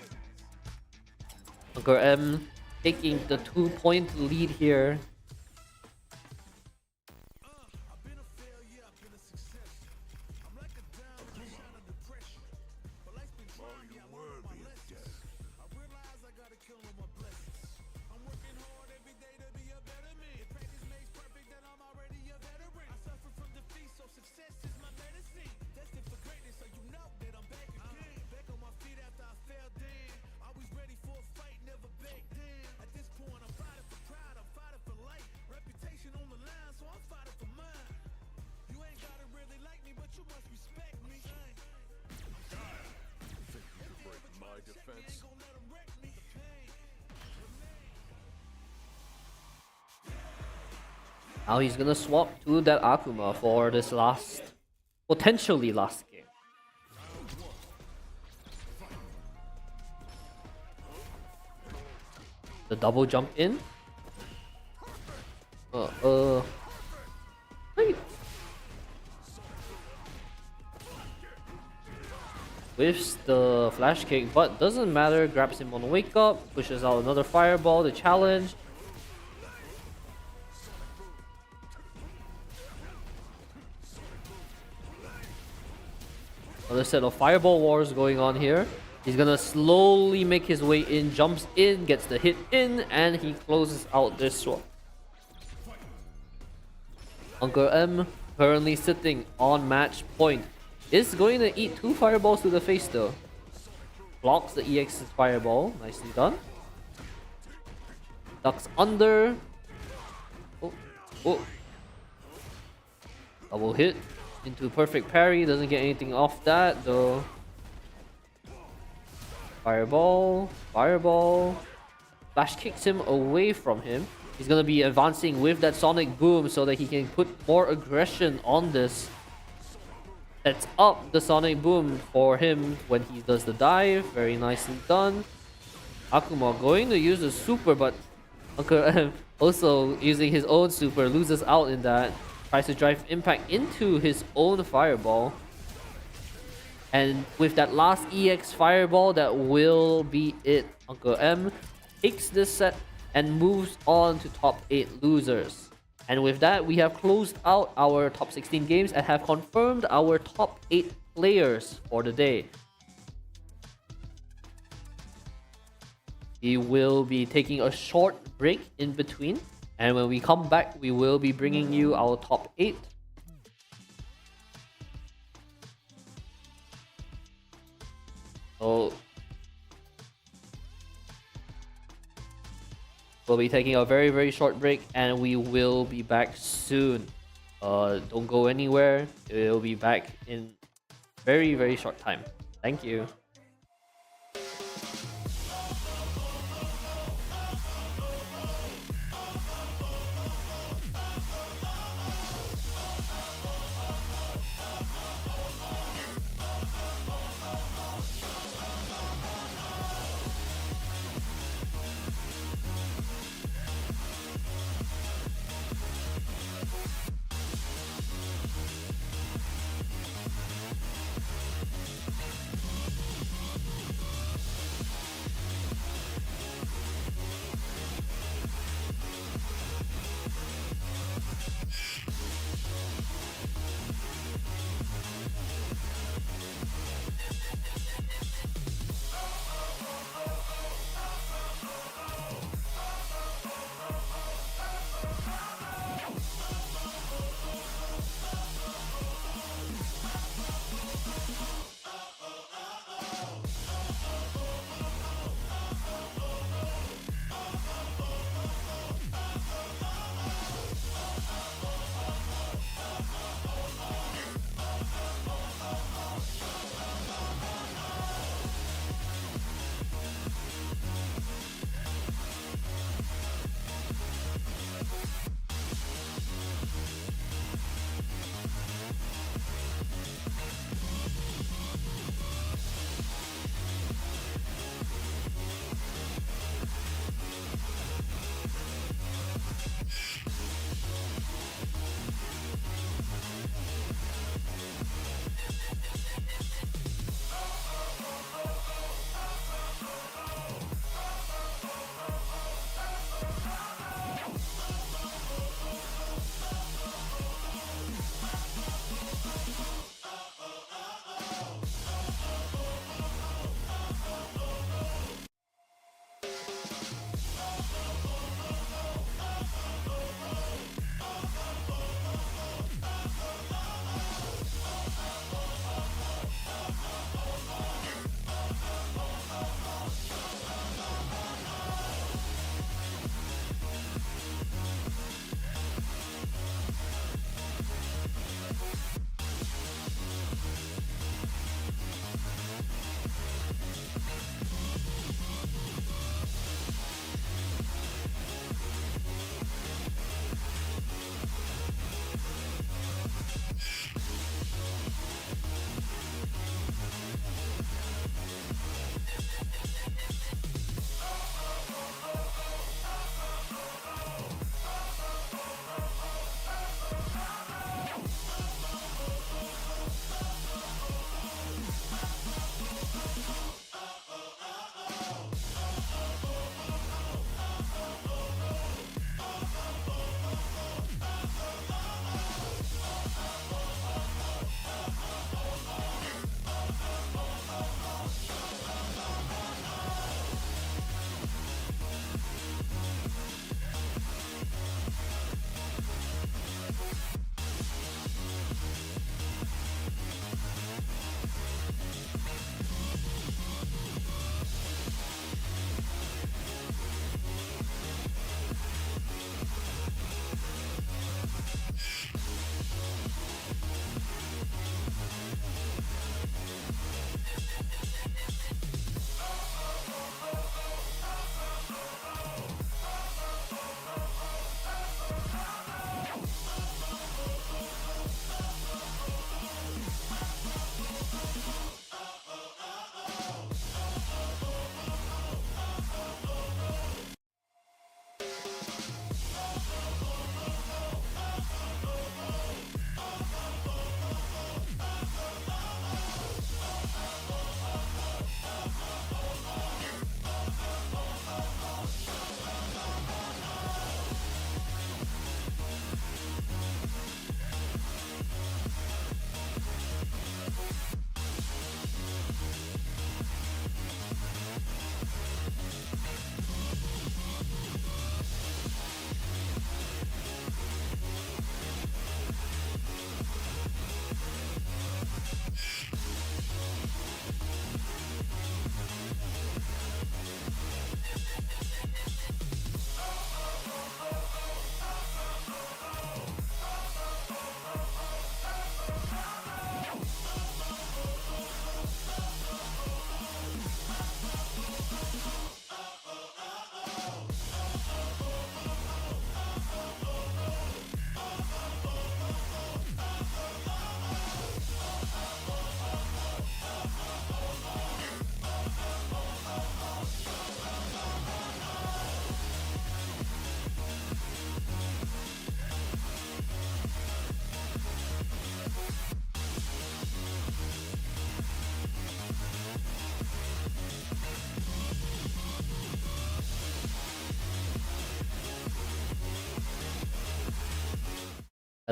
Uncle M taking the 2-point lead here. Now he's gonna swap to that Akuma for this last, potentially last game. The double jump in. Wait. Whiffs the flash kick, but doesn't matter. Grabs him on wake up, pushes out another fireball to challenge. Another set of fireball wars going on here. He's gonna slowly make his way in, jumps in, gets the hit in, and he closes out this swap. Uncle M currently sitting on match point. Is going to eat 2 fireballs to the face though. Blocks the EX's fireball. Nicely done. Ducks under. Oh. Double hit into perfect parry. Doesn't get anything off that though. Fireball. Flash kicks him away from him. He's gonna be advancing with that sonic boom so that he can put more aggression on this. Sets up the sonic boom for him when he does the dive. Very nicely done. Akuma going to use a super, but Uncle M also using his own super, loses out in that. Tries to drive impact into his own fireball. And with that last EX fireball, that will be it. Uncle M takes this set and moves on to top 8 losers. And with that, we have closed out our top 16 games and have confirmed our top 8 players for the day. We will be taking a short break in between. And when we come back, we will be bringing you our top 8. So we'll be taking a very short break and we will be back soon. Don't go anywhere. It'll be back in very, very short time. Thank you.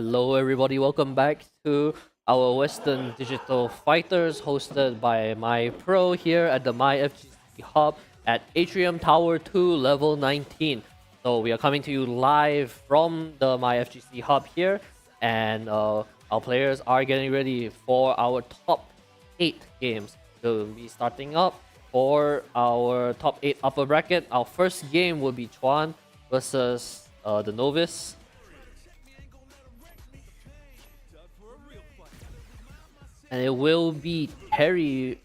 Hello, everybody. Welcome back to our Western Digital Fighters, hosted by MyPro here at the MyFGC Hub at Atrium Tower 2, level 19. So we are coming to you live from the MyFGC Hub here, and our players are getting ready for our top 8 games. We'll be starting up for our top 8 upper bracket. Our first game will be Chuan versus the Novice. And it will be Terry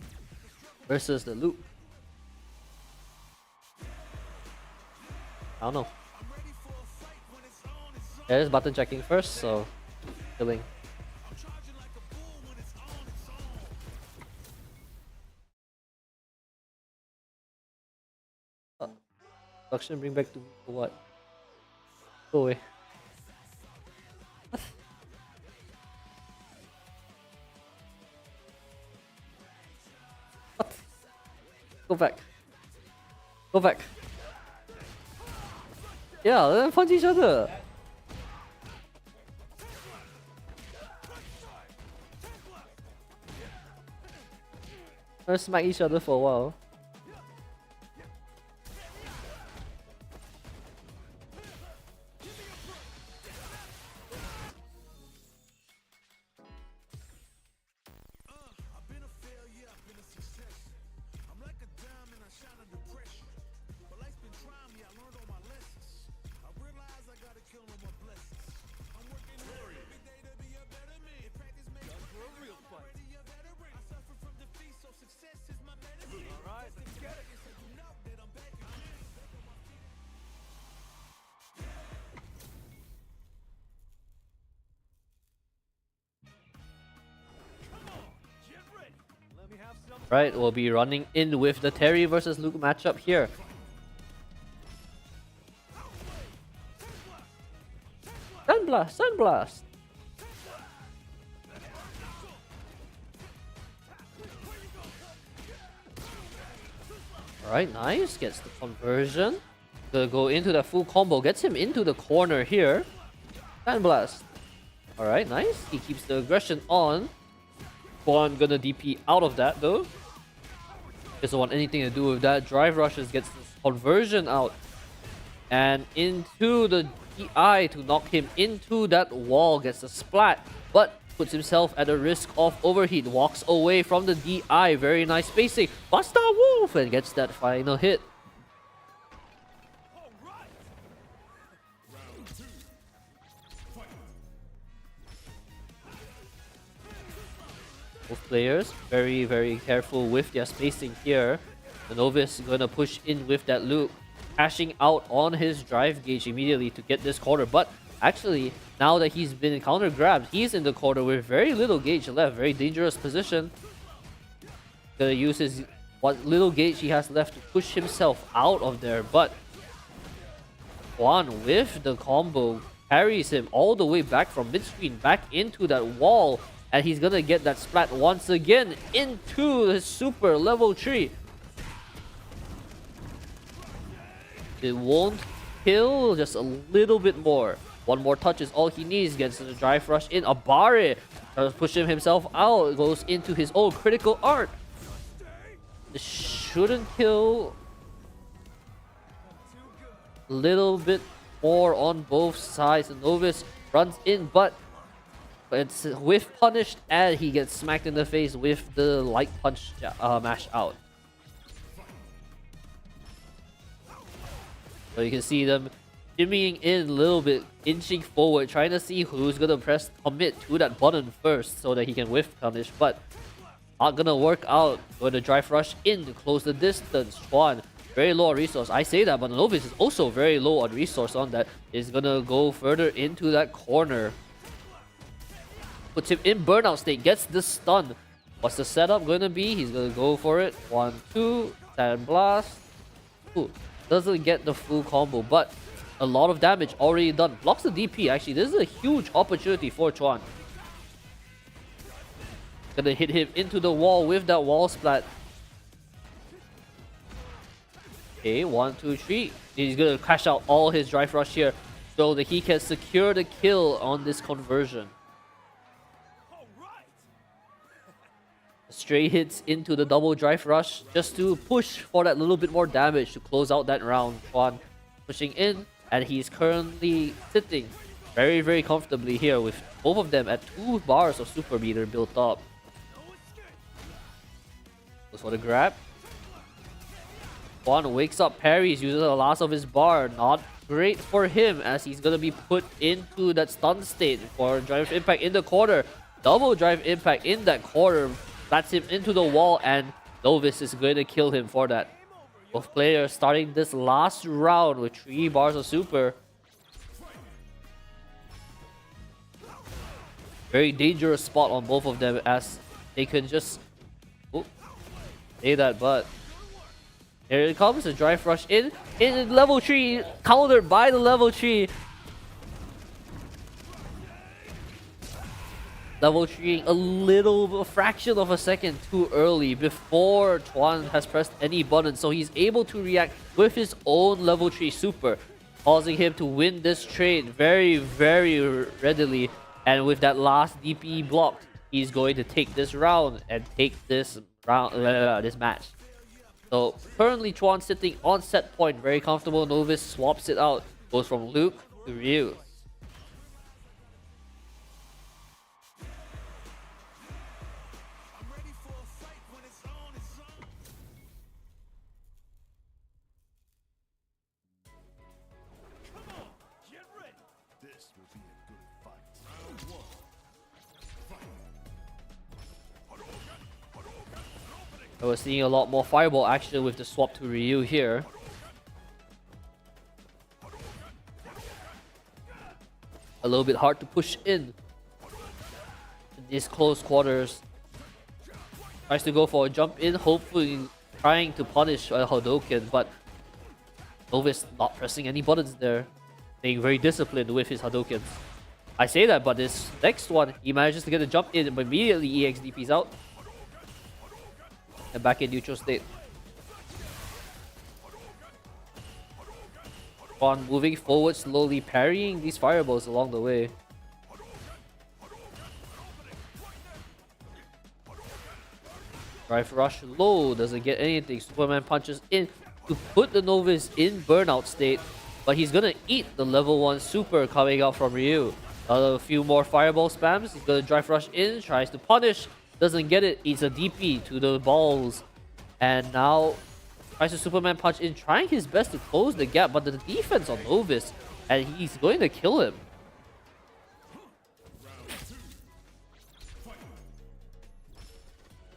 versus the Luke. I don't know. There's button checking first, so killing. Production bring back to me for what? Go away. What? Go back. Go back. Yeah, let them punch each other. Let's smack each other for a while. Right, we'll be running in with the Terry versus Luke matchup here. Sunblast, Sunblast! Alright, nice. Gets the conversion. Gonna go into the full combo. Gets him into the corner here. Sunblast. Alright, nice. He keeps the aggression on. Quan gonna DP out of that though. Doesn't want anything to do with that. Drive Rushes gets this conversion out. And into the DI to knock him into that wall. Gets a splat. But puts himself at a risk of overheat. Walks away from the DI. Very nice spacing. Buster Wolf! And gets that final hit. Both players very, very careful with their spacing here. The Novice gonna push in with that Luke, cashing out on his drive gauge immediately to get this corner. But actually, now that he's been counter grabbed, he's in the corner with very little gauge left. Very dangerous position. Gonna use his what little gauge he has left to push himself out of there. But Quan with the combo carries him all the way back from mid-screen back into that wall. And he's gonna get that splat once again into the super level 3. It won't kill, just a little bit more. One more touch is all he needs. Gets the drive rush in. Abare tries to push himself out. Goes into his own critical art. This shouldn't kill. A little bit more on both sides. The Novice runs in, but it's whiff punished, and he gets smacked in the face with the light punch mash out. So you can see them shimmying in a little bit, inching forward, trying to see who's gonna press commit to that button first so that he can whiff punish, but not gonna work out. Going to drive rush in to close the distance. Chuan, very low on resource. I say that, but the Novice is also very low on resource on that. Is gonna go further into that corner. Puts him in burnout state, gets the stun. What's the setup gonna be? He's gonna go for it. 1, 2, Sand Blast. Ooh, doesn't get the full combo, but a lot of damage already done. Blocks the DP, actually. This is a huge opportunity for Chuan. Gonna hit him into the wall with that wall splat. Okay, 1, 2, 3. He's gonna crash out all his drive rush here. so that he can secure the kill on this conversion. Stray hits into the double drive rush just to push for that little bit more damage to close out that round. Chuan pushing in, and he's currently sitting very, very comfortably here with both of them at 2 bars of super meter built up. Goes for the grab. Chuan wakes up, parries, uses the last of his bar. Not great for him as he's gonna be put into that stun state for drive impact in the corner. Double drive impact in that corner. Flats him into the wall, and Novus is going to kill him for that. Both players starting this last round with 3 bars of super. Very dangerous spot on both of them as they can just say that, but here it comes, a drive rush in level 3, countered by the level 3. Level 3 a fraction of a second too early before Chuan has pressed any button, so he's able to react with his own level 3 super, causing him to win this trade very, very readily. And with that last DP blocked, he's going to take this round and take this match. So currently Chuan sitting on set point, very comfortable. Novus swaps it out, goes from Luke to Ryu. This will be a good fight. Round 1. We're seeing a lot more fireball action with the swap to Ryu here. A little bit hard to push in these close quarters. Tries to go for a jump in, hopefully trying to punish Hadouken, but Novus not pressing any buttons there. Being very disciplined with his Hadoukens. I say that, but this next one, he manages to get a jump in, but immediately EX DPs out. And back in neutral state. Chuan moving forward slowly, parrying these fireballs along the way. Drive rush low, doesn't get anything. Superman punches in to put the Novus in burnout state, but he's gonna eat the level 1 super coming out from Ryu. A few more fireball spams, he's gonna drive rush in, tries to punish, doesn't get it, eats a DP to the balls, and now tries to Superman punch in, trying his best to close the gap, but the defense on Novus, and he's going to kill him.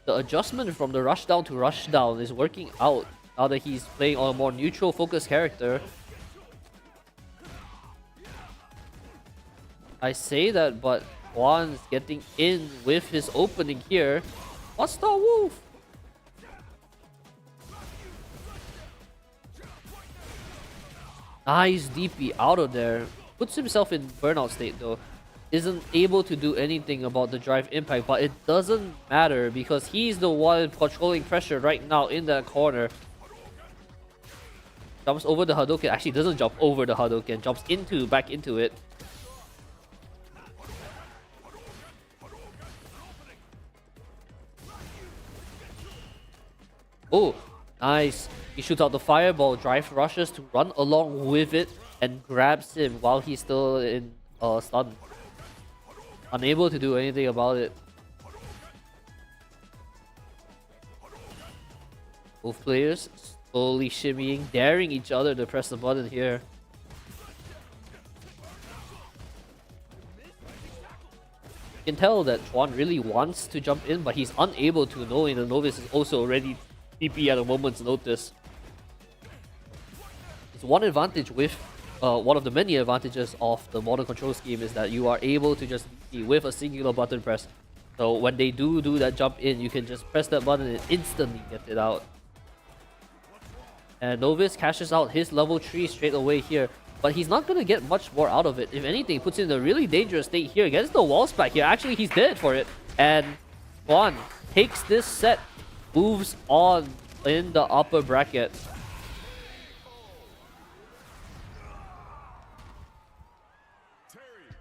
The adjustment from the rush down to rush down is working out now that he's playing on a more neutral focused character. I say that, but Chuan's getting in with his opening here. What's the wolf? Nice DP out of there. Puts himself in burnout state though. Isn't able to do anything about the drive impact, but it doesn't matter because he's the one controlling pressure right now in that corner. Jumps over the Hadouken. Actually doesn't jump over the Hadouken. Jumps back into it. Oh, nice. He shoots out the fireball, drive rushes to run along with it and grabs him while he's still in stun. Unable to do anything about it. Both players slowly shimmying, daring each other to press the button here. You can tell that Chuan really wants to jump in, but he's unable to, knowing that Novus is also already TP at a moment's notice. It's one advantage with one of the many advantages of the modern control scheme is that you are able to just be with a singular button press. So when they do that jump in, you can just press that button and instantly get it out. And Novus cashes out his level 3 straight away here, but he's not gonna get much more out of it. If anything, puts him in a really dangerous state here. Gets the wall spike here. Actually, he's dead for it. And Chuan takes this set, moves on in the upper bracket.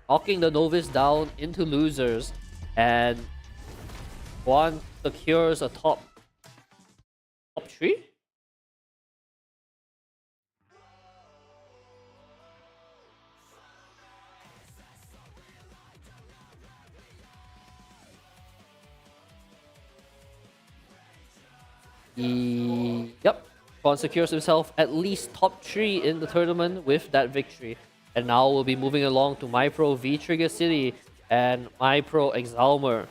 knocking the Novice down into losers, and Juan secures a top 3. Yep. Juan secures himself at least top 3 in the tournament with that victory. And now we'll be moving along to MyPro V Trigger City and MyPro Exalmer.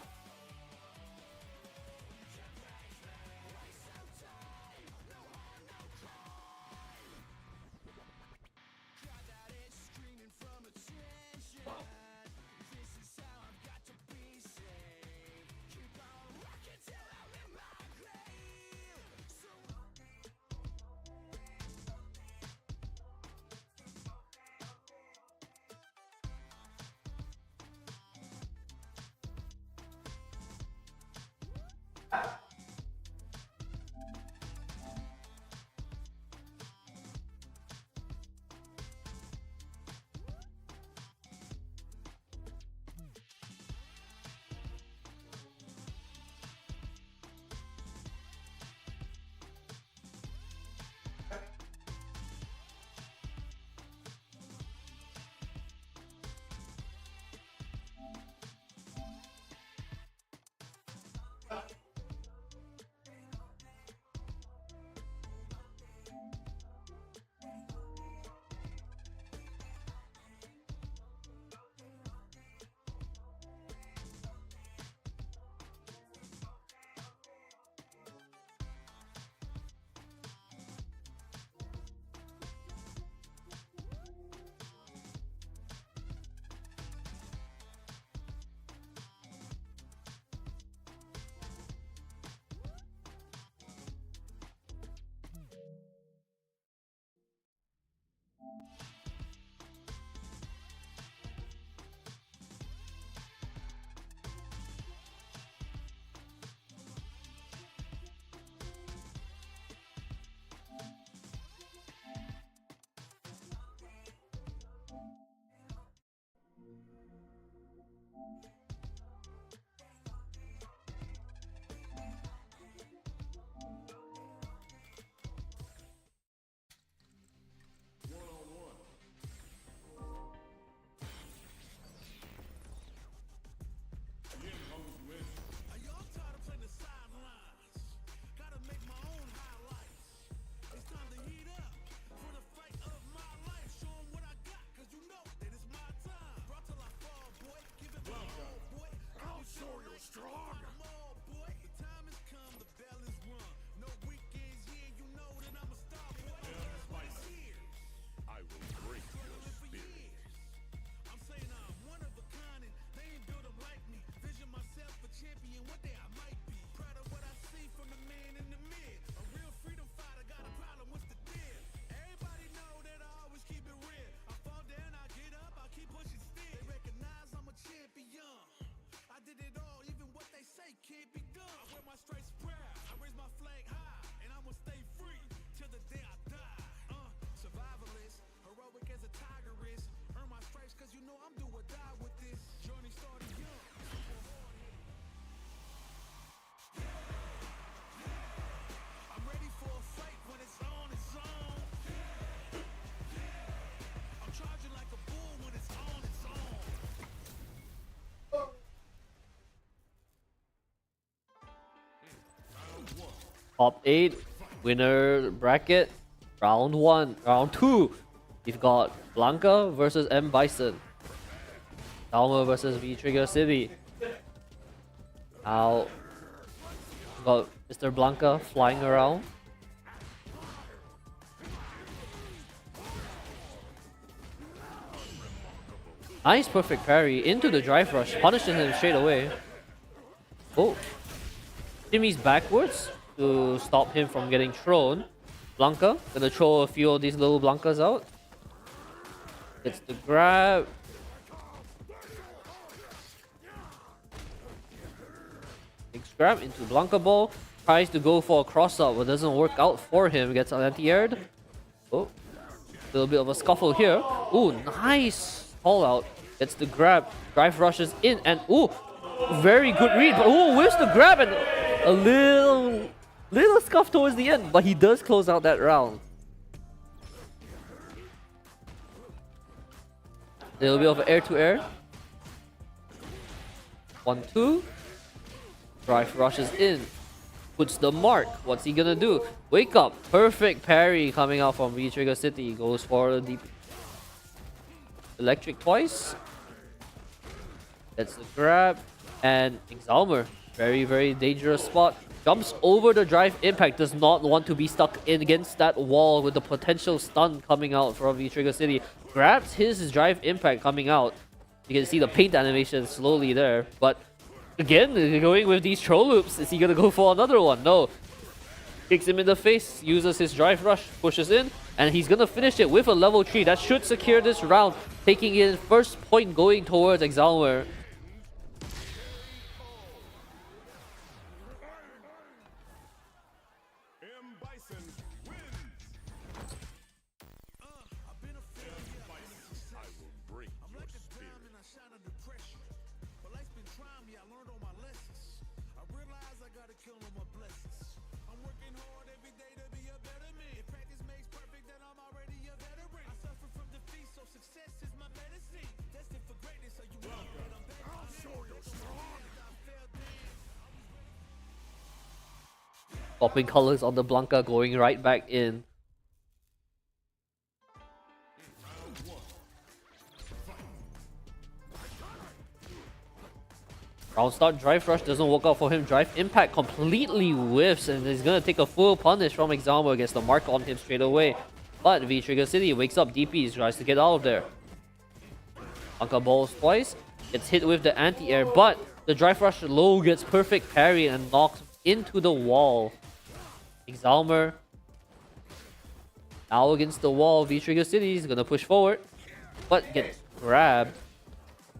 Top 8 winner bracket, round 1. Round 2, we've got Blanca versus M Bison, Dalma versus V Trigger City. Now we've got Mr. Blanca flying around. Nice perfect parry into the drive rush, punishing him straight away. Oh, Jimmy's backwards to stop him from getting thrown. Blanca gonna throw a few of these little Blancas out. Gets the grab. Big grab into Blanca ball. Tries to go for a cross up, but doesn't work out for him. Gets an anti-aired. Oh, a little bit of a scuffle here. Oh, nice call out Gets the grab. Drive rushes in and ooh, very good read. But ooh, where's the grab? And a little scuff towards the end, but he does close out that round. Little bit of air to air. 1-2. Drive rushes in. Puts the mark. What's he gonna do? Wake up. Perfect parry coming out from V-Trigger City. Goes for the deep. Electric twice. That's the grab. And Exalmer. Very, very dangerous spot. Jumps over the drive impact. Does not want to be stuck in against that wall with the potential stun coming out from V-Trigger City. Grabs his drive impact coming out. You can see the paint animation slowly there. But again, going with these troll loops. Is he gonna go for another one? No. Kicks him in the face. Uses his drive rush. Pushes in. And he's gonna finish it with a level 3. That should secure this round. Taking in first point going towards Exalmer. M. Bison wins. I've been a failure. I will break your spirit. I shine under pressure. But life's been trying me. I learned all my lessons. I realize I gotta kill all my blessings. I'm working hard every day to be a better man. If practice makes perfect, then I'm already a veteran. I suffer from defeat, so success is my medicine. Destined for greatness, so you know that I'm better. I'll show you strong. Popping colors on the Blanca, going right back in. Round start, drive rush doesn't work out for him. Drive impact completely whiffs, and he's gonna take a full punish from Exalmer. Gets the mark on him straight away. But V-Trigger City wakes up DPs, tries to get out of there. Blanca balls twice, gets hit with the anti-air, but the drive rush low gets perfect parry and knocks into the wall. Exalmer now against the wall. V-Trigger City is gonna push forward, but gets grabbed.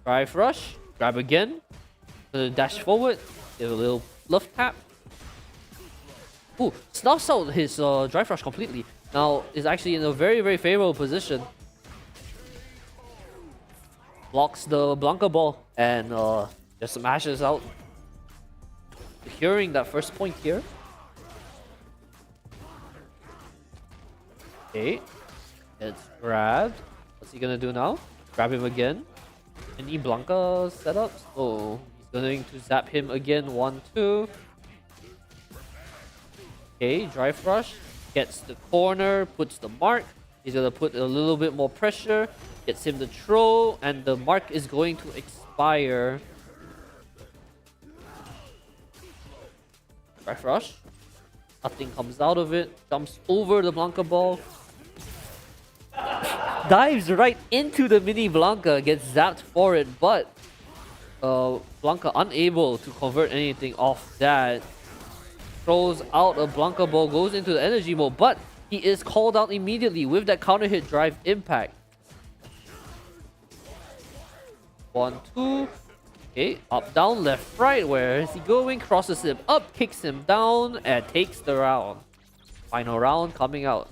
Drive rush, grab again. Gonna dash forward, give a little love tap. Ooh, snuffs out his drive rush completely. Now is actually in a very, very favorable position. Blocks the Blanca ball and just smashes out, securing that first point here. Okay, it's grabbed. What's he gonna do now? Grab him again. Any Blanca setups? Oh, he's going to zap him again. 1-2. Okay, drive rush. Gets the corner, puts the mark. He's gonna put a little bit more pressure. Gets him the throw, and the mark is going to expire. Drive rush. Nothing comes out of it. Jumps over the Blanca ball. Dives right into the mini Blanca. Gets zapped for it, but Blanca unable to convert anything off that. Throws out a Blanca ball, goes into the energy mode, but he is called out immediately with that counter hit drive impact. 1-2. Okay, up, down, left, right. Where is he going? Crosses him up, kicks him down, and takes the round. Final round coming out.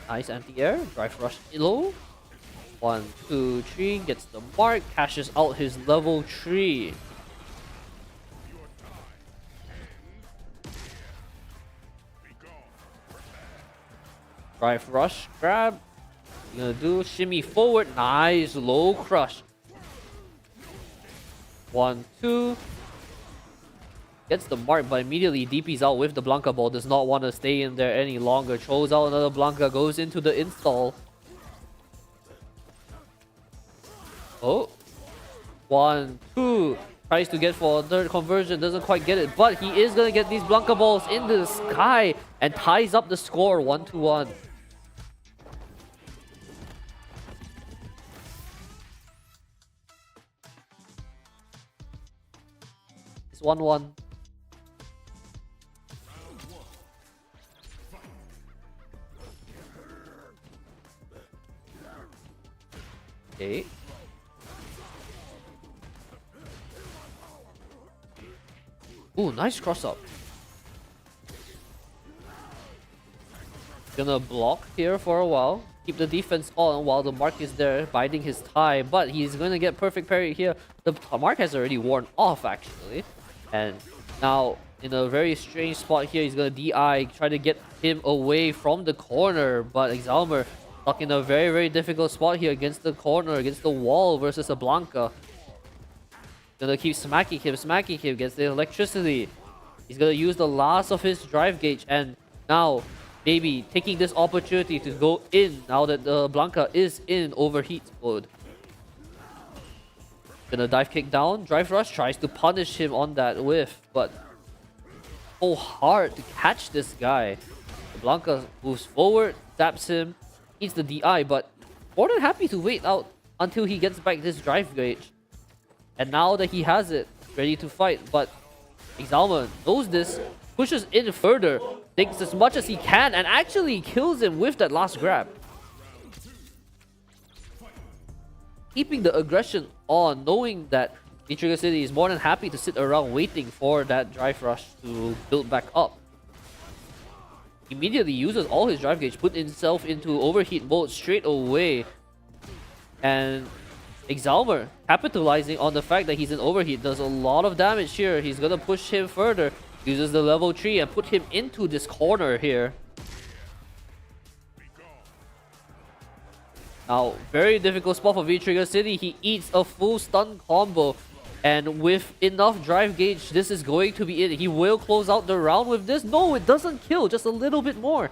Nice anti-air, drive rush low. 1, 2, 3, gets the mark, cashes out his level 3. Drive rush, grab. Gonna do shimmy forward, nice low crush. 1, 2. Gets the mark, but immediately DP's out with the Blanca ball. Does not want to stay in there any longer. Throws out another Blanca, goes into the install. Oh. 1, 2. Tries to get for a third conversion, doesn't quite get it. But he is going to get these Blanca balls into the sky and ties up the score 1-1. It's 1-1. Okay. Ooh, nice cross up. Gonna block here for a while. Keep the defense on while the mark is there, biding his time. But he's gonna get perfect parry here. The mark has already worn off, actually. And now, in a very strange spot here, he's gonna DI, try to get him away from the corner. But Exalmer stuck in a very, very difficult spot here against the corner, against the wall versus a Blanca. Gonna keep smacking him, gets the electricity. He's gonna use the last of his drive gauge, and now maybe taking this opportunity to go in now that the Blanca is in overheat mode. Gonna dive kick down, drive rush, tries to punish him on that whiff, but so hard to catch this guy. The Blanca moves forward, taps him, eats the DI, but more than happy to wait out until he gets back this drive gauge. And now that he has it, ready to fight, but Exalmer knows this, pushes in further, takes as much as he can, and actually kills him with that last grab. Keeping the aggression on, knowing that V-Trigger City is more than happy to sit around waiting for that drive rush to build back up. Immediately uses all his drive gauge, put himself into overheat mode straight away. And Exalmer, capitalizing on the fact that he's in overheat, does a lot of damage here. He's gonna push him further, uses the level 3 and put him into this corner here. Now, very difficult spot for V-Trigger City. He eats a full stun combo, and with enough drive gauge, this is going to be it. He will close out the round with this. No, it doesn't kill, just a little bit more.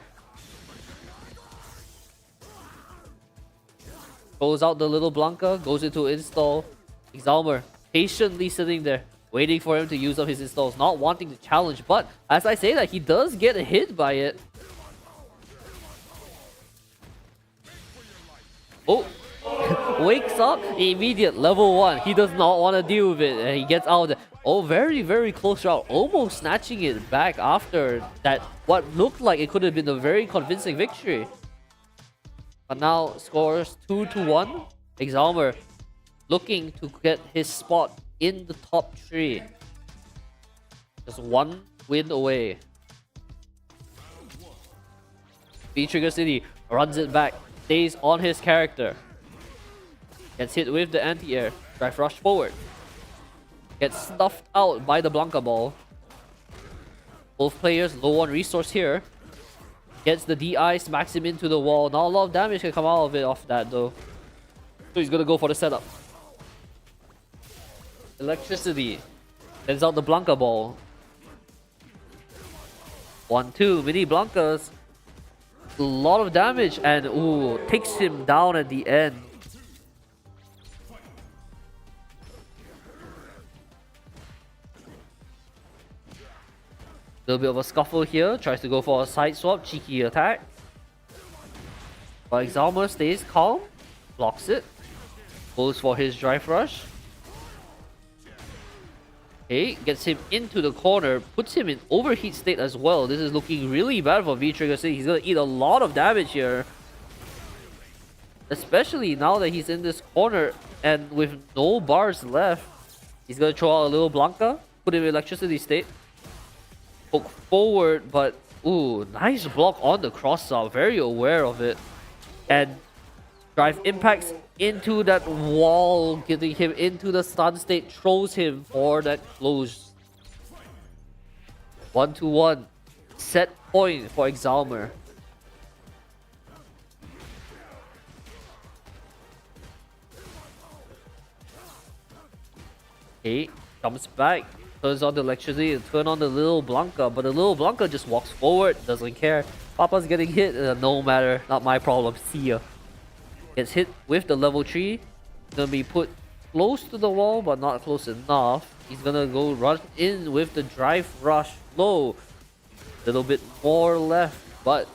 Throws out the little Blanca, goes into install. Exalmer patiently sitting there, waiting for him to use up his installs, not wanting to challenge. But as I say that, he does get hit by it. Oh, wakes up, immediate level 1. He does not want to deal with it, and he gets out. Oh, very, very close round, almost snatching it back after that. What looked like it could have been a very convincing victory. But now scores 2-1. Exalmer looking to get his spot in the top 3. Just one win away. V-Trigger City runs it back, stays on his character. Gets hit with the anti-air, drive rush forward. Gets stuffed out by the Blanca ball. Both players low on resource here. Gets the DI, smacks him into the wall. Not a lot of damage can come out of it off that though. So he's gonna go for the setup. Electricity. Sends out the Blanca ball. 1-2, mini Blancas. A lot of damage and ooh, takes him down at the end. Little bit of a scuffle here, tries to go for a side swap, cheeky attack. But Exalmer stays calm, blocks it, goes for his drive rush. Okay, gets him into the corner, puts him in overheat state as well. This is looking really bad for V-Trigger City. He's gonna eat a lot of damage here. Especially now that he's in this corner and with no bars left. He's gonna throw out a little Blanca, put him in electricity state. Poke forward, but ooh, nice block on the cross out. Very aware of it. And drive impacts into that wall, getting him into the stun state, throws him for that close. 1-1. Set point for Exalmer. Okay, comes back. Turns on the electricity and turn on the little Blanca, but the little Blanca just walks forward, doesn't care. Papa's getting hit, no matter, not my problem, see ya. Gets hit with the level 3, gonna be put close to the wall, but not close enough. He's gonna go run in with the drive rush low. Little bit more left, but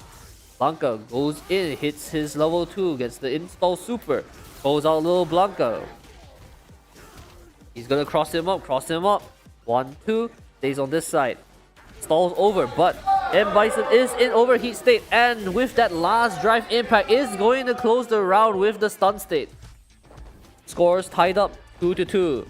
Blanca goes in, hits his level 2, gets the install super, throws out little Blanca. He's gonna cross him up. 1-2, stays on this side. Stalls over, but M. Bison is in overheat state, and with that last drive impact, is going to close the round with the stun state. Scores tied up 2-2.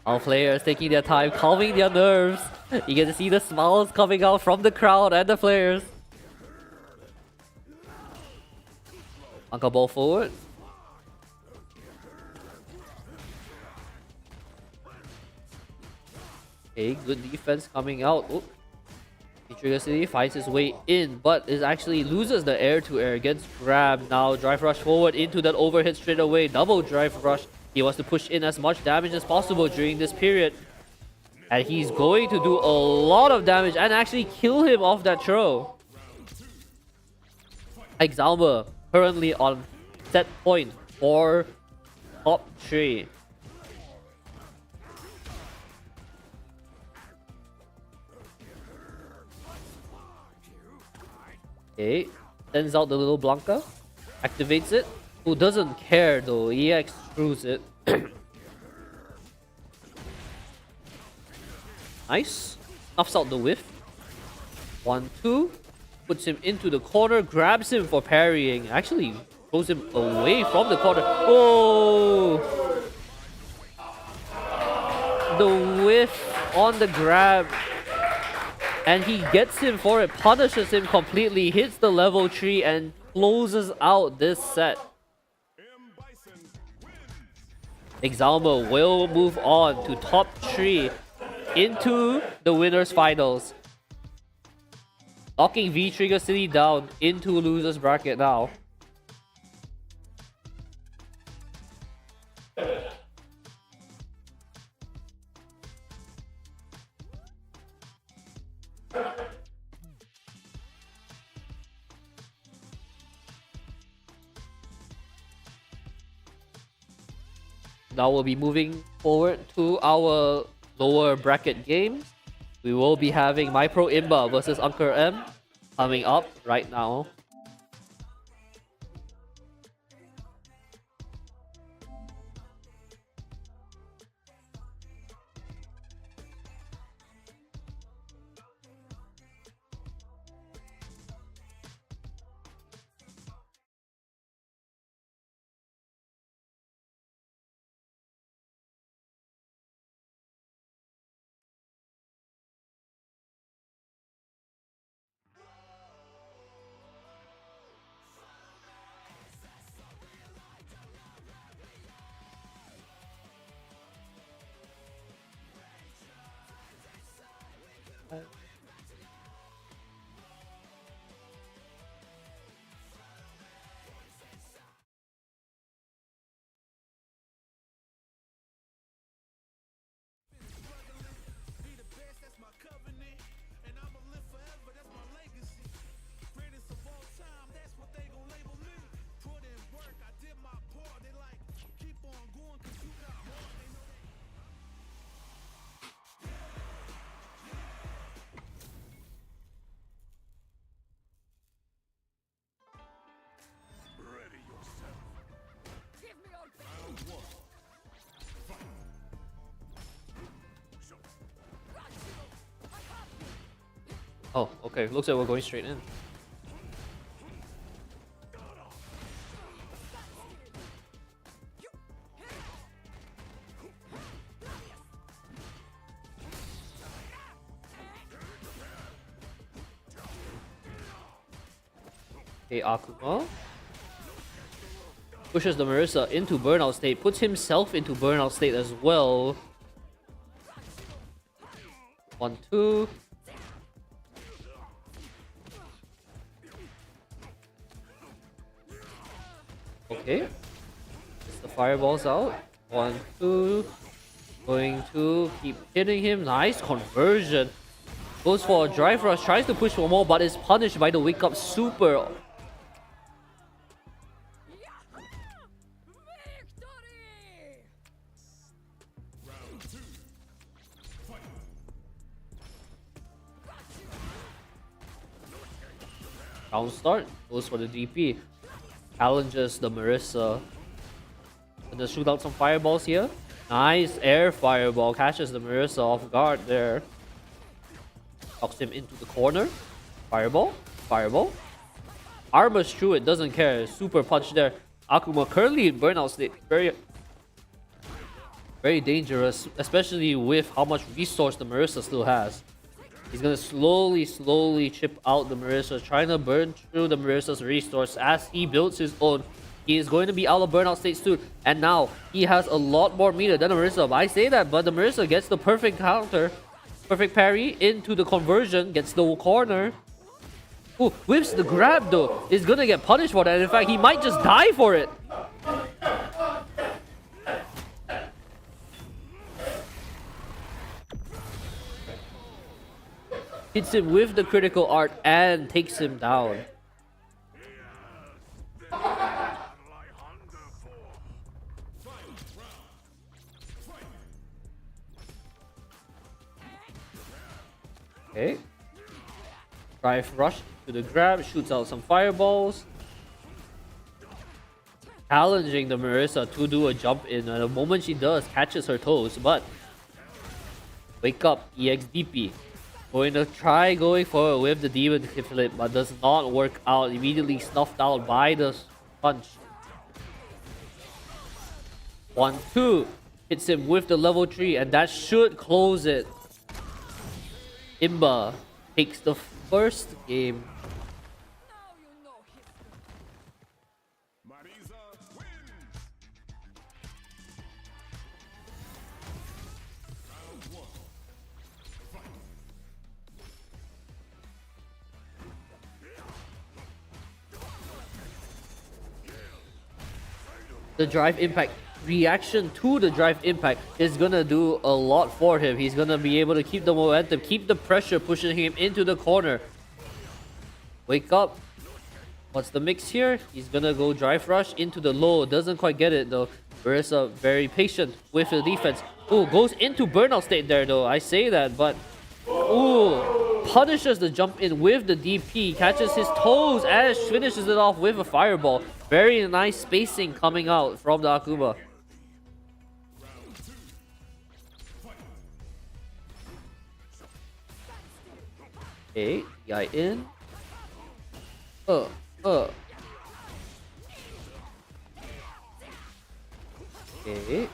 All players taking their time, calming their nerves. You get to see the smiles coming out from the crowd and the players. Uncle ball forward. Okay, good defense coming out. Oh. Trigger City finds his way in, but is actually loses the air-to-air, gets grabbed now. Drive rush forward into that overhit straight away. Double drive rush. He wants to push in as much damage as possible during this period. And he's going to do a lot of damage and actually kill him off that throw. Exalma currently on set point for top 3. Okay, sends out the little Blanca, activates it. Who doesn't care though? EX screws it. Nice. Snuffs out the whiff. 1-2. Puts him into the corner, grabs him for parrying. Actually, throws him away from the corner. Oh! The whiff on the grab. And he gets him for it, punishes him completely, hits the level 3 and closes out this set. Exalma will move on to top 3 into the winners finals. Locking V Trigger City down into losers bracket now. Now we'll be moving forward to our lower bracket games. We will be having MyPro Imba versus Uncle M coming up right now. Oh, okay. Looks like we're going straight in. Okay, Akuma pushes the Marisa into burnout state, puts himself into burnout state as well. 1-2. Okay. Gets the fireballs out. 1-2. Going to keep hitting him. Nice conversion. Goes for a drive rush. Tries to push for more, but is punished by the wake up super. Round start. Goes for the DP. Challenges the Marisa. Gonna shoot out some fireballs here. Nice air fireball. Catches the Marisa off guard there. Knocks him into the corner. Fireball. Fireball. Armors through it. Doesn't care. Super punch there. Akuma currently in burnout state. Very... Very dangerous, especially with how much resource the Marissa still has. He's gonna slowly chip out the Marissa, trying to burn through the Marissa's resource as he builds his own. He is going to be out of burnout state soon, and now he has a lot more meter than the Marissa. I say that, but the Marissa gets the perfect counter, perfect parry into the conversion, gets the corner. Ooh, whips the grab though. Is gonna get punished for that. In fact, he might just die for it. Hits him with the critical art and takes him down. Okay. Drive rush to the grab, shoots out some fireballs. Challenging the Marissa to do a jump in, and the moment she does, catches her toes, but wake up, EXDP. Going to try going forward with the demon flip, but does not work out. Immediately snuffed out by the punch. 1-2 hits him with the level 3, and that should close it. Imba takes the first game. Marisa wins. The drive impact reaction to the drive impact is gonna do a lot for him. He's gonna be able to keep the momentum, keep the pressure, pushing him into the corner. Wake up. What's the mix here? He's gonna go drive rush into the low. Doesn't quite get it though. Marissa very patient with the defense. Ooh, goes into burnout state there though. I say that, but ooh, punishes the jump in with the DP, catches his toes and finishes it off with a fireball. Very nice spacing coming out from the Akuma. Okay, guy in. Okay. The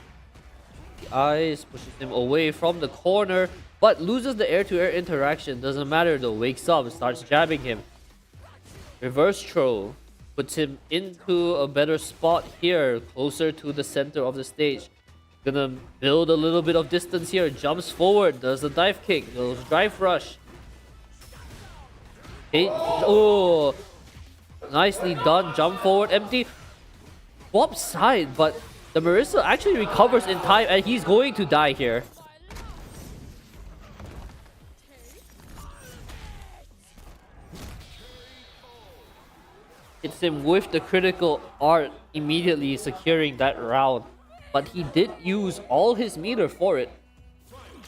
eyes pushes him away from the corner, but loses the air-to-air interaction. Doesn't matter though. Wakes up and starts jabbing him. Reverse throw puts him into a better spot here, closer to the center of the stage. Gonna build a little bit of distance here. Jumps forward, does a dive kick, goes drive rush. Okay. Oh, nicely done. Jump forward, empty. Swap side, but the Marissa actually recovers in time, and he's going to die here. Hits him with the critical art, immediately securing that round. But he did use all his meter for it.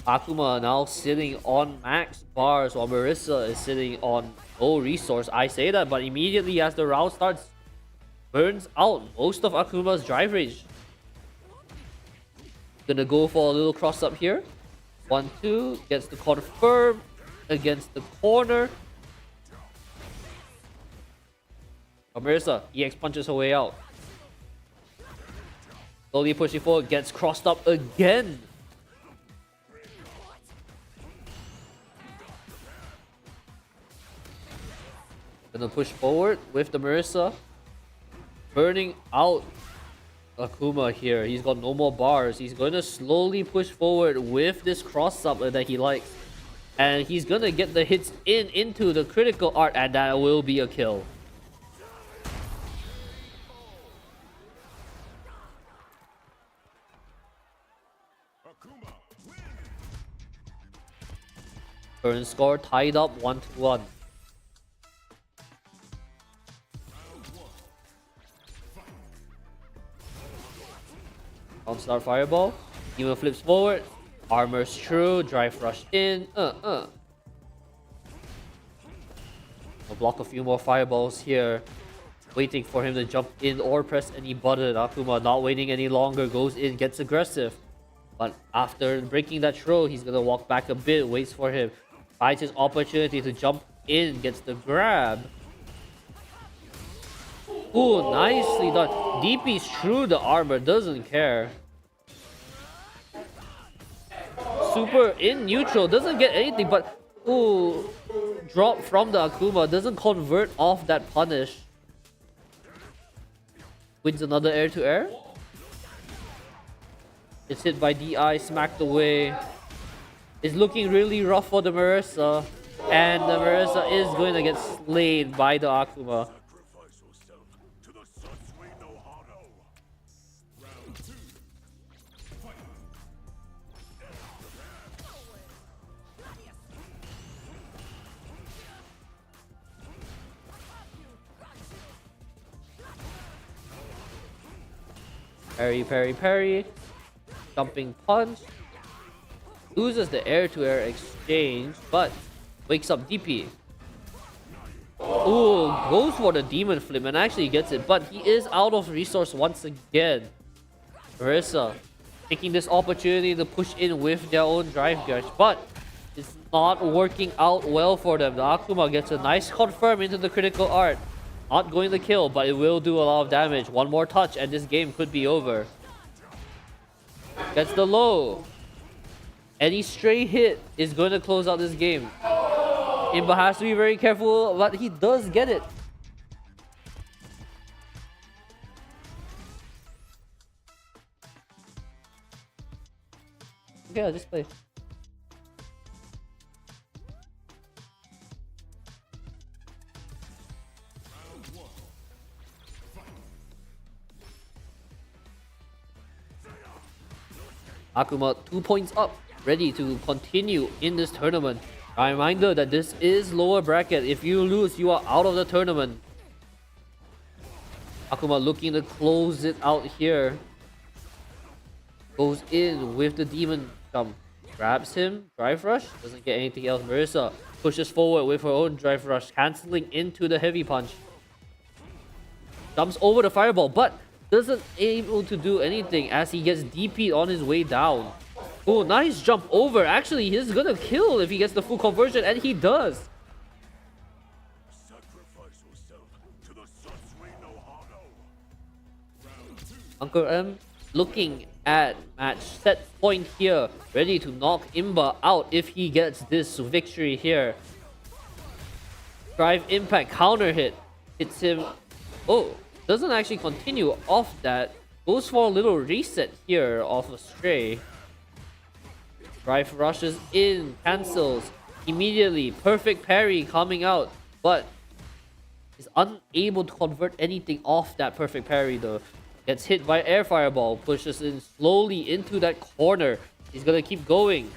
Akuma now sitting on max bars while Marissa is sitting on low resource. I say that, but immediately as the round starts, burns out most of Akuma's drive range. Gonna go for a little cross up here. 1-2, gets the confirm against the corner. Marissa, EX punches her way out. Slowly pushing forward, gets crossed up again. Gonna push forward with the Marissa. Burning out Akuma here. He's got no more bars. He's gonna slowly push forward with this cross-up that he likes. And he's gonna get the hits into the critical art, and that will be a kill. Current score tied up 1-1. On start fireball. Demon flips forward. Armor's true. Drive rush in. I'll block a few more fireballs here. Waiting for him to jump in or press any button. Akuma not waiting any longer. Goes in, gets aggressive. But after breaking that throw, he's gonna walk back a bit. Waits for him. Finds his opportunity to jump in. Gets the grab. Ooh, nicely done. DP's through the armor, doesn't care. super in neutral. Doesn't get anything, but ooh, drop from the Akuma. Doesn't convert off that punish. Wins another air to air. It's hit by DI, smacked away. It's looking really rough for the Marisa. And the Marisa is going to get slayed by the Akuma. Sacrifice yourself to the Satsui no Hado. Round 2. Fight. Parry, parry, parry. Jumping punch. Loses the air-to-air exchange, but wakes up DP. Ooh, goes for the demon flip and actually gets it, but he is out of resource once again. Marisa taking this opportunity to push in with their own drive gush, but it's not working out well for them. The Akuma gets a nice confirm into the critical art. Not going to kill, but it will do a lot of damage. One more touch and this game could be over. Gets the low. Any stray hit is going to close out this game. Imba has to be very careful, but he does get it. Okay, I'll just play. Akuma 2 points up, ready to continue in this tournament. A reminder that this is lower bracket. If you lose, you are out of the tournament. Akuma looking to close it out here. Goes in with the demon jump. Grabs him, drive rush, doesn't get anything else. Marisa pushes forward with her own drive rush, cancelling into the heavy punch. Jumps over the fireball, but doesn't able to do anything as he gets DP'd on his way down. Oh, nice jump over. Actually, he's gonna kill if he gets the full conversion, and he does. Sacrifice yourself to the Satsui no Hado. Round 2. Uncle M looking at match set point here, ready to knock Imba out if he gets this victory here. Drive impact counter hit. Hits him. Oh, doesn't actually continue off that. Goes for a little reset here off a stray. Drive rushes in, cancels immediately. Perfect parry coming out, but is unable to convert anything off that perfect parry though. Gets hit by air fireball, pushes in slowly into that corner. He's gonna keep going.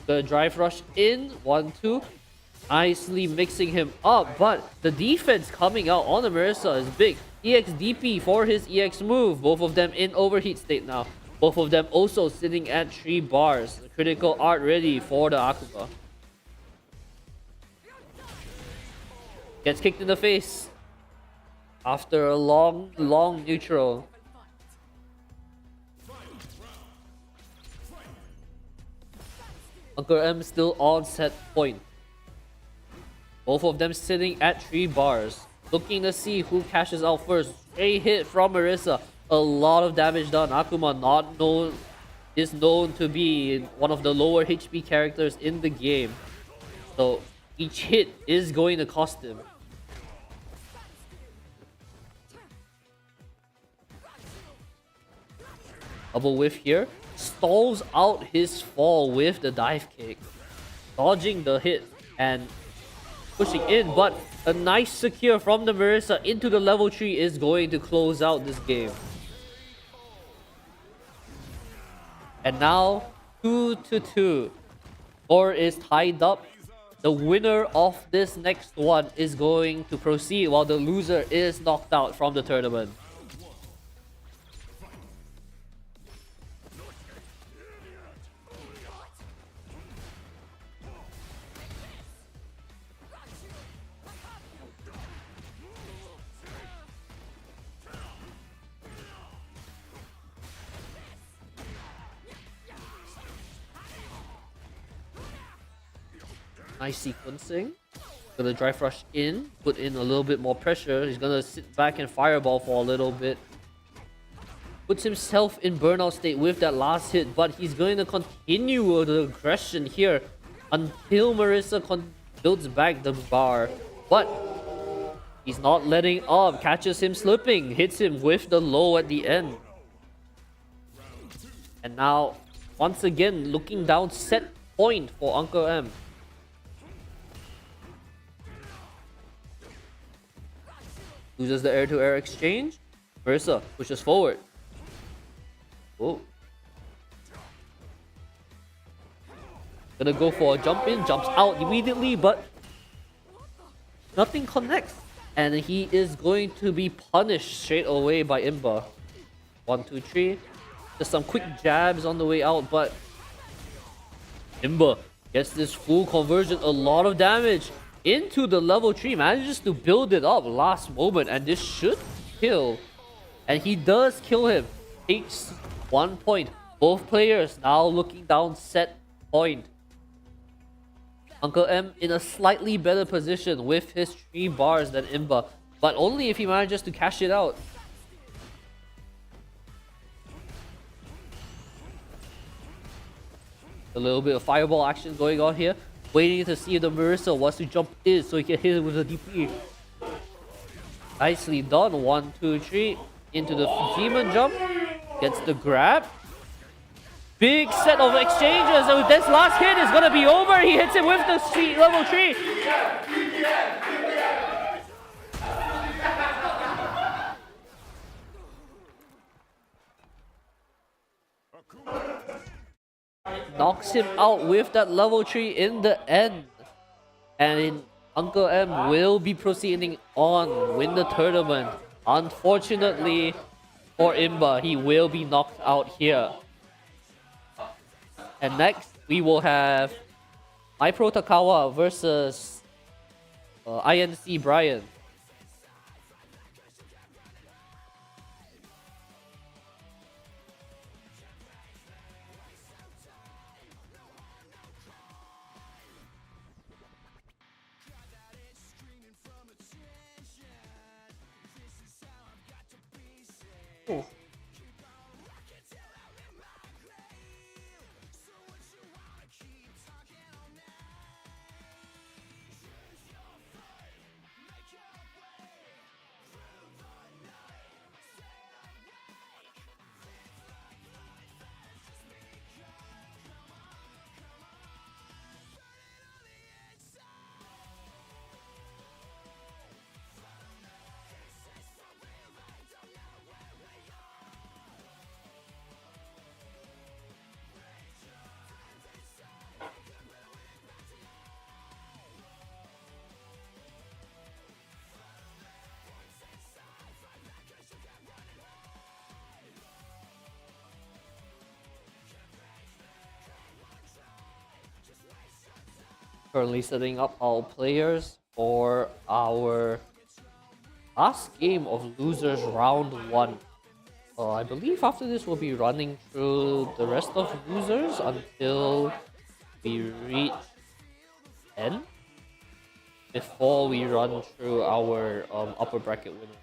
The drive rush in, 1-2. Nicely mixing him up, but the defense coming out on the Marisa is big. EX DP for his EX move. Both of them in overheat state now. Both of them also sitting at 3 bars. The critical art ready for the Akuma. Gets kicked in the face after a long neutral. Uncle M still on set point. Both of them sitting at 3 bars. Looking to see who cashes out first. A hit from Marisa. A lot of damage done. Akuma is known to be one of the lower HP characters in the game. So each hit is going to cost him. Double whiff here. Stalls out his fall with the dive kick. Dodging the hit and pushing in, but a nice secure from the Marisa into the level 3 is going to close out this game. And now 2-2. Score is tied up. The winner of this next one is going to proceed while the loser is knocked out from the tournament. Nice sequencing. Gonna drive rush in, put in a little bit more pressure. He's gonna sit back and fireball for a little bit. puts himself in burnout state with that last hit, but he's going to continue the aggression here until Marisa builds back the bar. But he's not letting up, catches him slipping, hits him with the low at the end. And now, once again, looking down, set point for Uncle M. Loses the air-to-air exchange. Marisa pushes forward. Oh. Gonna go for a jump in, jumps out immediately, but nothing connects. And he is going to be punished straight away by Imba. 1, 2, 3. Just some quick jabs on the way out, but Imba gets this full conversion, a lot of damage into the level 3, manages to build it up last moment, and this should kill. And he does kill him. Takes 1 point. Both players now looking down, set point. Uncle M in a slightly better position with his 3 bars than Imba, but only if he manages to cash it out. A little bit of fireball action going on here. Waiting to see if the Marisa wants to jump in so he can hit it with a DP. Nicely done. 1, 2, 3. Into the demon jump. Gets the grab. Big set of exchanges. And this last hit is going to be over. He hits it with the level 3. Knocks him out with that level 3 in the end. And Uncle M will be proceeding on, win the tournament. Unfortunately for Imba, he will be knocked out here. And next, we will have MyPro Takawa versus INC Brian. Oh. Currently setting up our players for our last game of losers round 1. I believe after this we'll be running through the rest of losers until we reach 10 before we run through our upper bracket winners.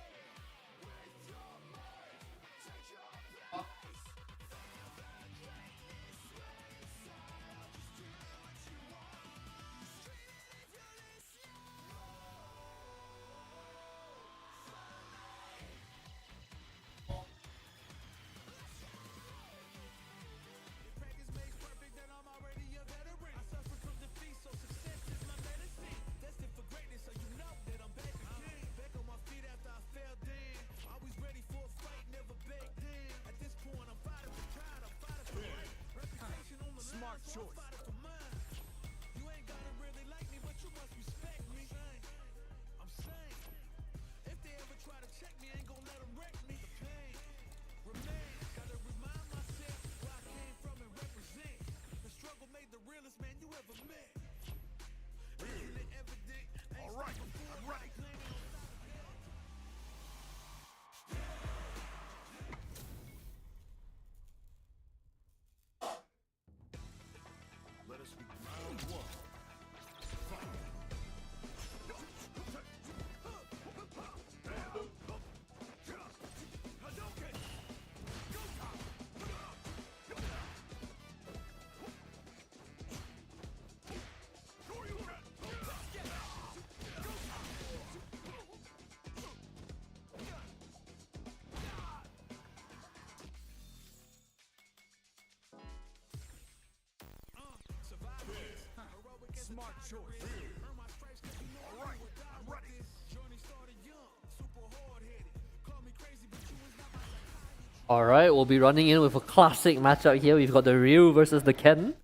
smart choice. Earn my stripes 'cause you know I'm with this. Journey started young, super hard-headed. Call me crazy, but you was not my Alright, we'll be running in with a classic matchup here. We've got the Ryu versus the Ken.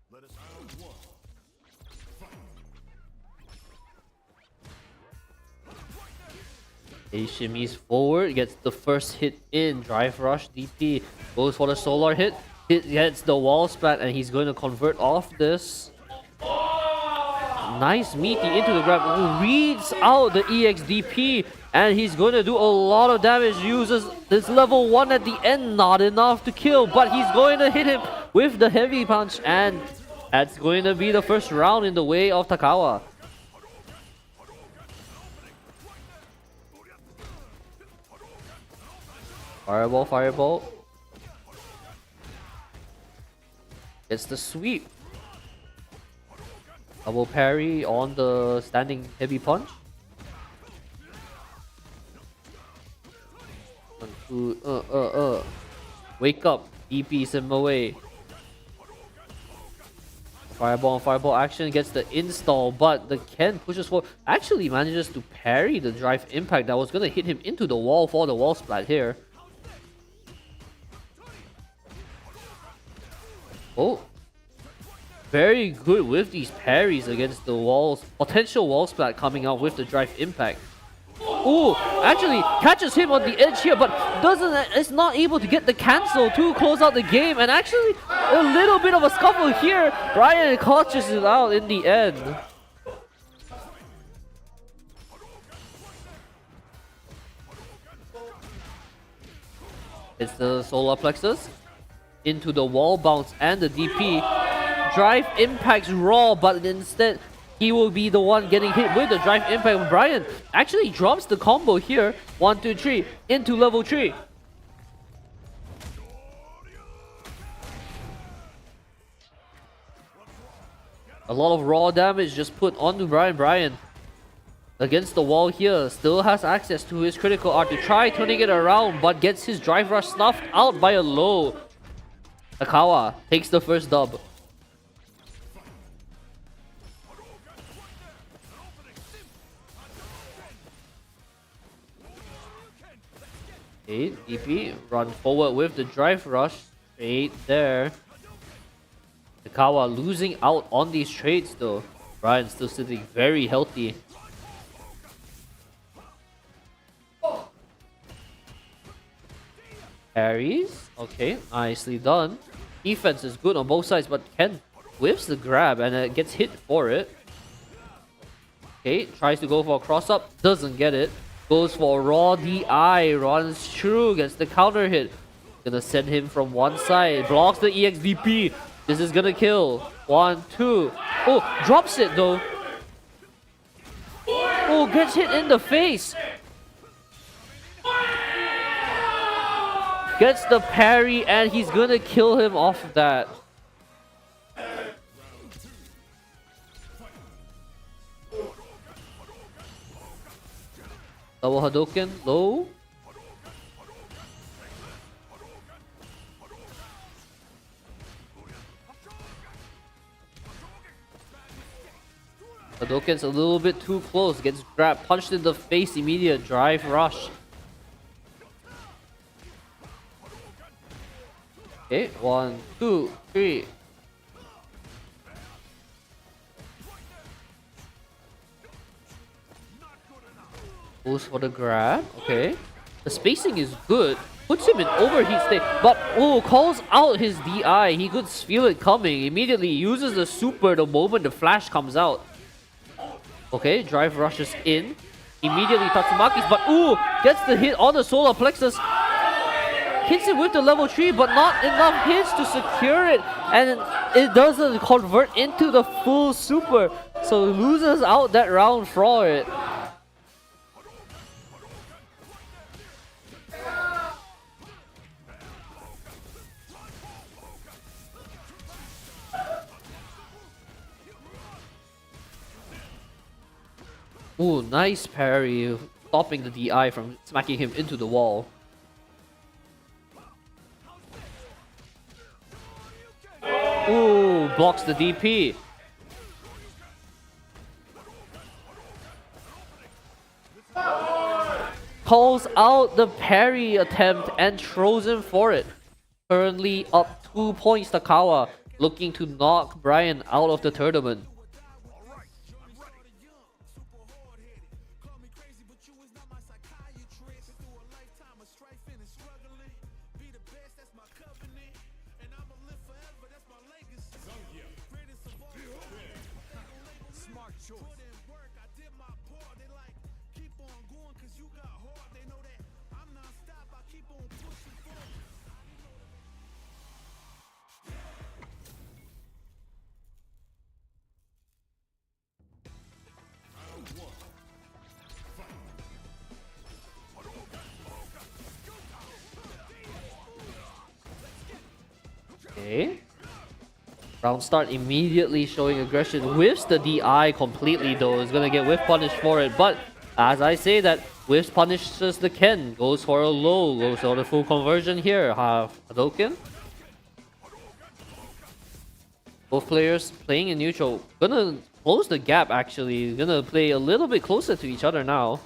Let us round one. He shimmies forward, gets the first hit in. Drive rush, DP. Goes for the solar hit. Gets the wall splat, and he's going to convert off this. Nice meaty into the grab. Reads out the EXDP, and he's going to do a lot of damage. Uses this level 1 at the end. Not enough to kill, but he's going to hit him with the heavy punch, and that's going to be the first round in the way of Takawa. Fireball, fireball. It's the sweep. Double parry on the standing heavy punch. 1, 2, Wake up, DPs him away. Fireball on fireball action gets the install, but the Ken pushes forward. Actually manages to parry the drive impact that was gonna hit him into the wall for the wall splat here. Oh, very good with these parries against the walls. Potential wall splat coming out with the drive impact. Oh, actually catches him on the edge here, but is not able to get the cancel to close out the game. And actually, a little bit of a scuffle here. Brian catches it out in the end. It's the solar plexus into the wall bounce and the DP. Drive impacts raw, but instead he will be the one getting hit with the drive impact. Brian actually drops the combo here. 1, 2, 3 into level 3. A lot of raw damage just put onto Brian. Brian against the wall here, still has access to his critical art to try turning it around, but gets his drive rush snuffed out by a low. Takawa takes the first dub. Okay, DP run forward with the drive rush. Straight there. Takawa losing out on these trades though. Brian still sitting very healthy. Parries. Okay, nicely done. Defense is good on both sides, but Ken whiffs the grab and gets hit for it. Okay, tries to go for a cross up, doesn't get it. Goes for a raw DI, runs through, gets the counter hit. Gonna send him from one side, blocks the EXDP. This is gonna kill. 1, 2. Oh, drops it though. Oh, gets hit in the face. Gets the parry, and he's gonna kill him off of that. Double Hadouken, low. Hadouken's a little bit too close, gets grabbed, punched in the face, immediate drive rush. Okay, 1, 2, 3. Goes for the grab. Okay, the spacing is good. Puts him in overheat state, but oh, calls out his DI. He could feel it coming. Immediately uses the super the moment the flash comes out. Okay, drive rushes in. Immediately Tatsumaki's, but ooh, gets the hit on the solar plexus. Hits it with the level 3, but not enough hits to secure it, and it doesn't convert into the full super, so loses out that round for it. Ooh, nice parry, stopping the DI from smacking him into the wall. Ooh, blocks the DP. Calls out the parry attempt and throws him for it. Currently up 2 points, Takawa looking to knock Brian out of the tournament. Okay. Round start immediately showing aggression. Whiffs the DI completely though. Is gonna get whiff punished for it. But as I say that, whiffs punishes the Ken. Goes for a low. Goes for the full conversion here. Hadouken. Both players playing in neutral. Gonna close the gap actually. Gonna play a little bit closer to each other now.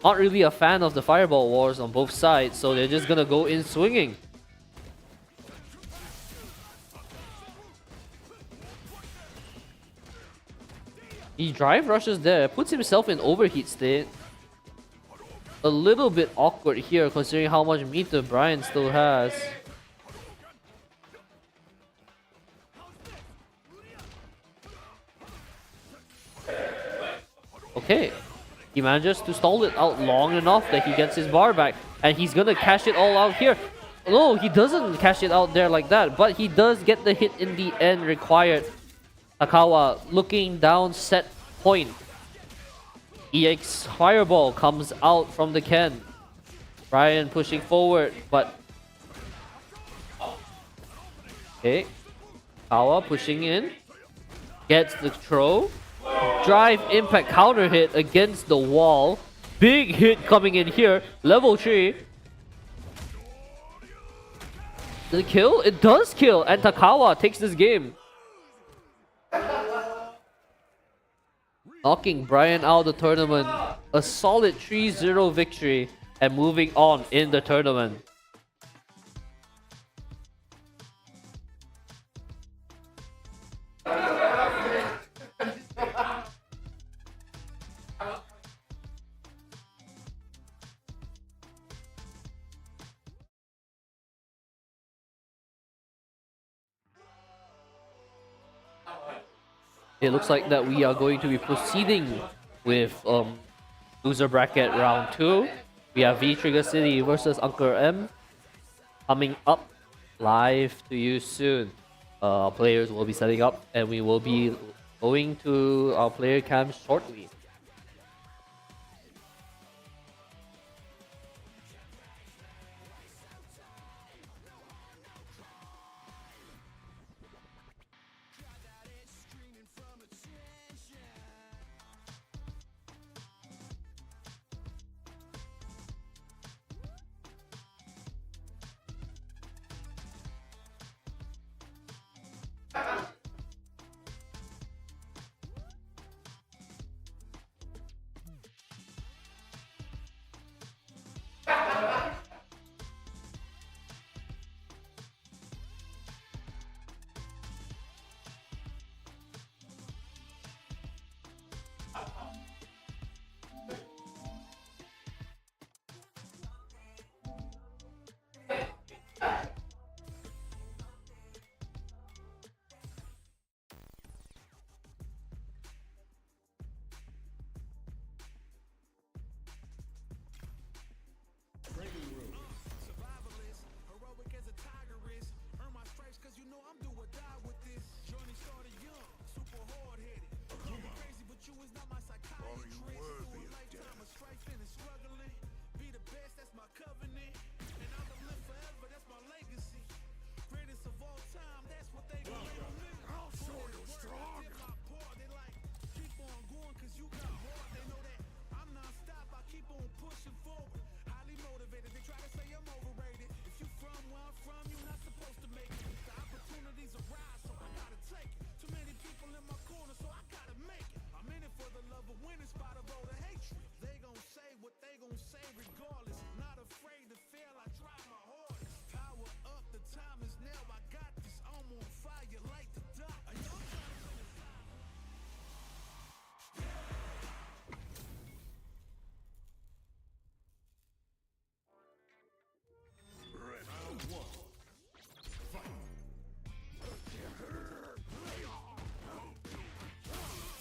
Not really a fan of the fireball wars on both sides. So they're just gonna go in swinging. He drive rushes there, puts himself in overheat state. A little bit awkward here considering how much meter Brian still has. Okay. He manages to stall it out long enough that he gets his bar back. And he's gonna cash it all out here. No, he doesn't cash it out there like that. But he does get the hit in the end required. Takawa looking down set point. EX Fireball comes out from the Ken. Brian pushing forward, but... Okay. Takawa pushing in. Gets the throw. Drive impact counter hit against the wall. Big hit coming in here. Level 3. Did it kill? It does kill, and Takawa takes this game. Knocking Brian out of the tournament. A solid 3-0 victory and moving on in the tournament. It looks like that we are going to be proceeding with loser bracket round 2. We have V Trigger City versus Uncle M coming up live to you soon. Players will be setting up and we will be going to our player cam shortly.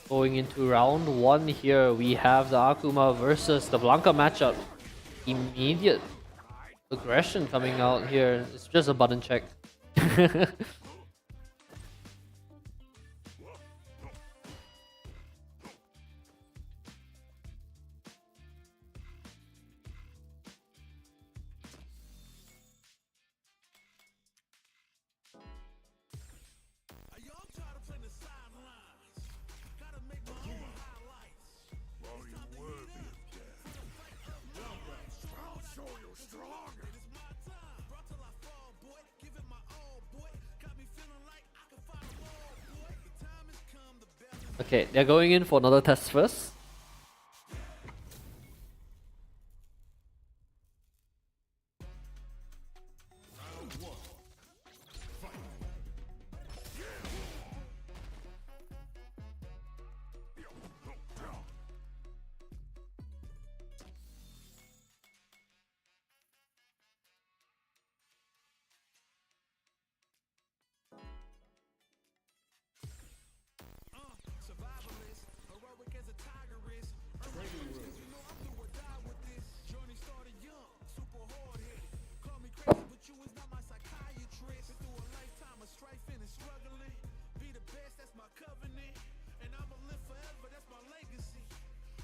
Going into round 1 here, we have the Akuma versus the Blanca matchup. Immediate aggression coming out here. It's just a button check. Yo, I'm tired of playing the sidelines. Gotta make my own highlights. Well, you're worthy of death. I'll show you stronger. It's my time. Brought till I fall, boy. Give it my all, boy. Got me feeling like I can fight them all, boy. The time has come. The bell is Okay, they're going in for another test first. survivalist. Heroic as a tiger is. You know I'm do or die with this. Journey started young. Super hard-headed. Call me crazy, but you is not my psychiatrist. Been through a lifetime of strifing and struggling. Be the best, that's my covenant. And I'ma live forever, that's my legacy.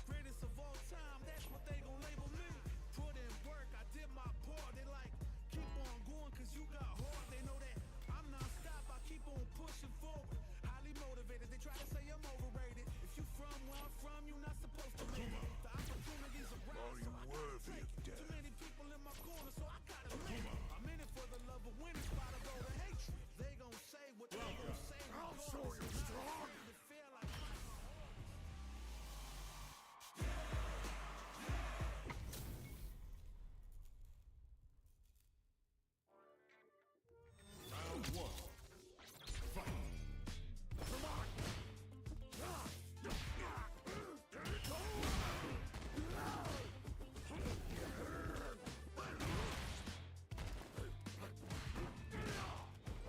Greatest of all time, that's what they gon' label me. Put in work, I did my part. They like, keep on going cause you got heart. They know that I'm non-stop, I keep on pushing forward. Highly motivated, they try to say I'm overrated. If you from where I'm from, you not supposed to make it. The opportunities around, so I gotta take it. Too many people in my corner, so I gotta make it. I'm in it for the love of winning, spot of all the hatred. They gon' say what they gon' say. I'll show you strong. Feel like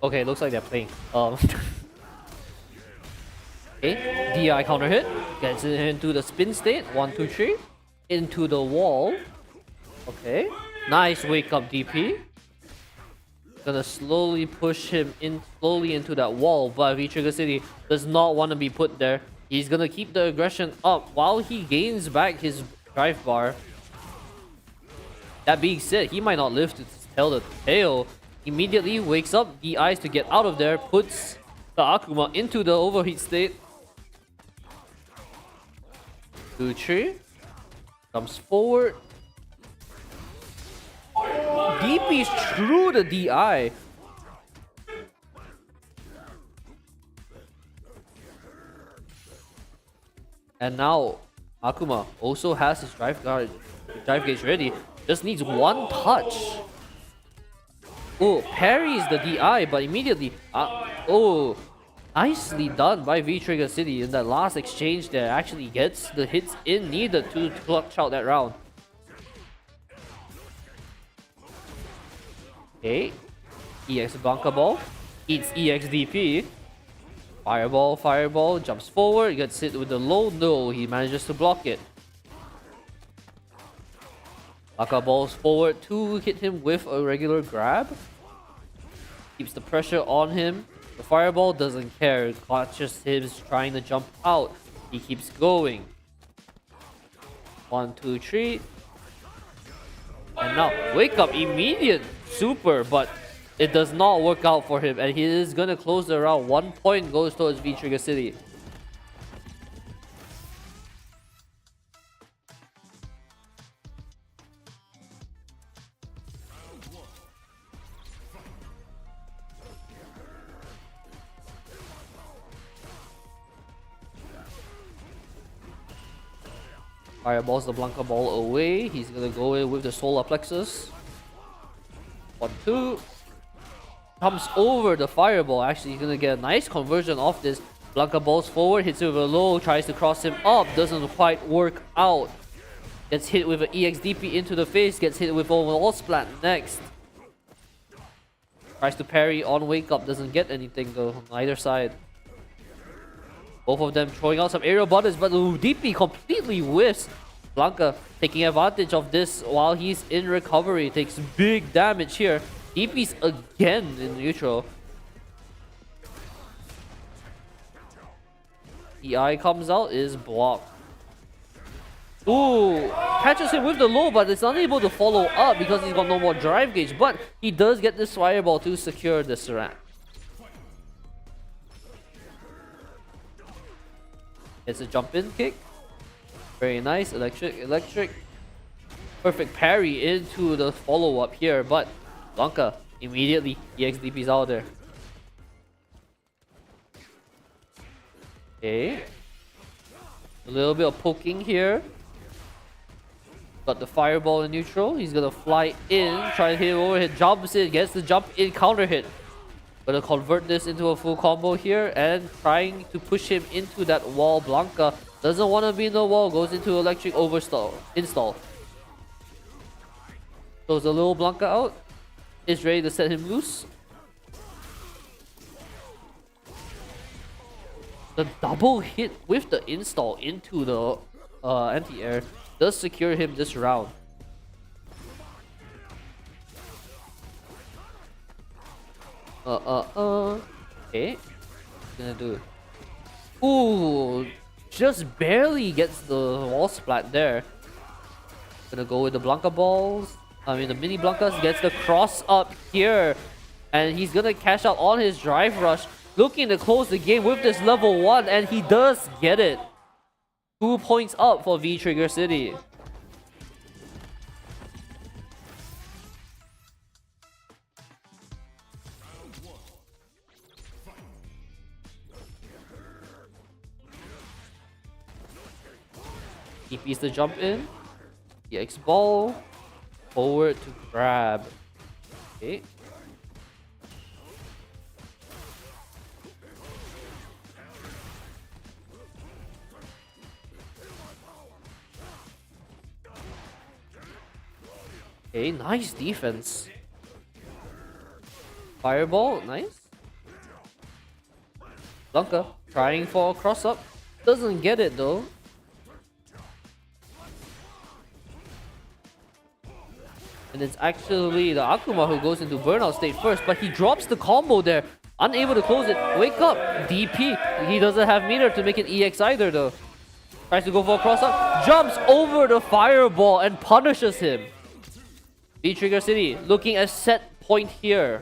Okay, looks like they're playing. Okay, DI counter hit. Gets it into the spin state. 1, 2, 3. Into the wall. Okay. Nice wake up DP. Gonna slowly push him in slowly into that wall, but V-Trigger City does not want to be put there. He's gonna keep the aggression up while he gains back his drive bar. That being said, he might not live to tell the tale. Immediately wakes up, DIs to get out of there, puts the Akuma into the overheat state. 2, 3. Comes forward. DP's through the DI. And now Akuma also has his drive gauge ready. Just needs one touch. Oh, parries the DI, but immediately oh, nicely done by V-Trigger City in that last exchange there. Actually gets the hits in needed to clutch out that round. Okay, EX Blanca Ball eats EX DP. Fireball, fireball, jumps forward, gets hit with the low. No, he manages to block it. Blanca Ball's forward to hit him with a regular grab. Keeps the pressure on him. The fireball doesn't care. Clutches him trying to jump out. He keeps going. 1, 2, 3. And now, wake up, immediate super, but it does not work out for him. And he is going to close the round. 1 point goes towards V-Trigger City. Fireballs the Blanca Ball away. He's gonna go in with the solar plexus. 1, 2. Comes over the fireball. Actually, he's gonna get a nice conversion off this. Blanca Ball's forward, hits it with a low, tries to cross him up, doesn't quite work out. Gets hit with an EXDP into the face, gets hit with a wall splat next. Tries to parry on wake up, doesn't get anything though on either side. Both of them throwing out some aerial buttons, but DP completely whiffs. Blanka taking advantage of this while he's in recovery. Takes big damage here. DP's again in neutral. EI comes out, is blocked. Ooh, catches him with the low, but it's unable to follow up because he's got no more drive gauge. But he does get this fireball to secure this ramp. It's a jump in kick. Very nice. Electric. Perfect parry into the follow up here, but Blanka immediately EXDP's out there. Okay. A little bit of poking here. Got the fireball in neutral. He's gonna fly in, try to hit overhead, jumps in, gets the jump in counter hit. Gonna convert this into a full combo here and trying to push him into that wall. Blanka doesn't want to be in the wall, goes into electric install. Throws a little Blanka out. Is ready to set him loose. The double hit with the install into the anti-air does secure him this round. Okay. Gonna do. Ooh, just barely gets the wall splat there. Gonna go with the Blanka balls. I mean, the mini Blankas gets the cross up here. And he's gonna cash out on his drive rush. Looking to close the game with this level 1, and he does get it. 2 points up for V-Trigger City. He beats the jump in. EX ball. Forward to grab. Okay. Okay, nice defense. Fireball, nice. Blanka trying for a cross up. Doesn't get it though. And it's actually the Akuma who goes into burnout state first, but he drops the combo there. Unable to close it. Wake up, DP. He doesn't have meter to make it EX either though. Tries to go for a cross up. Jumps over the fireball and punishes him. V-Trigger City looking at set point here.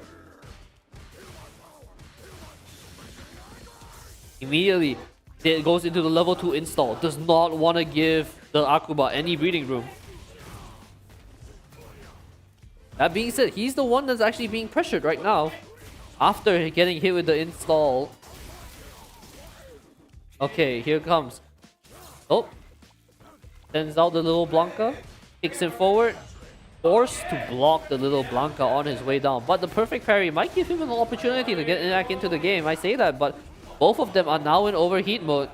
Immediately, it goes into the level 2 install. Does not want to give the Akuma any breathing room. That being said, he's the one that's actually being pressured right now. After getting hit with the install. Okay, here it comes. Oh. Sends out the little Blanka. Kicks him forward. Forced to block the little Blanka on his way down. But the perfect parry might give him an opportunity to get back into the game. I say that, but both of them are now in overheat mode.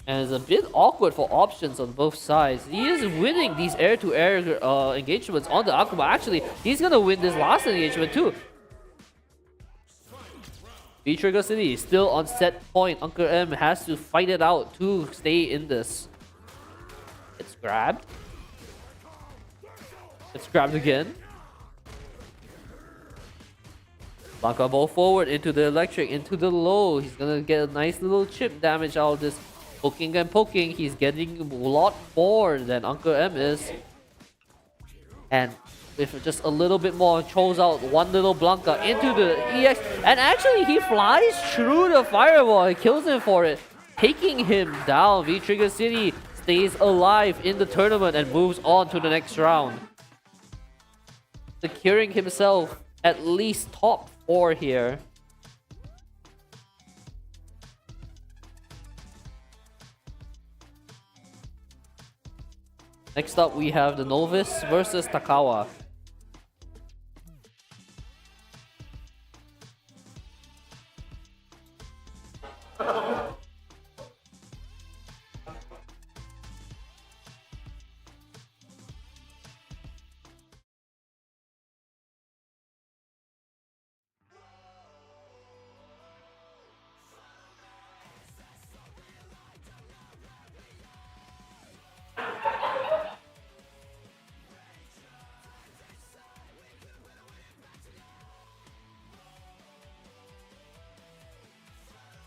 And it's a bit awkward for options on both sides. He is winning these air-to-air engagements on the Akuma. Actually, he's gonna win this last engagement too. V-Trigger City still on set point. Uncle M has to fight it out to stay in this. It's grabbed. It's grabbed again. Blanka ball forward into the electric, into the low. He's gonna get a nice little chip damage out of this. Poking and poking. He's getting a lot more than Uncle M is. And with just a little bit more, throws out one little Blanka into the EX. And actually, he flies through the fireball and kills him for it. Taking him down. V-Trigger City stays alive in the tournament and moves on to the next round. Securing himself at least top 4 here. Next up, we have the Novice versus Takawa.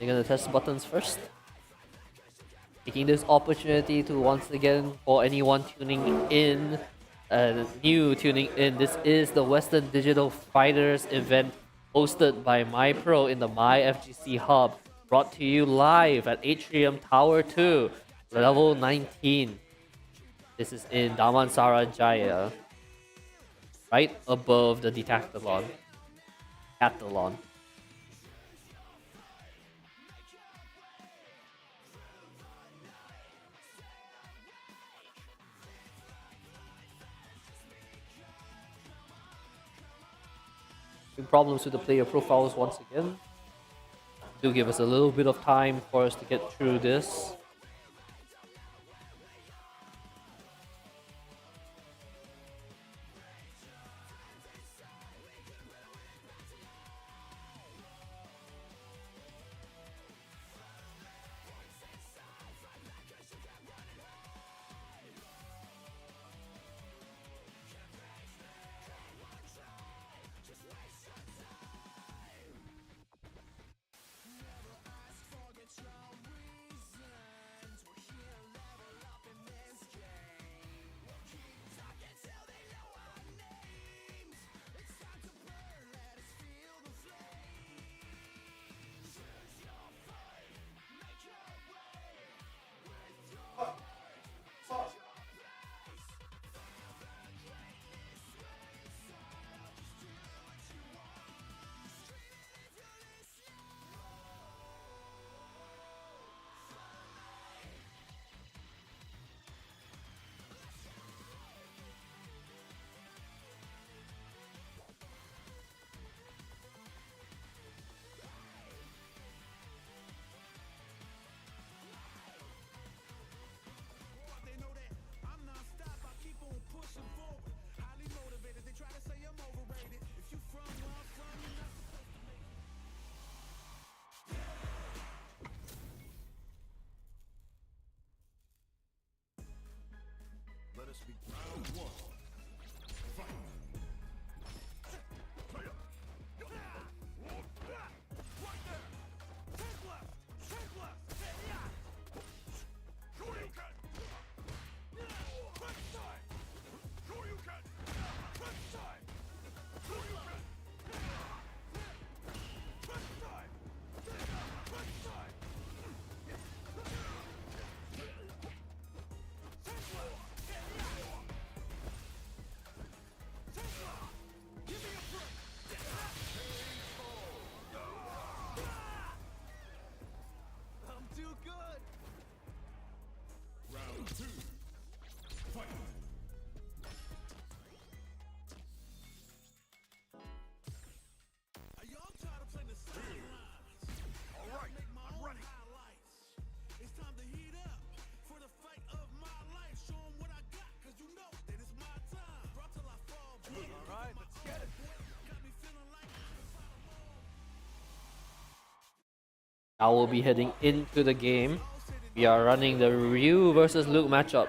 They're gonna test buttons first. Taking this opportunity to once again, for anyone tuning in, new tuning in, this is the Western Digital Fighters event hosted by MyPro in the MyFGC Hub, brought to you live at Atrium Tower 2, level 19. This is in Damansara Jaya, right above the Decathlon. Decathlon. Problems with the player profiles once again. Do give us a little bit of time for us to get through this. They know that I'm non-stop, I keep on pushing forward. Highly motivated, they try to say I'm overrated. If you from where I'm from, you're not supposed to make it. Let us be round one. Fight. Right there. Take left. Take left. Sure you can. Left side. Sure you can. Left side. Sure you can. Left side. Left side. Give me a break. I'm too good. Round two. Fight. Y'all try to play the sidelines. All right, I'm ready. It's time to heat up for the fight of my life. Show 'em what I got, 'cause you know that it's my time. Brought till I fall. All right, let's get it. Got me feeling like Now we'll be heading into the game. We are running the Ryu versus Luke matchup.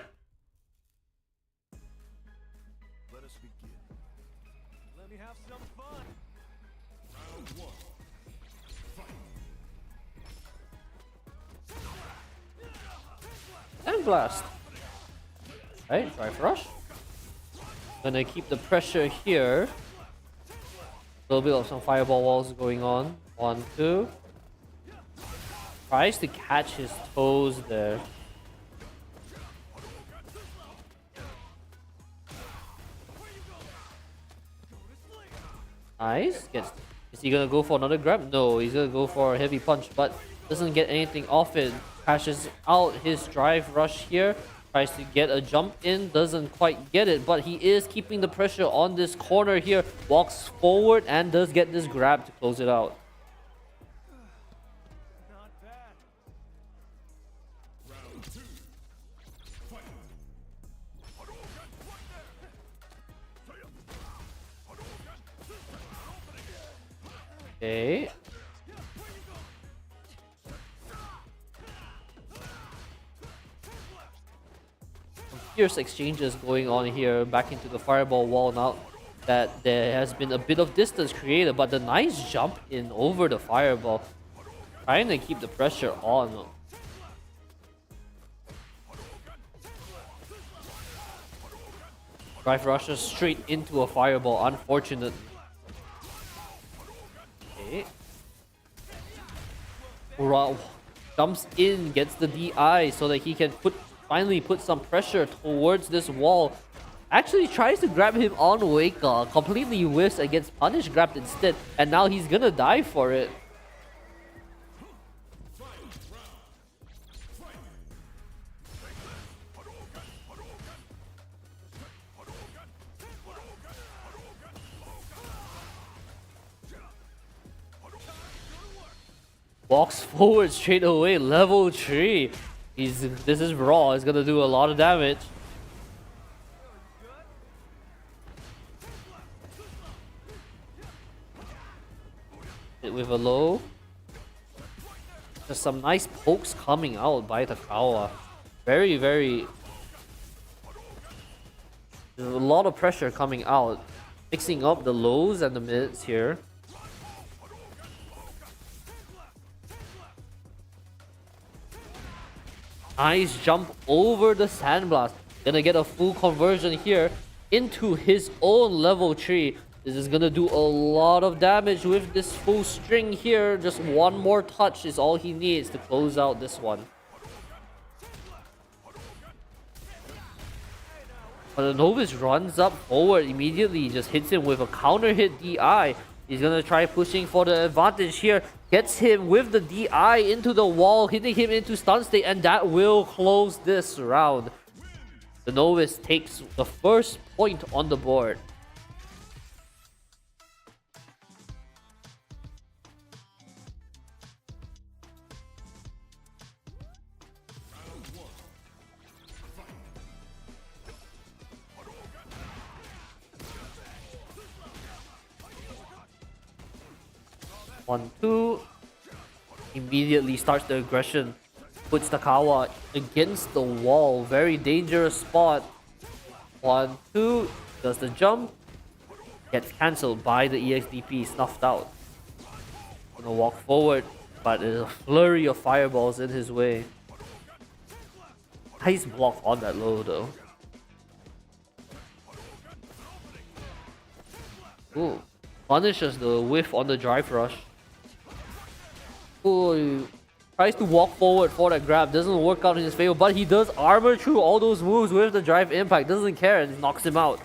let us begin. Let me have some fun. Round one. Fight. And blast. Right, drive rush. Gonna keep the pressure here. A little bit of some fireball walls going on. 1, 2. Tries to catch his toes there. Nice. Is he gonna go for another grab? No, he's gonna go for a heavy punch, but doesn't get anything off it. Crashes out his drive rush here. Tries to get a jump in, doesn't quite get it, but he is keeping the pressure on this corner here. Walks forward and does get this grab to close it out. Not bad. Round two. Fight. Okay. Some fierce exchanges going on here, back into the fireball wall now that there has been a bit of distance created, but the nice jump in over the fireball. trying to keep the pressure on. Drive rushes straight into a fireball, unfortunate. Okay. Jumps in, gets the DI so that he can finally put some pressure towards this wall. Actually tries to grab him on Weka, completely whiffs and gets punish grabbed instead, and now he's gonna die for it. Walks forward straight away, level 3. This is raw, it's gonna do a lot of damage. Hit with a low. There's some nice pokes coming out by Takawa. Very, very... There's a lot of pressure coming out. Mixing up the lows and the mids here. Nice jump over the Sandblast. Gonna get a full conversion here into his own level 3. This is gonna do a lot of damage with this full string here. Just one more touch is all he needs to close out this one. But the Novus runs up forward immediately, just hits him with a counter hit DI. He's gonna try pushing for the advantage here. Gets him with the DI into the wall, hitting him into stun state, and that will close this round. The Novus takes the first point on the board. One, two. Immediately starts the aggression. Puts Takawa against the wall. Very dangerous spot. 1, 2. Does the jump. Gets cancelled by the EXDP. Snuffed out. Gonna walk forward. But there's a flurry of fireballs in his way. Nice block on that low though. Ooh. Punishes the whiff on the drive rush. Ooh, tries to walk forward for that grab. Doesn't work out in his favor, but he does armor through all those moves with the drive impact. Doesn't care and knocks him out.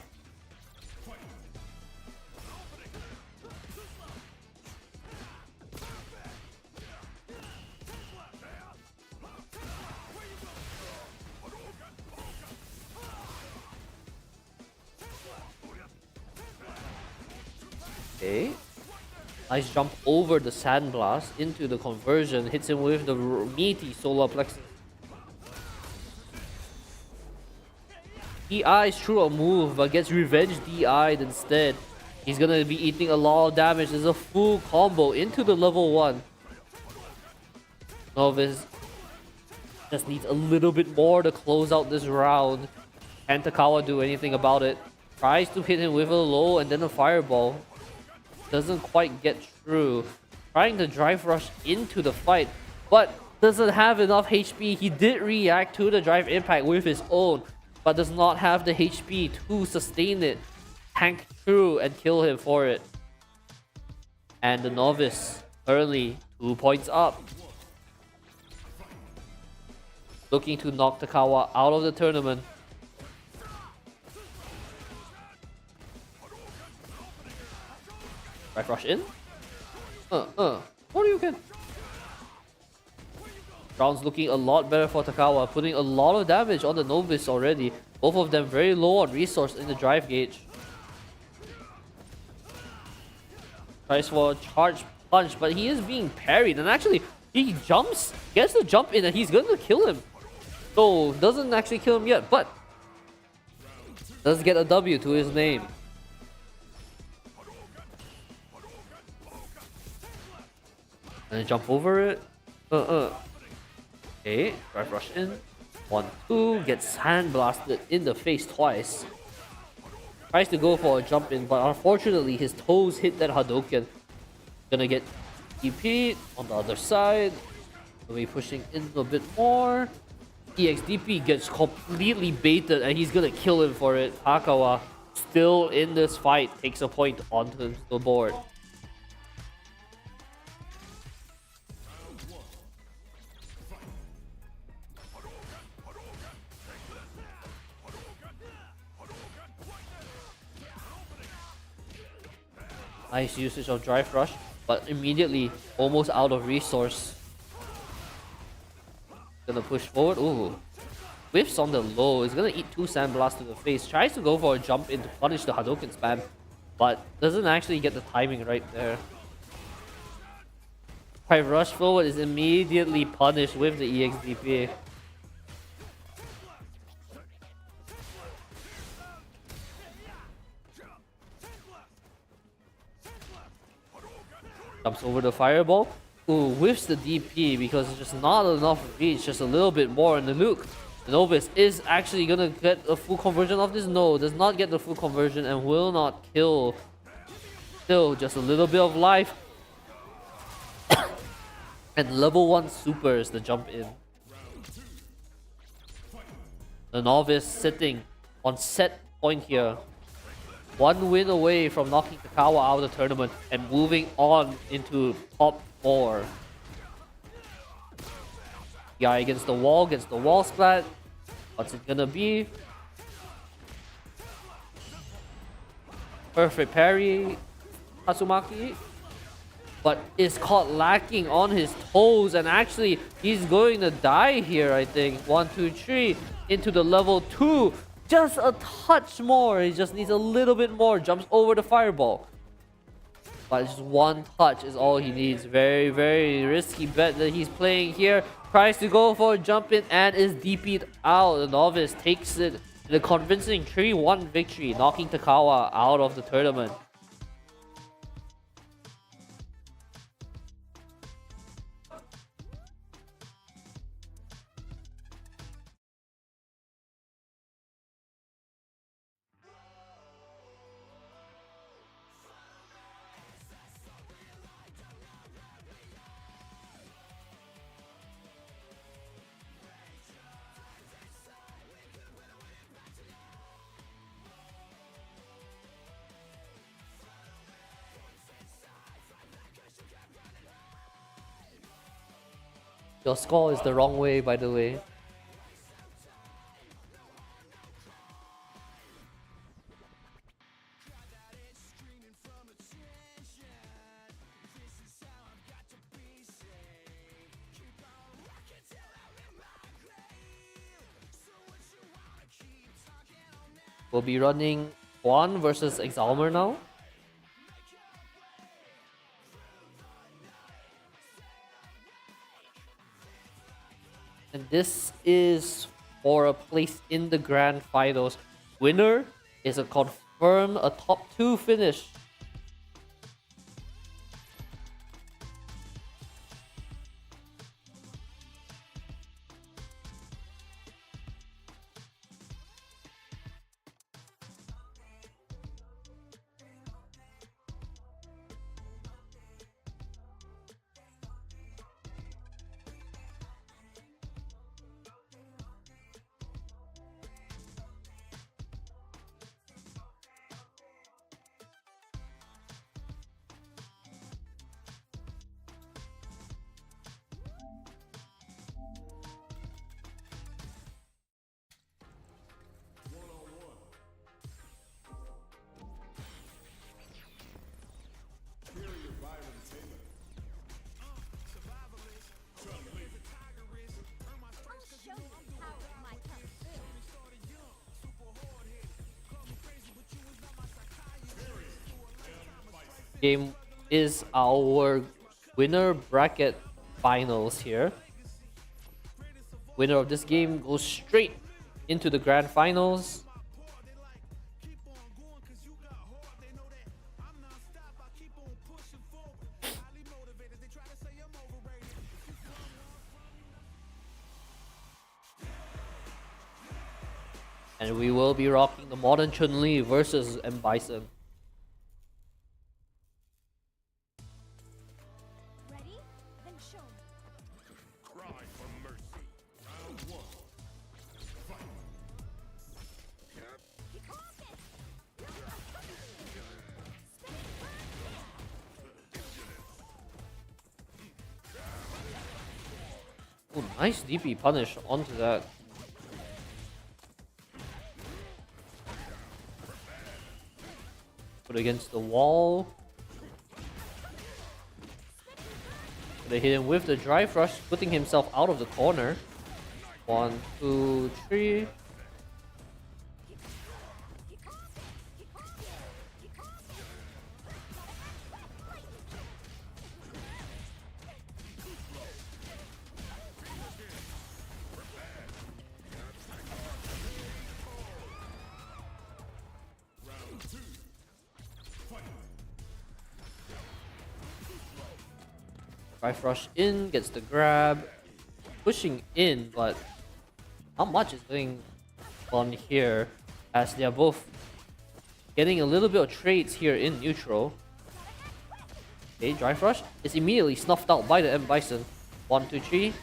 Okay. Nice jump over the Sandblast into the conversion. Hits him with the meaty solar plexus. DI's through a move, but gets revenge DI'd instead. He's gonna be eating a lot of damage. There's a full combo into the level 1. Novus just needs a little bit more to close out this round. Can Takawa do anything about it? Tries to hit him with a low and then a fireball. Doesn't quite get through. Trying to drive rush into the fight, but doesn't have enough HP. He did react to the drive impact with his own, but does not have the HP to sustain it, tank through and kill him for it. And the Novus currently 2 points up. Looking to knock Takawa out of the tournament. Drive rush in. What do you get? Round's looking a lot better for Takawa, putting a lot of damage on the Novus already. Both of them very low on resource in the drive gauge. Tries for a charge punch, but he is being parried. And actually, he jumps, gets the jump in, and he's going to kill him. So, doesn't actually kill him yet, but does get a W to his name. And jump over it. Okay, drive rush in. 1, 2, gets hand blasted in the face twice. Tries to go for a jump in, but unfortunately his toes hit that Hadouken. Gonna get DP on the other side. We'll be pushing in a bit more. EXDP gets completely baited and he's gonna kill him for it. Hakawa still in this fight takes a point onto the board. Nice usage of Drive Rush, but immediately almost out of resource. Gonna push forward. Ooh. Whiffs on the low. Is gonna eat 2 Sandblasts to the face. Tries to go for a jump in to punish the Hadouken spam, but doesn't actually get the timing right there. Drive Rush forward is immediately punished with the EXDP. Jumps over the fireball. Ooh, whiffs the DP because it's just not enough reach, just a little bit more. And the Luke, the Novice, is actually gonna get a full conversion of this. No, does not get the full conversion and will not kill. Still, just a little bit of life. And level 1 supers the jump in. The Novice sitting on set point here. 1 win away from knocking Takawa out of the tournament and moving on into top 4. Guy against the wall splat. What's it gonna be? Perfect parry, Tatsumaki. But is caught lacking on his toes, and actually he's going to die here, I think. 1, 2, 3 into the level 2. Just a touch more. He just needs a little bit more. Jumps over the fireball. But just 1 touch is all he needs. Very, very risky bet that he's playing here. Tries to go for a jump in and is DP'd out. The Novice takes it in a convincing 3-1 victory, knocking Takawa out of the tournament. Your score is the wrong way, by the way. We'll be running Quan versus Exalmer now. And this is for a place in the grand finals. Winner is a confirmed top 2 finish. Game is our winner bracket finals here. Winner of this game goes straight into the grand finals. And we will be rocking the Modern Chun-Li versus M. Bison. Nice DP punish onto that. Put against the wall. They hit him with the drive rush, putting himself out of the corner. 1, 2, 3. Drive rush in, gets the grab, pushing in, but not much is going on here as they are both getting a little bit of trades here in neutral. Okay, drive rush is immediately snuffed out by the M Bison. 1, 2, 3.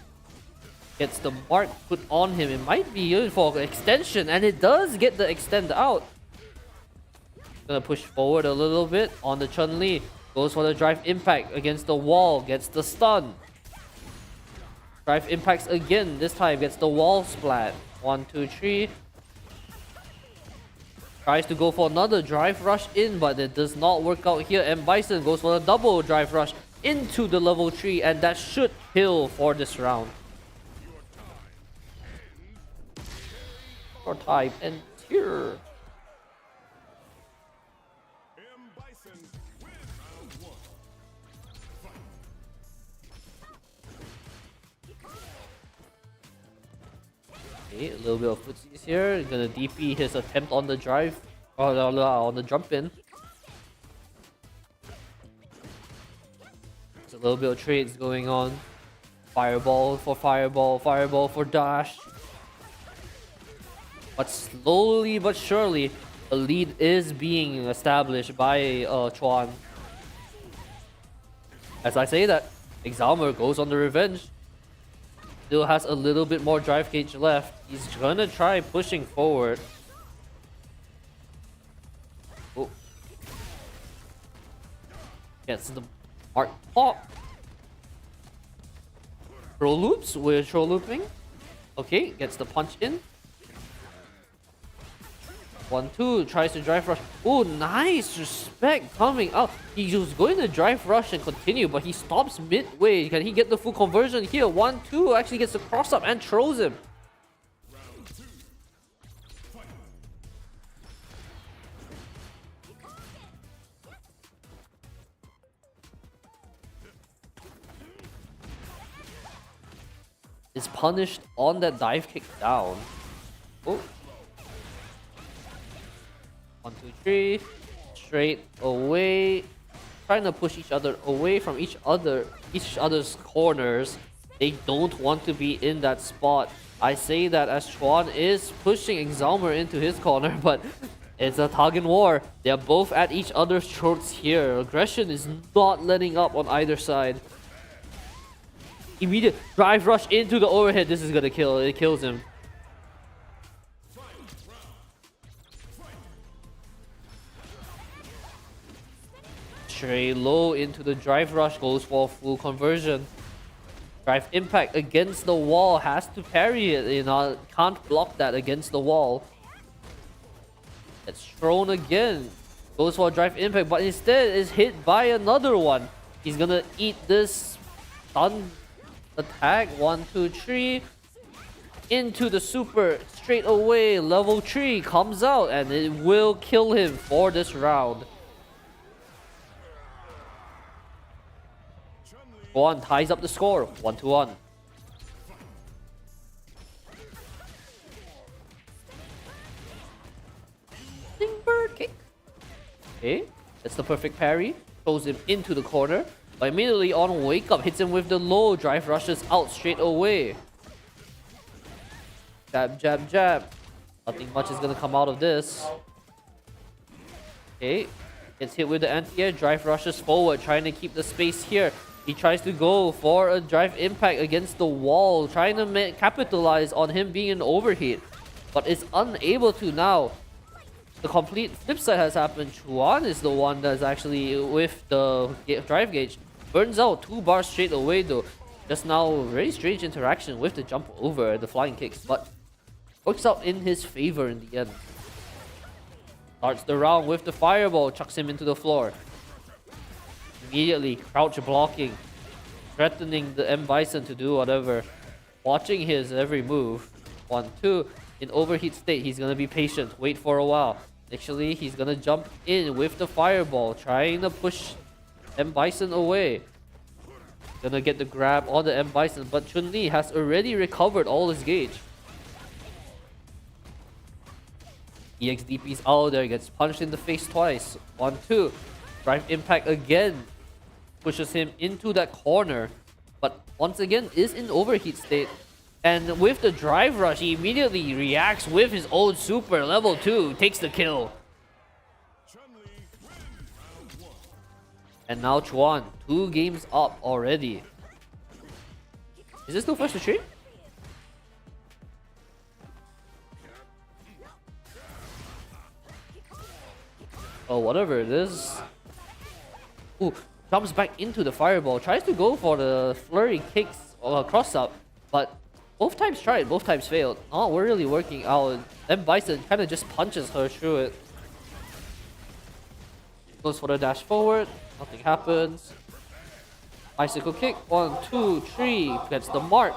Gets the mark put on him. It might be used for extension, and it does get the extend out. Gonna push forward a little bit on the Chun-Li. Goes for the drive impact against the wall, gets the stun. Drive impacts again, this time gets the wall splat. 1, 2, 3. Tries to go for another drive rush in, but it does not work out here. M Bison goes for a double drive rush into the level 3, and that should kill for this round. Your time and here. M. Bison wins round 1. Okay, a little bit of footsies here. He's gonna DP his attempt on the drive, or on the jump in. There's a little bit of trades going on. Fireball for fireball, fireball for dash. But slowly but surely, a lead is being established by Chuan. As I say that, Exalmer goes on the revenge. Still has a little bit more drive gauge left. He's gonna try pushing forward. Oh. Gets the mark pop. Troll loops, we're troll looping. Okay, gets the punch in. 1, 2, tries to drive rush. Oh, nice respect coming out. He was going to drive rush and continue, but he stops midway. Can he get the full conversion here? 1, 2, actually gets the cross up and throws him. Is punished on that dive kick down. Oh. 1, 2, 3. Straight away. Trying to push each other away from each other's corners. They don't want to be in that spot. I say that as Chuan is pushing Exalmer into his corner, but it's a tug and war. They're both at each other's throats here. Aggression is not letting up on either side. Immediate drive rush into the overhead. This is gonna kill. It kills him. Straight low into the drive rush, goes for full conversion. Drive impact against the wall, has to parry it, you know, can't block that against the wall. It's thrown again, goes for a drive impact, but instead is hit by another one. He's gonna eat this stun attack. 1, 2, 3. Into the super, straight away, level 3 comes out, and it will kill him for this round. Chuan ties up the score, 1 to 1. Bird kick. Okay, that's the perfect parry. Throws him into the corner. But immediately on wake up, hits him with the low, drive rushes out straight away. Jab, jab, jab. Nothing much is gonna come out of this. Okay, gets hit with the anti-air, drive rushes forward, trying to keep the space here. He tries to go for a drive impact against the wall, trying to capitalize on him being an overheat, but is unable to now. The complete flip side has happened. Chuan is the one that's actually with the drive gauge. Burns out 2 bars straight away though. Just now, very strange interaction with the jump over the flying kicks, but works out in his favor in the end. Starts the round with the fireball, chucks him into the floor. Immediately, crouch blocking, threatening the M Bison to do whatever. Watching his every move. 1-2. In overheat state, he's gonna be patient, wait for a while. Actually, he's gonna jump in with the fireball, trying to push M Bison away. Gonna get the grab on the M Bison, but Chun-Li has already recovered all his gauge. EXDP's out there, gets punched in the face twice. 1-2. Drive impact again. Pushes him into that corner. But once again is in overheat state. And with the drive rush, he immediately reacts with his own super level 2. Takes the kill. And now Chuan, 2 games up already. Is this still first to stream? Oh, whatever it is. Ooh, jumps back into the fireball. Tries to go for the flurry kicks or cross up, but both times tried, both times failed. Not really working out. Then Bison kind of just punches her through it. Goes for the dash forward. Nothing happens. Bicycle kick. 1, 2, 3. Gets the mark.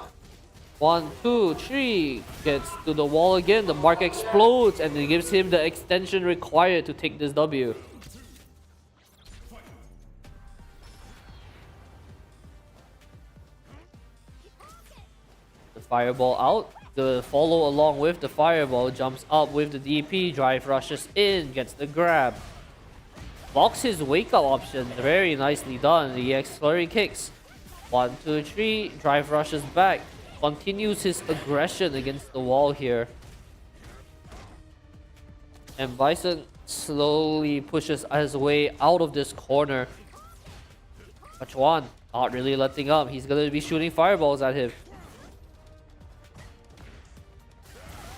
1, 2, 3. Gets to the wall again. The mark explodes and it gives him the extension required to take this W. The fireball out. The follow along with the fireball. Jumps up with the DP. Drive rushes in. Gets the grab. Blocks his wake up option. Very nicely done. The EX flurry kicks. 1, 2, 3. Drive rushes back. Continues his aggression against the wall here. And Bison slowly pushes his way out of this corner. But Chuan not really letting up. He's gonna be shooting fireballs at him.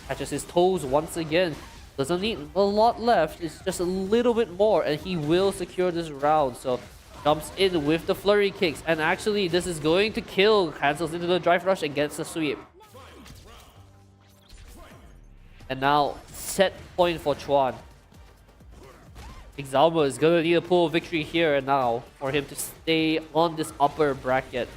Catches his toes once again. Doesn't need a lot left. It's just a little bit more and he will secure this round. So jumps in with the flurry kicks. And actually this is going to kill. Cancels into the drive rush and gets the sweep. And now set point for Chuan. Exalma is going to need a pull victory here and now for him to stay on this upper bracket.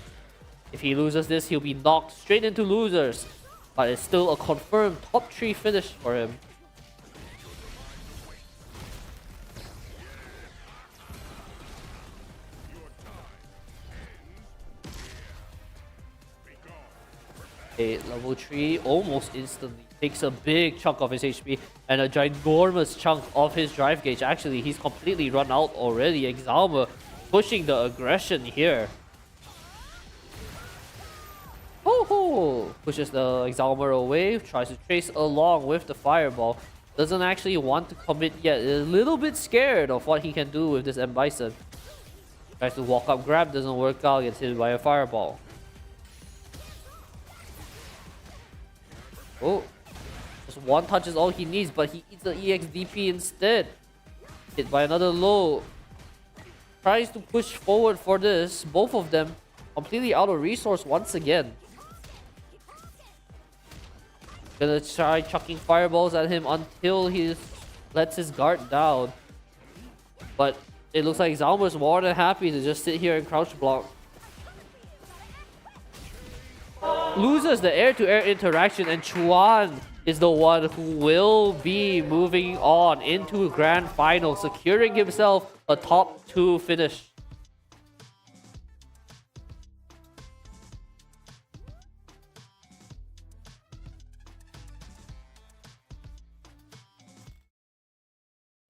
If he loses this, he'll be knocked straight into losers. But it's still a confirmed top 3 finish for him. Okay, level 3 almost instantly takes a big chunk of his HP and a ginormous chunk of his drive gauge. Actually, he's completely run out already. Exalma pushing the aggression here. Oh, pushes the Exalma away, tries to trace along with the fireball. Doesn't actually want to commit yet. A little bit scared of what he can do with this M Bison. Tries to walk up grab, doesn't work out, gets hit by a fireball. Oh, just one touch is all he needs, but he eats the EXDP instead. Hit by another low. Tries to push forward for this. Both of them completely out of resource once again. Gonna try chucking fireballs at him until he lets his guard down. But it looks like Zalma's more than happy to just sit here and crouch block. Loses the air-to-air interaction and Chuan is the one who will be moving on into grand final, securing himself a top 2 finish.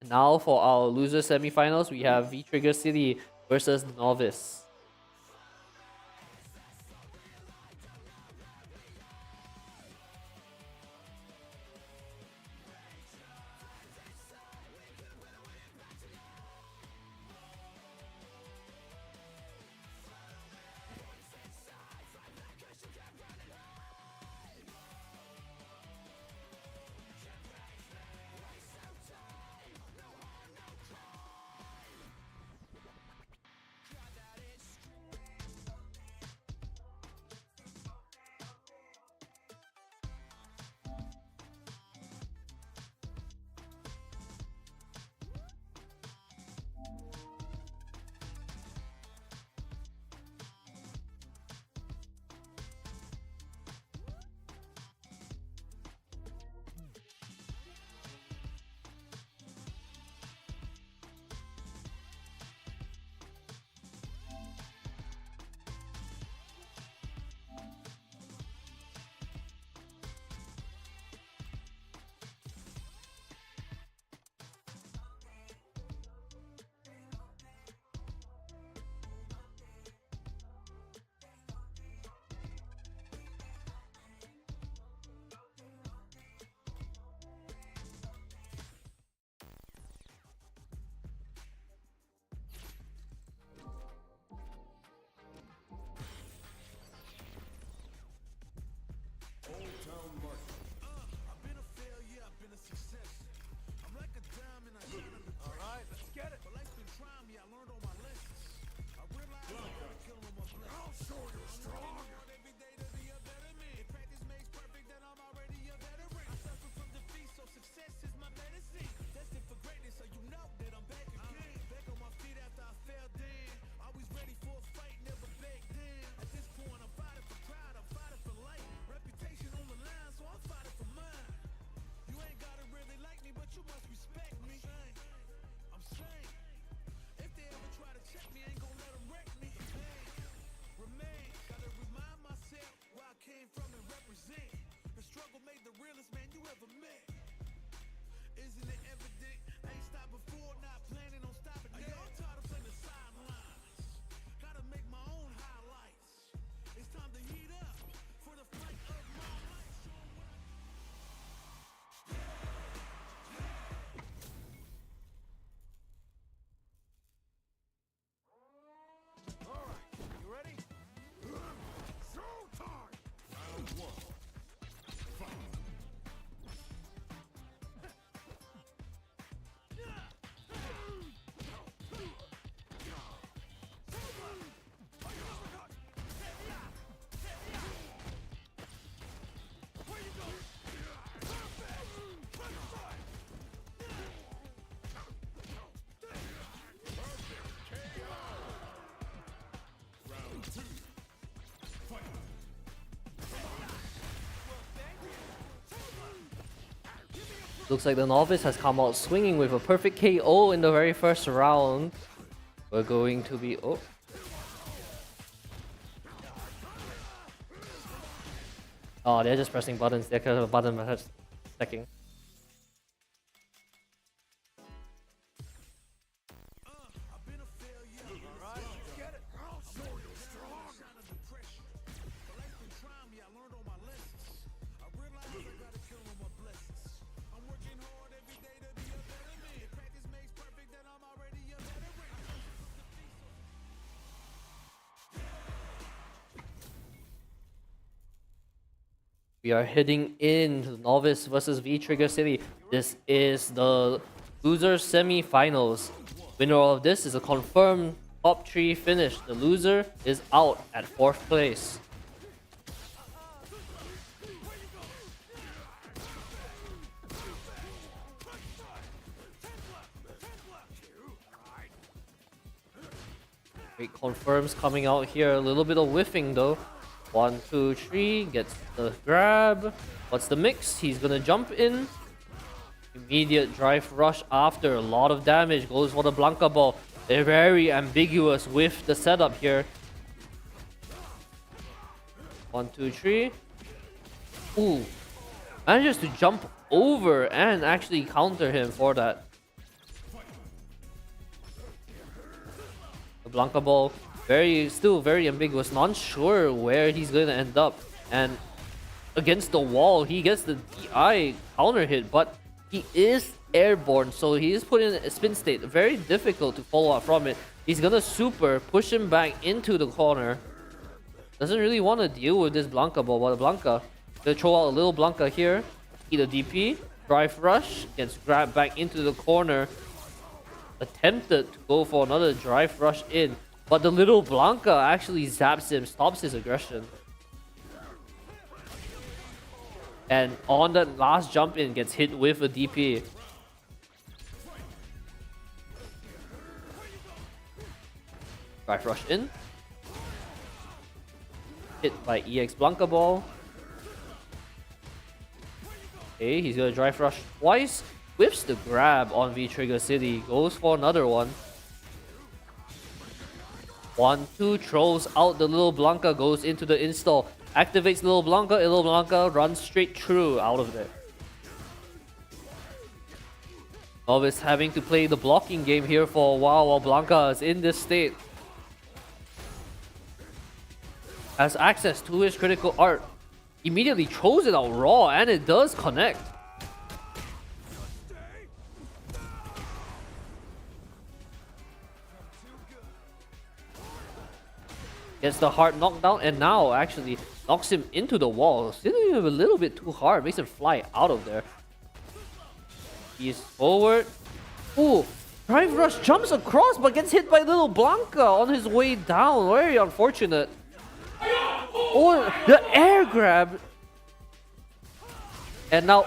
Now for our loser semifinals, we have V-Trigger City versus Novice. Looks like the Novice has come out swinging with a perfect KO in the very first round. We're going to be... Oh. Oh, they're just pressing buttons. They're kind of button checking. We are heading into Novice versus V Trigger City. This is the loser semi-finals. Winner of this is a confirmed top 3 finish. The loser is out at 4th place. Great confirms coming out here. A little bit of whiffing though. 1, 2, 3, gets the grab. What's the mix? He's gonna jump in. Immediate drive rush after. A lot of damage. Goes for the Blanca ball. They're very ambiguous with the setup here. 1, 2, 3. Ooh. Manages to jump over and actually counter him for that. The Blanca ball. Still very ambiguous, not sure where he's going to end up. And against the wall, he gets the DI counter hit, but he is airborne, so he is put in a spin state. Very difficult to follow up from it. He's gonna super push him back into the corner. Doesn't really want to deal with this Blanca ball, but the Blanca gonna throw out a little Blanca here. Eat a DP, drive rush, gets grabbed back into the corner. Attempted to go for another drive rush in. But the little Blanca actually zaps him, stops his aggression. And on that last jump in, gets hit with a DP. Drive rush in. Hit by EX Blanca ball. Okay, he's gonna drive rush twice. Whips the grab on V Trigger City. Goes for another one. 1, 2, throws out the little Blanca, goes into the install, activates little Blanca runs straight through out of there. Novice having to play the blocking game here for a while Blanca is in this state. Has access to his critical art. Immediately throws it out raw and it does connect. Gets the hard knockdown and now actually knocks him into the wall. Hitting him a little bit too hard, makes him fly out of there. He's forward. Ooh, drive rush jumps across but gets hit by little Blanca on his way down. Very unfortunate. Oh, the air grab! And now,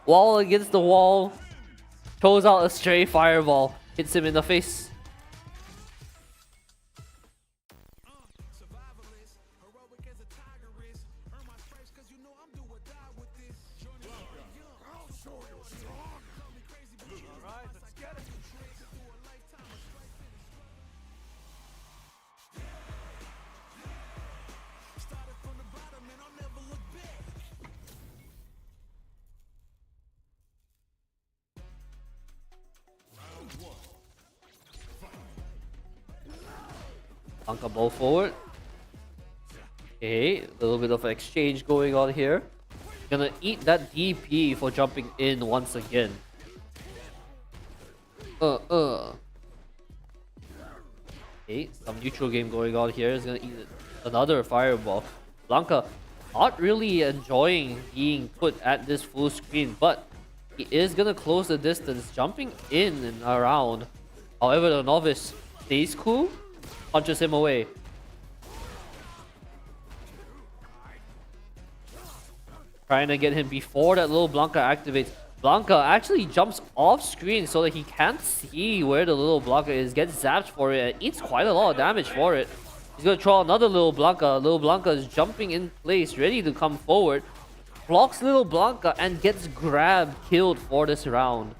wall against the wall, throws out a stray fireball, hits him in the face. Blanka ball forward. Okay, a little bit of exchange going on here. Gonna eat that DP for jumping in once again. Okay, some neutral game going on here. Is gonna eat another fireball. Blanka not really enjoying being put at this full screen, but he is gonna close the distance, jumping in and around. However, the novice stays cool, punches him away. Trying to get him before that little Blanka activates. Blanka actually jumps off screen so that he can't see where the little Blanka is, gets zapped for it, and eats quite a lot of damage for it. He's gonna throw another little Blanka. Little Blanka is jumping in place, ready to come forward. Blocks little Blanka and gets grabbed, killed for this round.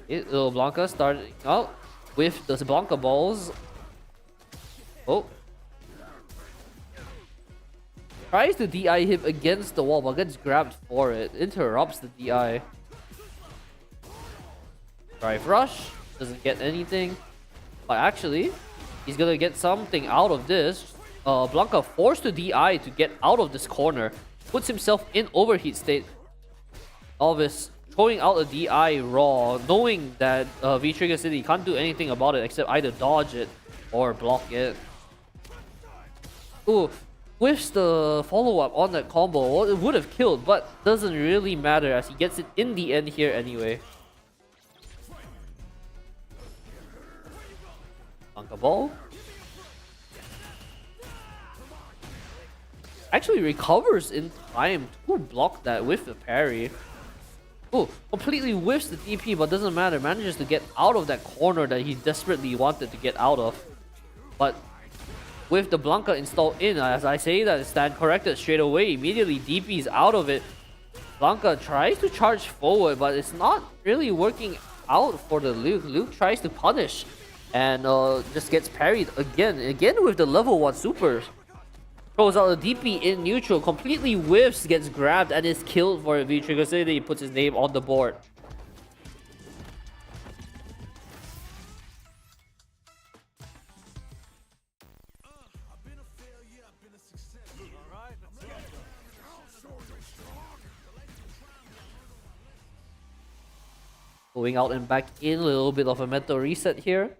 Little Blanka starting out with the Blanka balls. Oh. Tries to DI him against the wall, but gets grabbed for it. Interrupts the DI. Drive rush. Doesn't get anything. But actually, he's gonna get something out of this. Blanka forced to DI to get out of this corner. Puts himself in overheat state. Novice throwing out a DI raw, knowing that V-Trigger City can't do anything about it except either dodge it or block it. Ooh, whiffs the follow-up on that combo. Well, it would have killed, but doesn't really matter as he gets it in the end here anyway. Blanka ball. Actually recovers in time to block that with the parry. Oh, completely whiffs the DP, but doesn't matter. Manages to get out of that corner that he desperately wanted to get out of. But with the Blanka installed in, as I say that, stand corrected straight away. Immediately DP's out of it. Blanka tries to charge forward, but it's not really working out for the Luke. Luke tries to punish and just gets parried again. Again with the level 1 super. Throws out a DP in neutral, completely whiffs, gets grabbed, and is killed for V-Trigger City. He puts his name on the board. Going out and back in, a little bit of a mental reset here.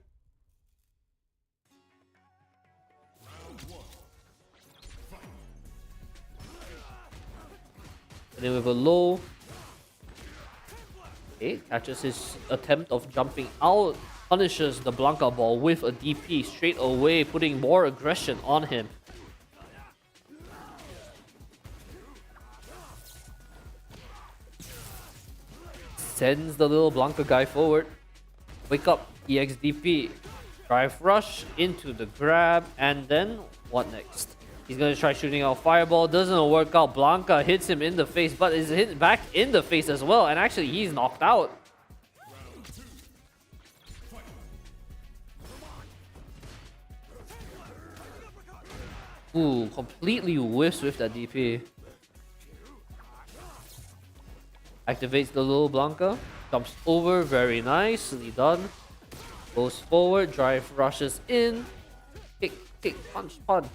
And then with a low. Okay, catches his attempt of jumping out. Punishes the Blanka ball with a DP straight away, putting more aggression on him. Sends the little Blanka guy forward. Wake up, EXDP. Drive rush into the grab, and then what next? He's gonna try shooting out fireball, doesn't work out. Blanka hits him in the face, but is hit back in the face as well, and actually he's knocked out. Ooh, completely whiffs with that DP. Activates the little Blanka, jumps over, very nicely done. Goes forward, drive rushes in. Kick, kick, punch, punch.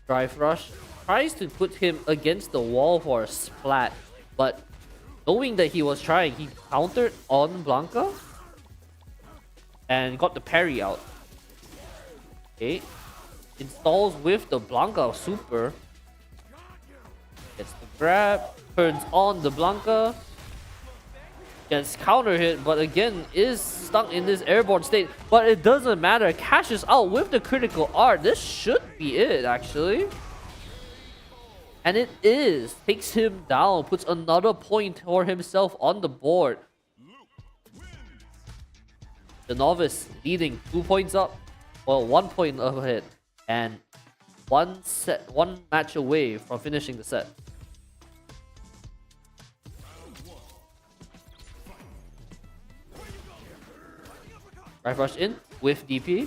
Drive rush. Tries to put him against the wall for a splat. But knowing that he was trying, he countered on Blanka. And got the parry out. Okay. Installs with the Blanka super. Gets the grab. Turns on the Blanka. Gets counter hit, but again is stuck in this airborne state. But it doesn't matter. Cashes out with the critical art. This should be it, actually. And it is. Takes him down. Puts another point for himself on the board. The Novice leading 2 points up. Well, 1 point ahead. And one match away from finishing the set. Drive rush in with DP.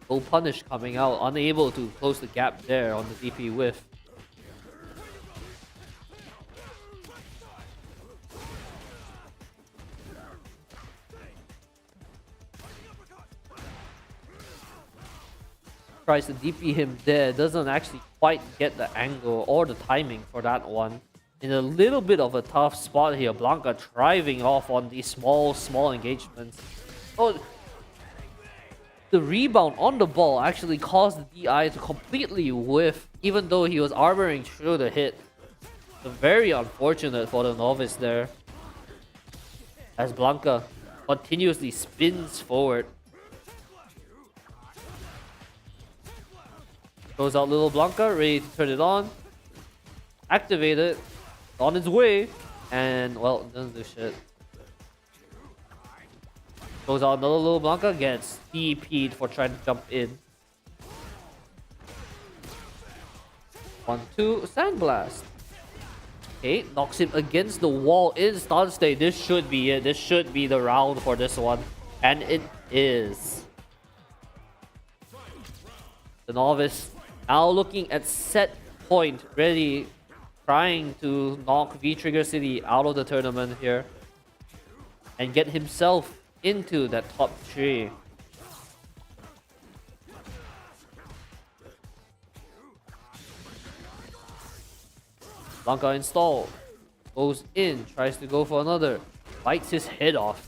No punish coming out, unable to close the gap there on the DP whiff. Tries to DP him there, doesn't actually quite get the angle or the timing for that one. In a little bit of a tough spot here, Blanka driving off on these small engagements. Oh, the rebound on the ball actually caused the DI to completely whiff, even though he was armoring through the hit. So very unfortunate for the Novice there. As Blanka continuously spins forward. Goes out little Blanka, ready to turn it on. Activate it. On its way. And, well, doesn't do shit. Goes out another little Blanka, gets DP'd for trying to jump in. 1-2, Sandblast. Okay, knocks him against the wall in stun state. This should be it. This should be the round for this one. And it is. The Novice now looking at set point, ready, trying to knock V-Trigger City out of the tournament here. And get himself into that top 3. Blanka installed. Goes in, tries to go for another. Bites his head off.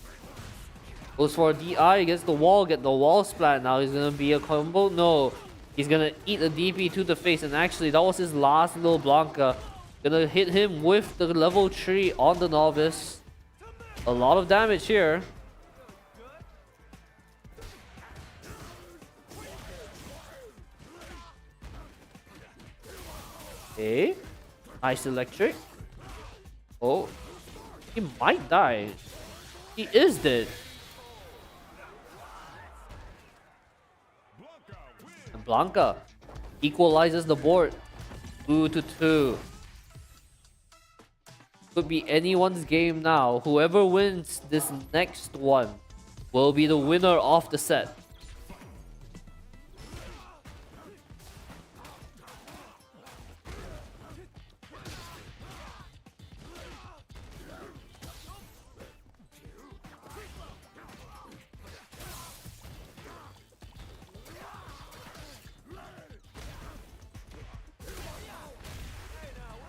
Goes for a DI, gets the wall, get the wall splat. Now he's gonna be a combo. No. He's gonna eat a DP to the face. And actually, that was his last little Blanka. Gonna hit him with the level 3 on the Novice. A lot of damage here. Okay. Nice electric. Oh. He might die. He is dead. And Blanka equalizes the board. 2-2. Could be anyone's game now. Whoever wins this next one will be the winner of the set.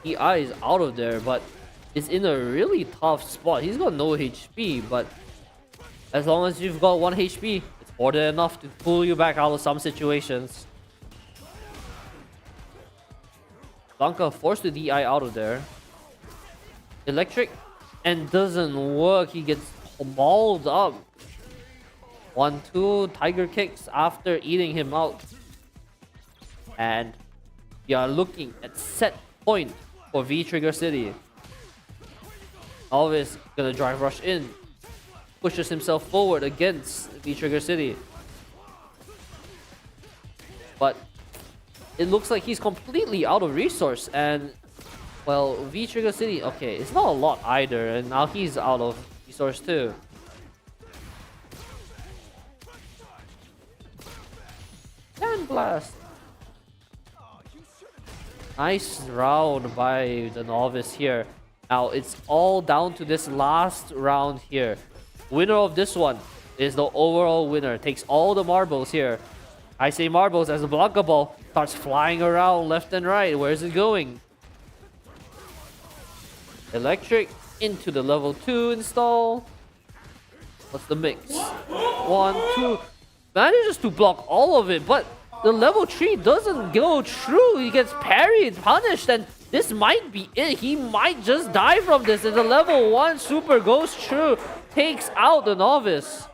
EI is out of there, but is in a really tough spot. He's got no HP, but as long as you've got 1 HP, it's more than enough to pull you back out of some situations. Blanka forced the DI out of there. Electric, and doesn't work. He gets mauled up. 1-2 Tiger Kicks after eating him out. And we are looking at set point for V-Trigger City. Novice gonna drive rush in. Pushes himself forward against V-Trigger City. But it looks like he's completely out of resource, and well, V-Trigger City, okay, it's not a lot either, and now he's out of resource too. Sandblast. Nice round by the Novice here. Now it's all down to this last round here. Winner of this one is the overall winner. Takes all the marbles here. I say marbles as the Blanka ball starts flying around left and right. Where is it going? Electric into the level 2 install. What's the mix? 1, 2. Manages to block all of it, but the level 3 doesn't go through. He gets parried, punished, and This might be it. He might just die from this. And the level 1 super goes through, takes out the novice.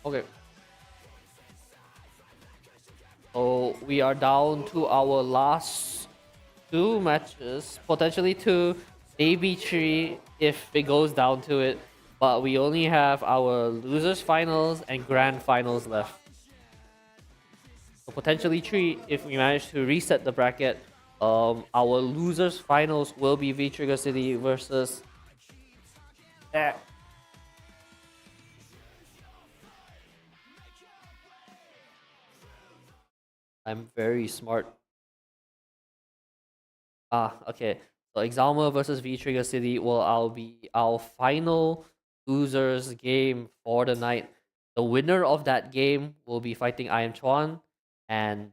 Okay. So we are down to our last 2 matches, potentially 2, maybe 3 if it goes down to it. But we only have our losers finals and grand finals left. So potentially 3 if we manage to reset the bracket. Our losers finals will be V Trigger City versus that. I'm very smart. Okay. So Exalma versus V Trigger City will be our final losers game for the night. The winner of that game will be fighting I Am Chuan, and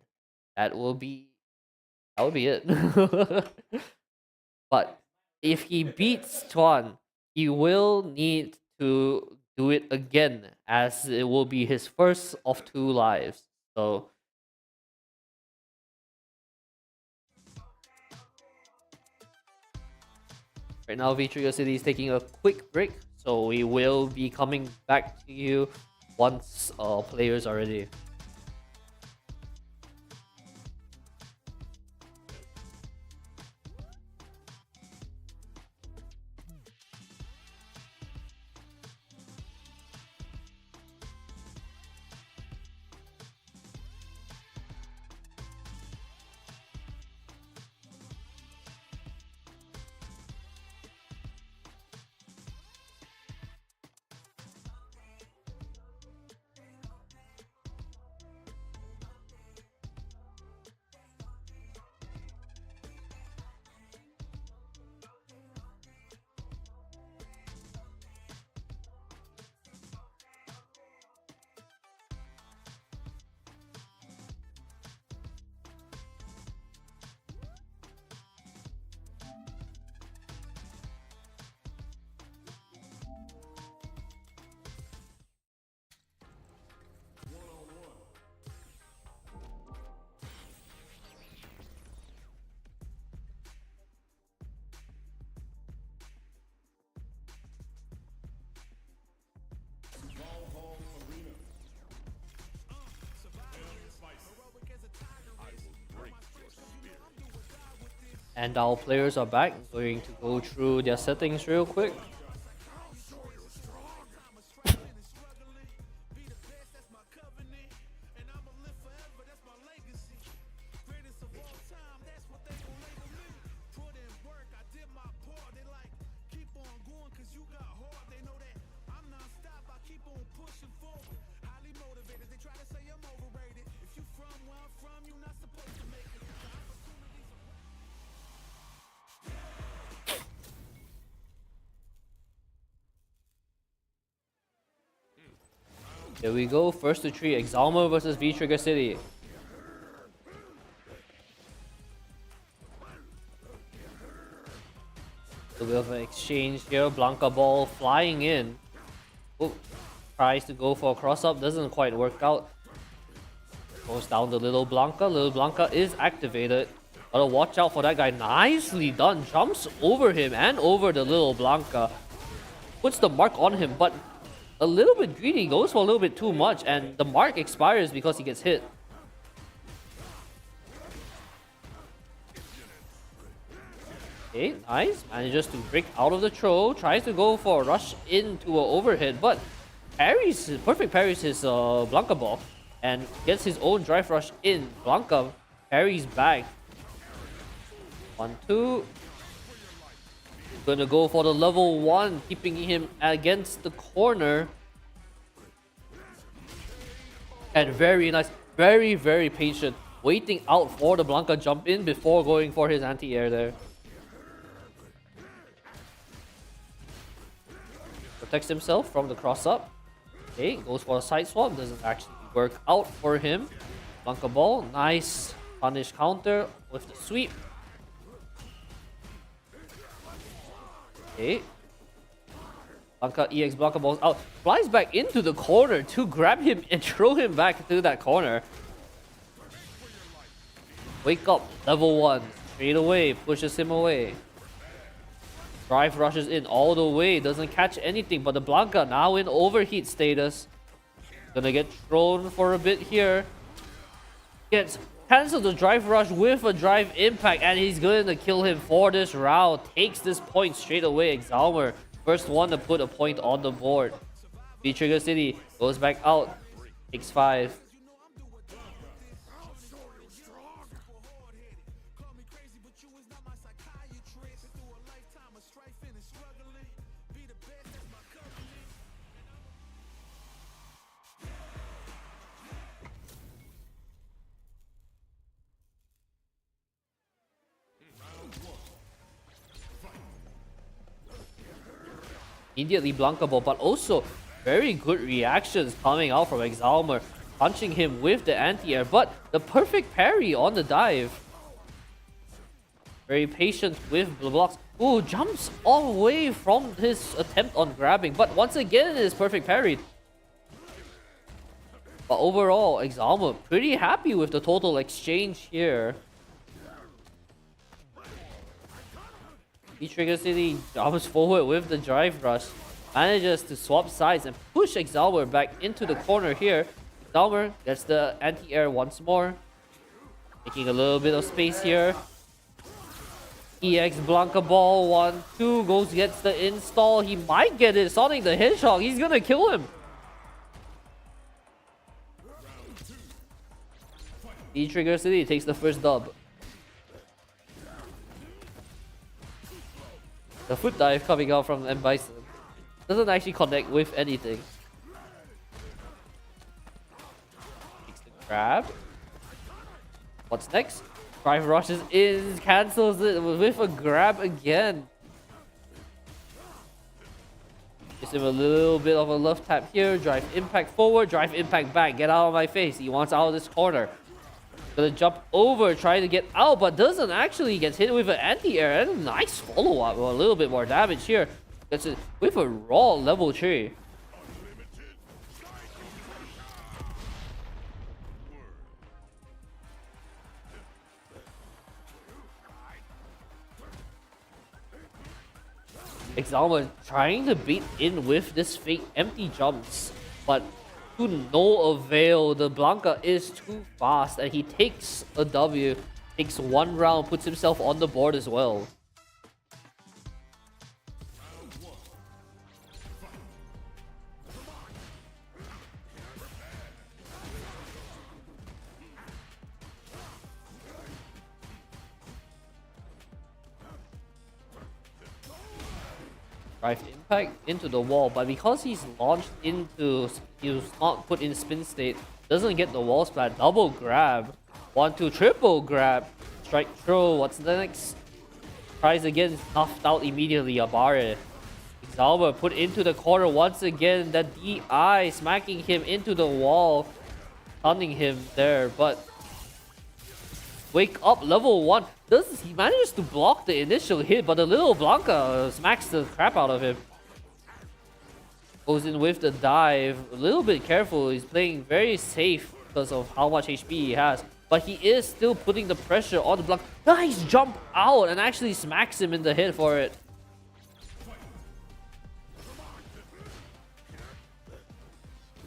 that will be it. But if he beats Chuan, he will need to do it again, as it will be his first of 2 lives. So right now, V Trigger City is taking a quick break, so we will be coming back to you once players are ready. And our players are back. I'm going to go through their settings real quick. Here we go, first to 3, Exalma versus V Trigger City. A bit of an exchange here, Blanca Ball flying in. Oh, tries to go for a cross up, doesn't quite work out. Goes down to Little Blanca is activated. Gotta watch out for that guy, nicely done, jumps over him and over the Little Blanca. Puts the mark on him, but a little bit greedy, goes for a little bit too much, and the mark expires because he gets hit. Okay, nice. Manages to break out of the throw, tries to go for a rush into an overhead, but perfect parries his Blanca Ball and gets his own drive rush in. Blanca parries back. 1-2. Gonna go for the level 1, keeping him against the corner. And very nice, very, very patient. Waiting out for the Blanca jump in before going for his anti-air there. Protects himself from the cross-up. Okay, goes for a side swap. Doesn't actually work out for him. Blanca ball, nice punish counter with the sweep. Okay. Blanca EX Blanca balls out. Flies back into the corner to grab him and throw him back to that corner. Wake up, level 1. Straight away, pushes him away. Drive rushes in all the way, doesn't catch anything, but the Blanca now in overheat status. Gonna get thrown for a bit here. Gets cancelled the drive rush with a drive impact, and he's going to kill him for this round. Takes this point straight away. Exalmer, first one to put a point on the board. V-Trigger City goes back out. Takes 5. Immediately Blanca ball, but also very good reactions coming out from Exalmer, punching him with the anti-air, but the perfect parry on the dive. Very patient with the blocks. Ooh, jumps away from his attempt on grabbing, but once again it is perfect parried. But overall, Exalmer pretty happy with the total exchange here. V-Trigger City jumps forward with the drive rush. Manages to swap sides and push Exalmer back into the corner here. Exalmer gets the anti-air once more. Taking a little bit of space here. EX Blanca ball, 1-2, goes gets the install. He might get it. Sonic the Hedgehog, he's gonna kill him. V-Trigger City takes the first dub. The foot dive coming out from M. Bison doesn't actually connect with anything. Takes the grab. What's next? Drive rushes in, cancels it with a grab again. Gives him a little bit of a love tap here. Drive impact forward, drive impact back. Get out of my face. He wants out of this corner. Gonna jump over, trying to get out, but doesn't actually get hit with an anti-air. And a nice follow-up with a little bit more damage here. Gets it with a raw level 3. Exalmer trying to beat in with this fake empty jumps, but to no avail. The Blanca is too fast and he takes a W, takes one round, puts himself on the board as well. Drive impact into the wall, but because he's launched into, he was not put in spin state, doesn't get the wall splat. Double grab, 1-2 triple grab, strike throw. What's the next? Tries again, snuffed out immediately. Abare, Exalmer put into the corner once again. That DI smacking him into the wall, stunning him there. But wake up, level 1. He manages to block the initial hit, but the little Blanca smacks the crap out of him. Goes in with the dive. A little bit careful. He's playing very safe because of how much HP he has. But he is still putting the pressure on the Blanca. Nice jump out and actually smacks him in the head for it.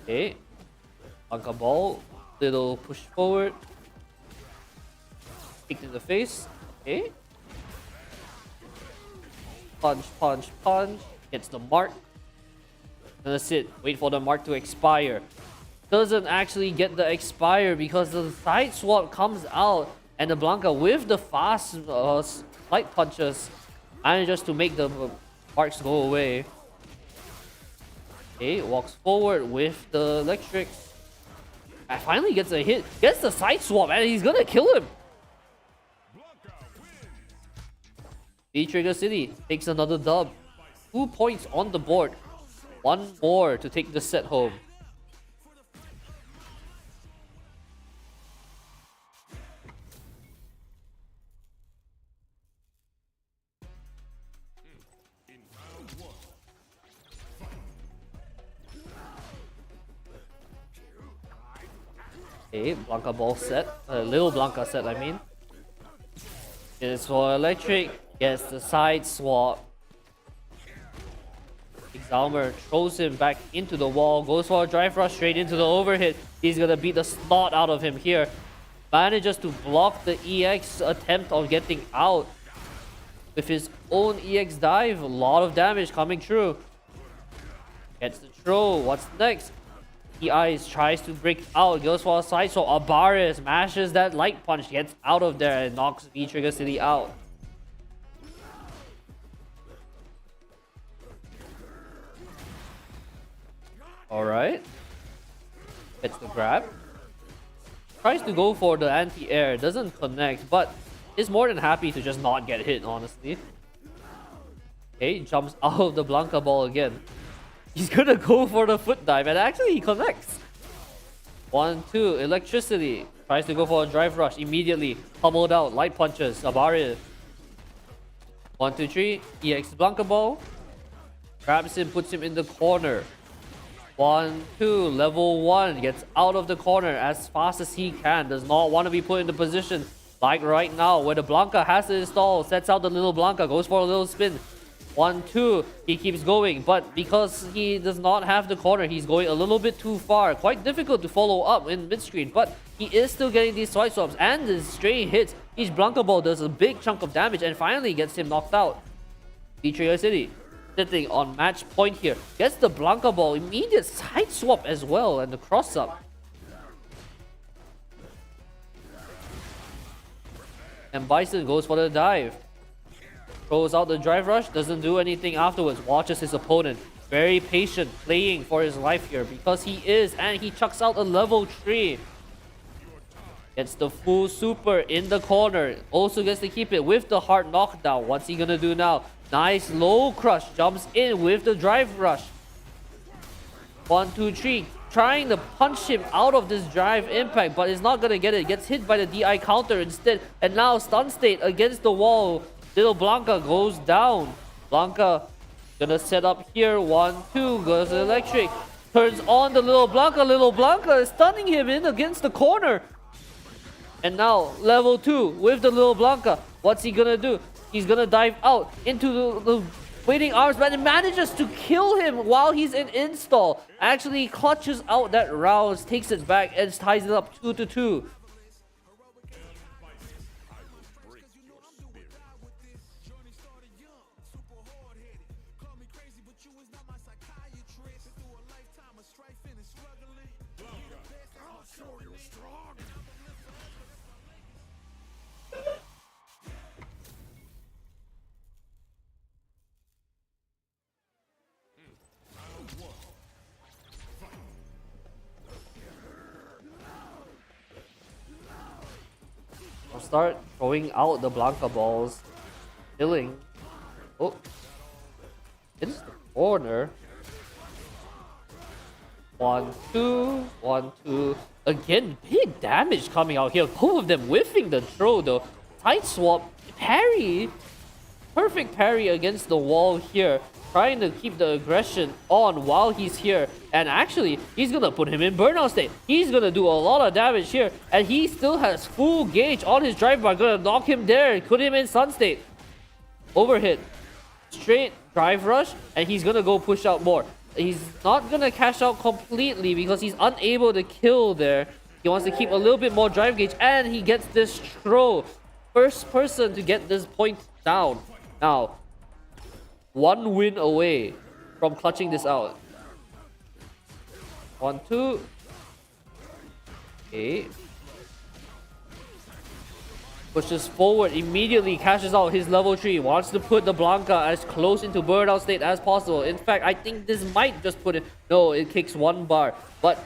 Okay. Blanca ball. Little push forward. Kicked in the face. Okay. Punch, punch, punch. Gets the mark. Gonna sit. Wait for the mark to expire. Doesn't actually get the expire because the side swap comes out. And the Blanca with the fast light punches Manages to make the sparks go away. Okay, walks forward with the electric. And finally gets a hit. Gets the side swap and he's gonna kill him. V-Trigger City takes another dub. 2 points on the board. One more to take the set home. Okay, Blanca ball set. Little Blanca set, I mean. It's for electric. Gets the side swap. Exalmer throws him back into the wall. Goes for a drive rush straight into the overhit. He's gonna beat the snot out of him here. Manages to block the EX attempt of getting out. With his own EX dive. A lot of damage coming through. Gets the throw. What's next? Eyes tries to break out, goes for a side swap. Abaris mashes that light punch, gets out of there and knocks V-Trigger City out. Alright. Gets the grab. Tries to go for the anti-air, doesn't connect, but is more than happy to just not get hit, honestly. Okay, jumps out of the Blanca ball again. He's gonna go for the foot dive and actually he connects. 1-2, electricity. Tries to go for a drive rush immediately. Pummeled out, light punches, Abaris. 1-2-3, EX Blanca ball. Grabs him, puts him in the corner. 1-2, level 1. Gets out of the corner as fast as he can. Does not want to be put in the position like right now where the Blanca has to install. Sets out the little Blanca, goes for a little spin. 1-2, he keeps going, but because he does not have the corner, he's going a little bit too far. Quite difficult to follow up in mid-screen, but he is still getting these side swaps and the stray hits. Each Blanca ball does a big chunk of damage and finally gets him knocked out. V-Trigger City sitting on match point here. Gets the Blanca ball, immediate side swap as well, and the cross up. And Bison goes for the dive. Throws out the drive rush, doesn't do anything afterwards, watches his opponent. Very patient, playing for his life here because he is, and he chucks out a level 3. Gets the full super in the corner. Also gets to keep it with the hard knockdown. What's he gonna do now? Nice low crush, jumps in with the drive rush. 1-2-3, trying to punch him out of this drive impact, but is not gonna get it. Gets hit by the DI counter instead, and now stun state against the wall. Little Blanca goes down. Blanca gonna set up here. 1-2, goes electric. Turns on the Little Blanca. Little Blanca is stunning him in against the corner. And now level 2 with the Little Blanca. What's he gonna do? He's gonna dive out into the waiting arms, but it manages to kill him while he's in install. Actually clutches out that rouse, takes it back and ties it up 2-2. I'll start throwing out the Blanca balls. Killing. Oh. It's the corner. 1-2. 1-2. Again, big damage coming out here. Both of them whiffing the throw though. Side swap. Parry. Perfect parry against the wall here. Trying to keep the aggression on while he's here. And actually, he's gonna put him in burnout state. He's gonna do a lot of damage here. And he still has full gauge on his drive bar. Gonna knock him there. Put him in stun state. Overhit. Straight drive rush. And he's gonna go push out more. He's not gonna cash out completely because he's unable to kill there. He wants to keep a little bit more drive gauge. And he gets this throw. First person to get this point down. Now, one win away from clutching this out. 1-2. Okay. Pushes forward, immediately cashes out his level 3. Wants to put the Blanca as close into burnout state as possible. In fact, I think this might just put it... No, it kicks 1 bar. But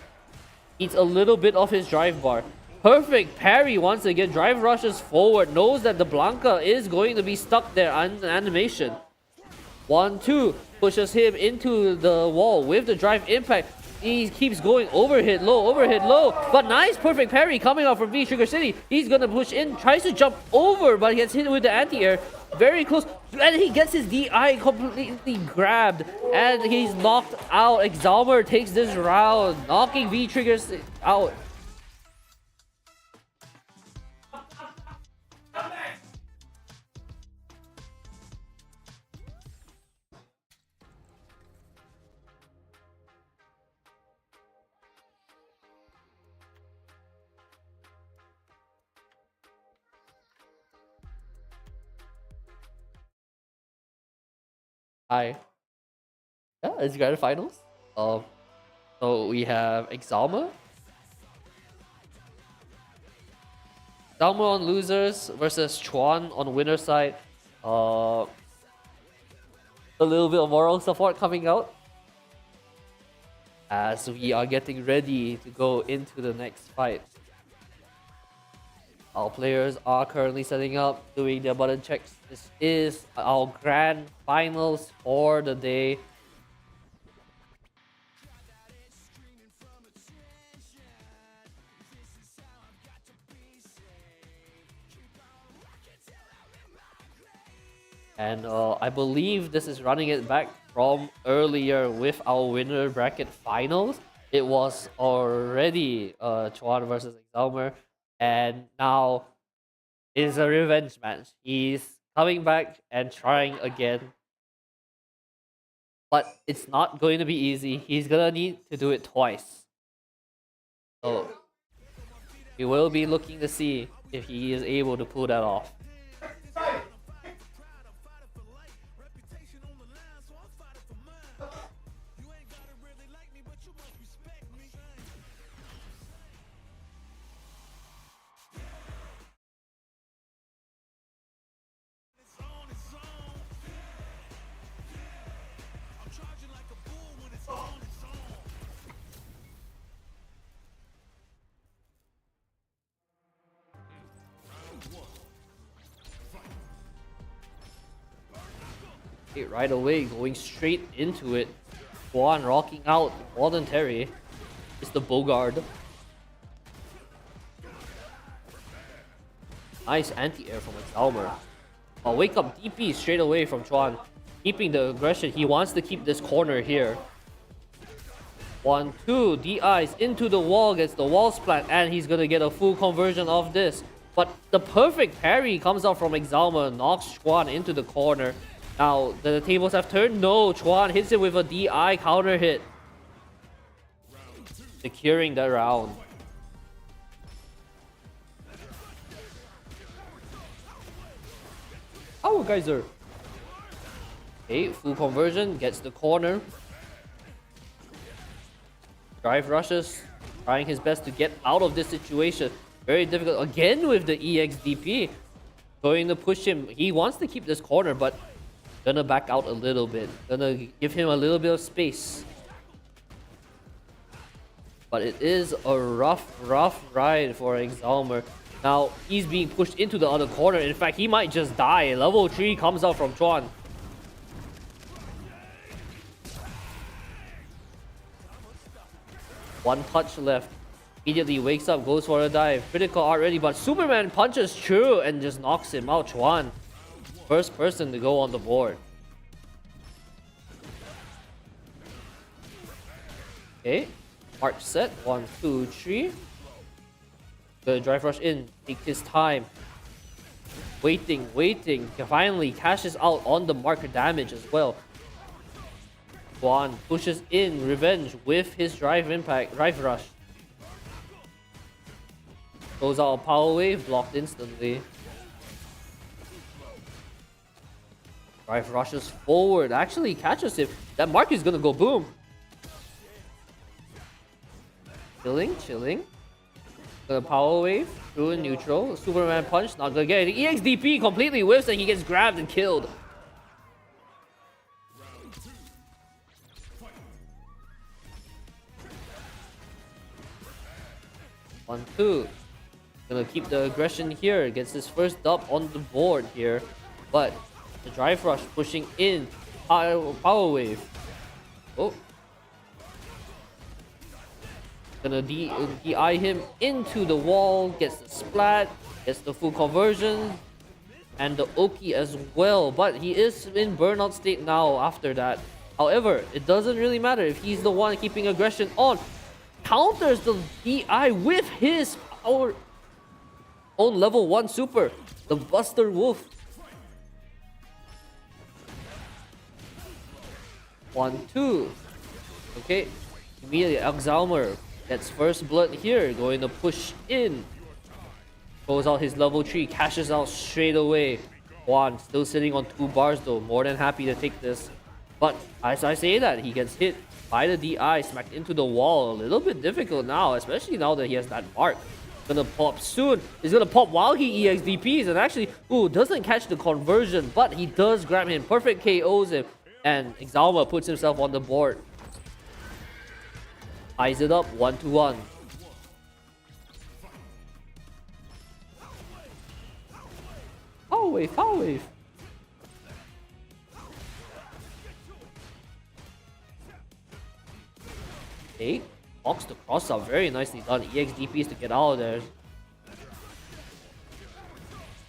eats a little bit of his drive bar. Perfect parry once again. Drive rushes forward. Knows that the Blanca is going to be stuck there on animation. 1-2. Pushes him into the wall with the drive impact. He keeps going overhit low, but nice perfect parry coming out from V Trigger City. He's gonna push in, tries to jump over, but gets hit with the anti-air. Very close, and he gets his DI completely grabbed, and he's knocked out. Exalmer takes this round, knocking V Trigger out. Hi. Yeah, it's grand finals. So we have Exalma. Exalma on losers versus Chuan on winner side. A little bit of moral support coming out as we are getting ready to go into the next fight. Our players are currently setting up, doing their button checks. This is our grand finals for the day. And I believe this is running it back from earlier with our winner bracket finals. It was already Chuan versus Exalmer. And now is a revenge match. He's coming back and trying again. But it's not going to be easy. He's gonna need to do it twice. So we will be looking to see if he is able to pull that off. Right away, going straight into it. Chuan rocking out voluntary. It's the Bogard. Nice anti-air from Exalmer. A wake up DP straight away from Chuan. Keeping the aggression. He wants to keep this corner here. 1-2. DIs into the wall, gets the wall splat, and he's gonna get a full conversion of this. But the perfect parry comes out from Exalmer, knocks Chuan into the corner. Now, the tables have turned. No, Chuan hits it with a DI counter hit. Securing the round. Oh, Geyser. Okay, full conversion, gets the corner. Drive rushes, trying his best to get out of this situation. Very difficult again with the EXDP. Going to push him. He wants to keep this corner, but gonna back out a little bit. Gonna give him a little bit of space. But it is a rough ride for Exalmer. Now, he's being pushed into the other corner. In fact, he might just die. Level 3 comes out from Chuan. One touch left. Immediately wakes up, goes for a dive. Critical art ready, but Superman punches through and just knocks him out. Chuan, first person to go on the board. Okay, march set. 1, 2, 3. The drive rush in, take his time. Waiting. Finally cashes out on the marker damage as well. Chuan pushes in revenge with his drive rush. Goes out a power wave, blocked instantly. Drive rushes forward, actually catches him. That mark is gonna go boom. Chilling. Gonna power wave through in neutral. Superman punch, not gonna get it. EXDP completely whiffs and he gets grabbed and killed. One, two. Gonna keep the aggression here. Gets his first dub on the board here. But the drive rush pushing in. Power wave. Oh. Gonna DI him into the wall. Gets the splat. Gets the full conversion. And the Oki as well. But he is in burnout state now after that. However, it doesn't really matter if he's the one keeping aggression on. Counters the DI with his power own level 1 super, the Buster Wolf. 1, 2. Okay, immediately Exalmer gets first blood here, going to push in. Goes out his level 3, cashes out straight away. Juan still sitting on 2 bars though, more than happy to take this. But as I say that, he gets hit by the DI, smacked into the wall. A little bit difficult now, especially now that he has that mark. Gonna pop soon. He's gonna pop while he EXDPs and actually, doesn't catch the conversion, but he does grab him. Perfect KOs him, and Exalma puts himself on the board. Ties it up 1-1. Power wave, power wave. Okay, blocks the cross up, very nicely done. EXDPs to get out of there.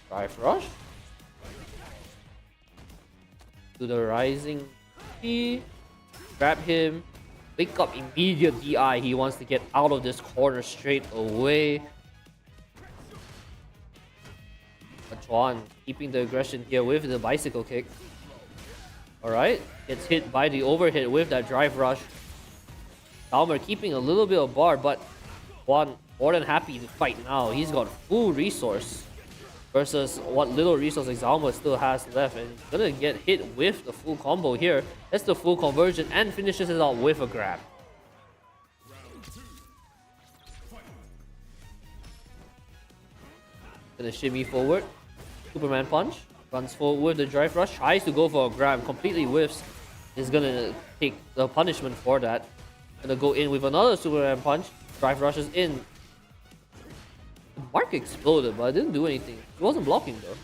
Drive rush. To the rising P. Grab him. Wake up, immediate DI. He wants to get out of this corner straight away. But Chuan keeping the aggression here with the bicycle kick. Alright, gets hit by the overhit with that drive rush. Dalmer keeping a little bit of bar, but Juan more than happy to fight now. He's got full resource versus what little resource Exalma still has left, and he's gonna get hit with the full combo here. That's the full conversion and finishes it out with a grab. Gonna shimmy forward. Superman punch. Runs forward with the drive rush. Tries to go for a grab. Completely whiffs. Is gonna take the punishment for that. Gonna go in with another Superman punch. Drive rushes in. The mark exploded, but it didn't do anything. It wasn't blocking though.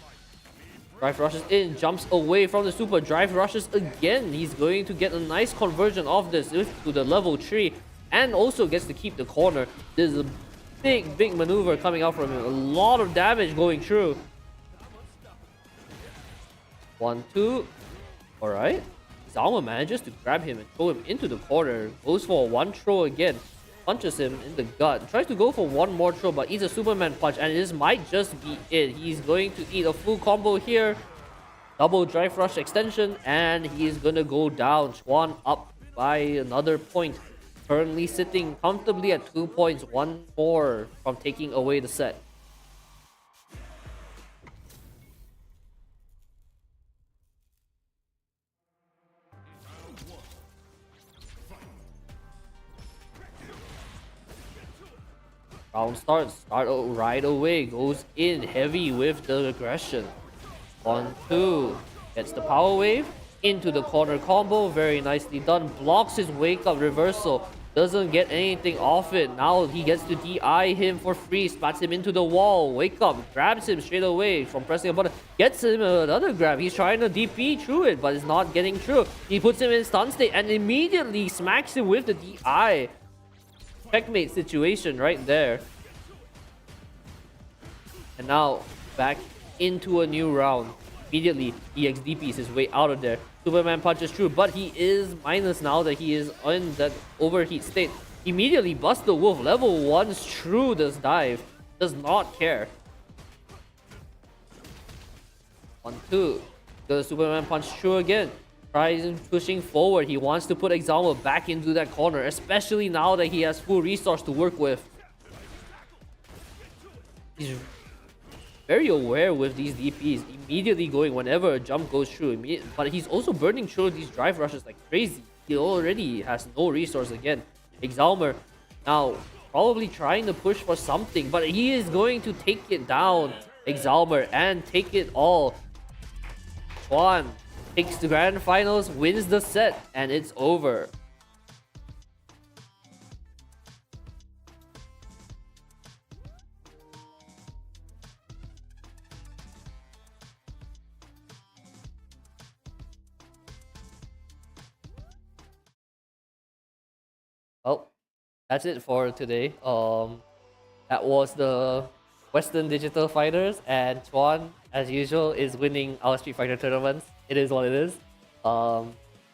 Drive rushes in, jumps away from the super. Drive rushes again. He's going to get a nice conversion of this to the level 3, and also gets to keep the corner. There's a big maneuver coming out from him. A lot of damage going through. 1, 2. All right. Zalma manages to grab him and throw him into the corner. Goes for one throw again. Punches him in the gut. Tries to go for one more throw, but eats a Superman punch, and this might just be it. He's going to eat a full combo here. Double drive rush extension, and he's gonna go down. Chuan up by another point. Currently sitting comfortably at 2 points. One more from taking away the set. Round starts. Start right away. Goes in heavy with the aggression. 1, 2. Gets the power wave. Into the corner combo. Very nicely done. Blocks his wake up reversal. Doesn't get anything off it. Now he gets to DI him for free. Spats him into the wall. Wake up. Grabs him straight away from pressing a button. Gets him another grab. He's trying to DP through it, but it's not getting through. He puts him in stun state and immediately smacks him with the DI. Checkmate situation right there. And now back into a new round. Immediately EXDPs his way out of there. Superman punches through, but he is minus now that he is in that overheat state. Immediately busts the wolf. Level 1's through this dive. Does not care. 1, 2. The Superman punch through again. Tries pushing forward. He wants to put Exalma back into that corner, especially now that he has full resource to work with. He's very aware with these DPs, immediately going whenever a jump goes through. But he's also burning through these drive rushes like crazy. He already has no resource again. Exalmer now probably trying to push for something, but he is going to take it down, Exalmer, and take it all. Chuan takes the grand finals, wins the set, and it's over. Well, that's it for today. That was the Western Digital Fighters, and Chuan, as usual, is winning our Street Fighter tournaments. It is what it is.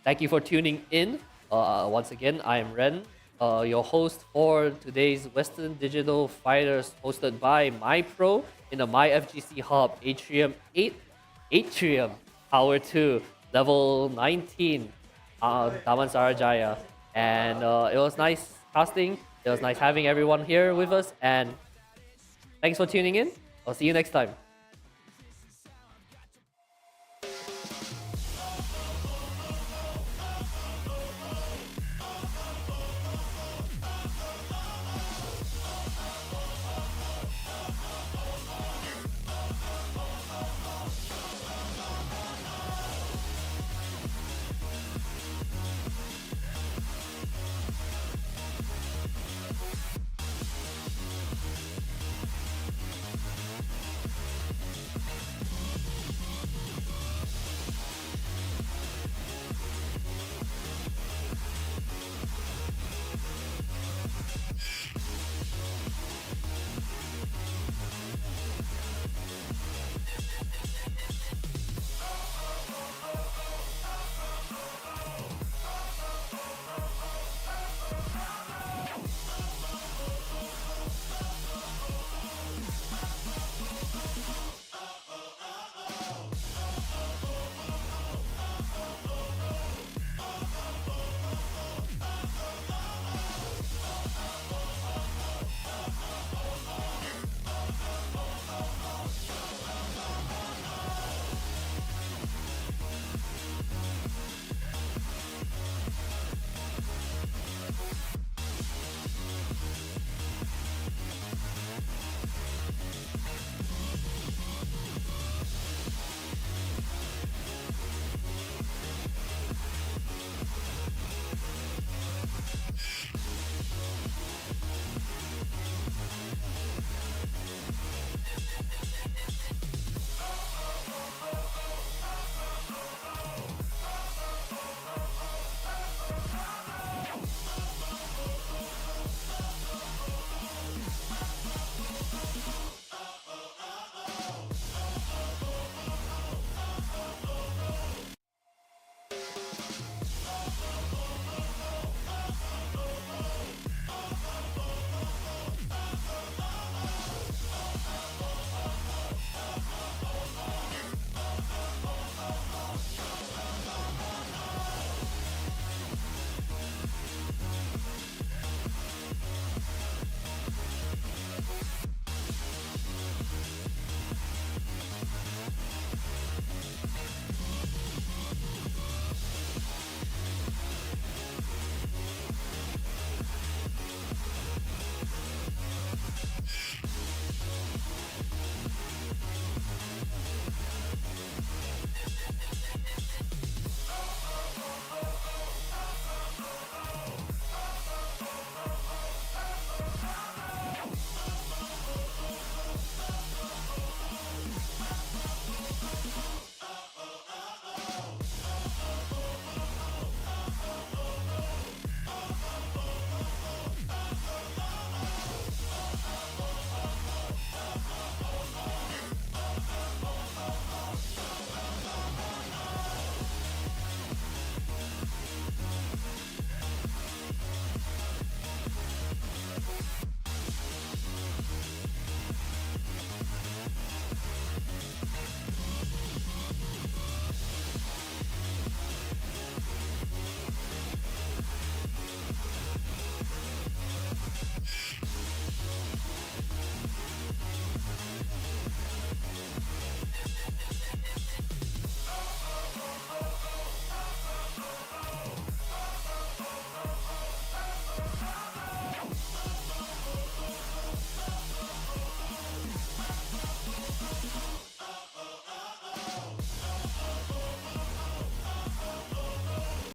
Thank you for tuning in. Once again, I am Ren, your host for today's Western Digital Fighters, hosted by MyPro in the MyFGC Hub, Atrium 8, Atrium Power 2, level 19, Taman Sarajaya. And it was nice casting. It was nice having everyone here with us. And thanks for tuning in. I'll see you next time.